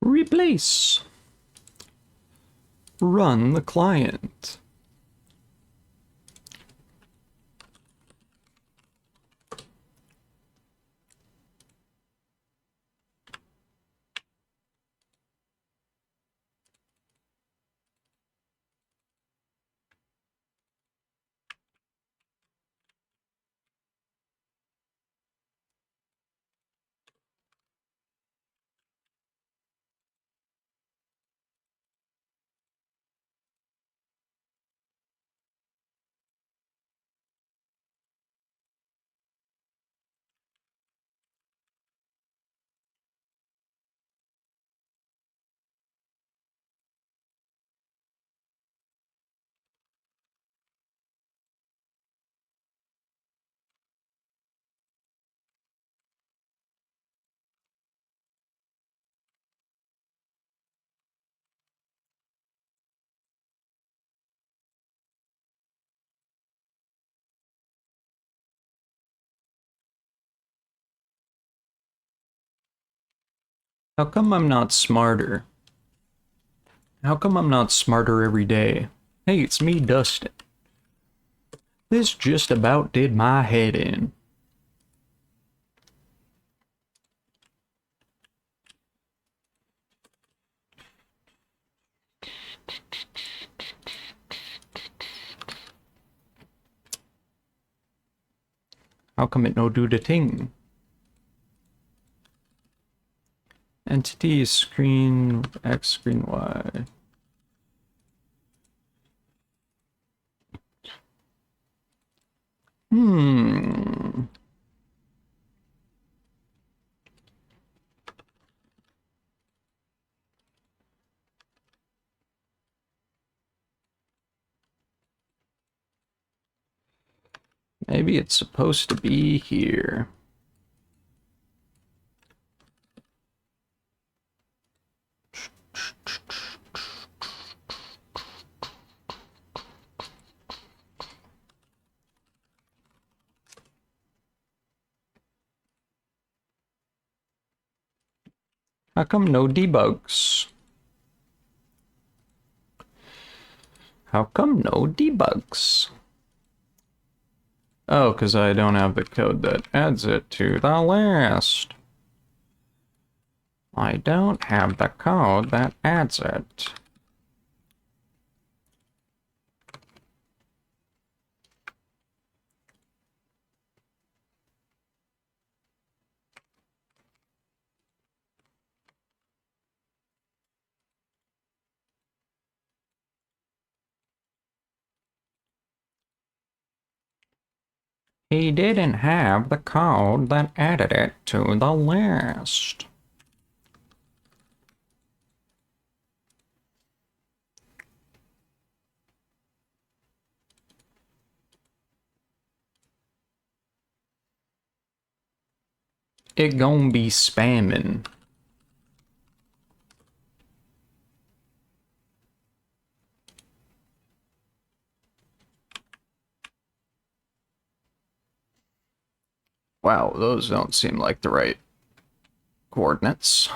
Replace. Run the client. How come I'm not smarter? How come I'm not smarter every day? Hey, it's me, Dustin. This just about did my head in. How come it no do the ting? Entity screen X screen Y. Maybe it's supposed to be here. How come no debugs? How come no debugs? Oh, because I don't have the code that adds it to the list. I don't have the code that adds it. He didn't have the code that added it to the list. It gon' be spamming. Wow, those don't seem like the right coordinates.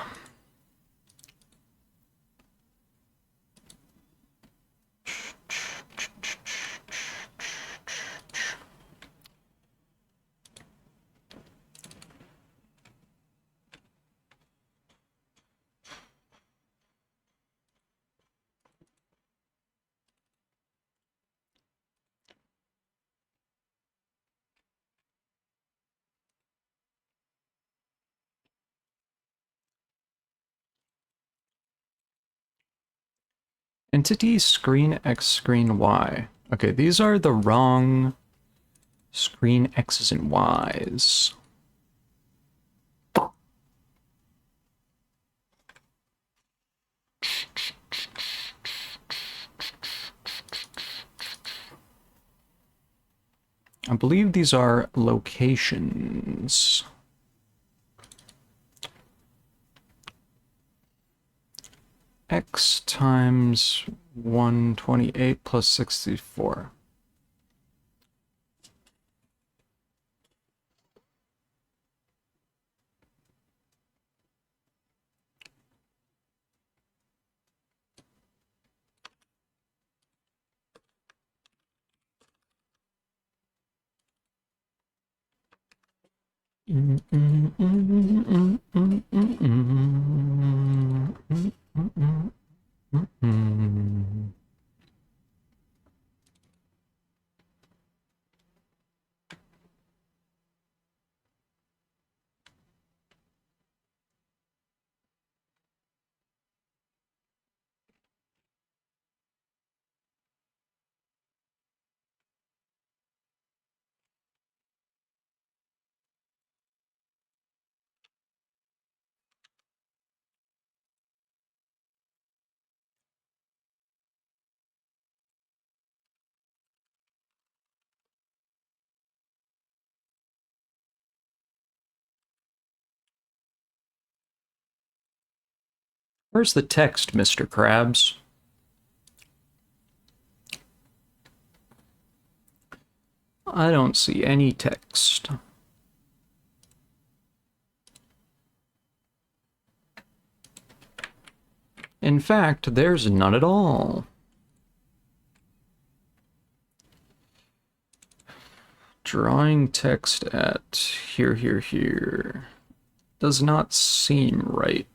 Entity screen X screen Y. Okay, these are the wrong screen X's and Y's. I believe these are locations. X times 128 plus 64. Where's the text, Mr. Krabs? I don't see any text. In fact, there's none at all. Drawing text at here does not seem right.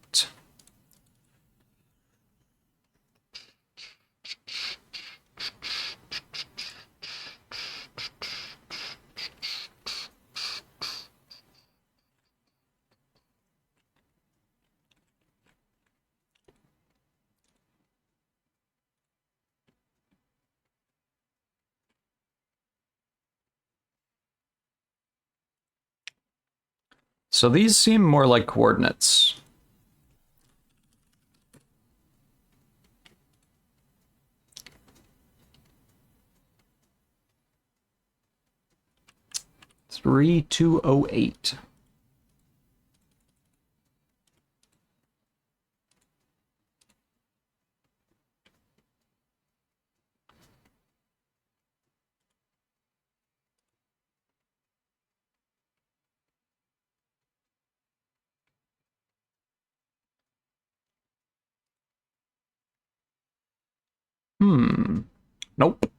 So these seem more like coordinates. It's 3208. Nope.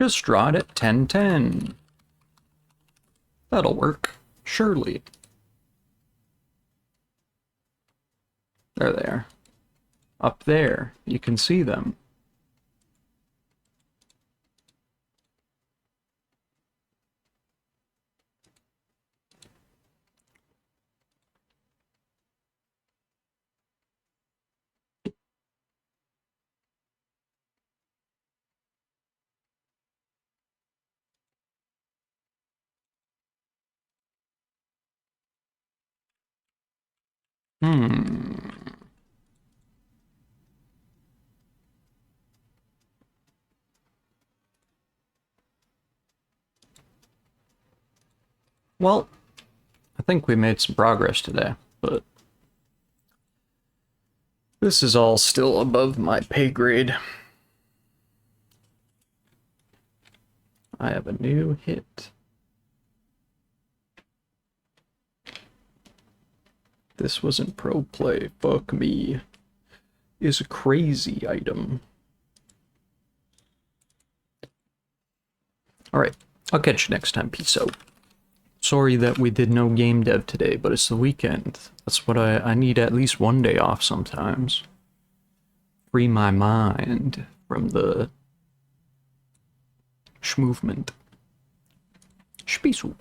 Just draw it at 1010. That'll work, surely. There they are. Up there, you can see them. Well, I think we made some progress today, but this is all still above my pay grade. I have a new hit. This wasn't pro play. Fuck me. Is a crazy item. Alright, I'll catch you next time. Peace out. Sorry that we did no game dev today, but it's the weekend. That's what I need, at least one day off sometimes. Free my mind from the schmovement. Spießu.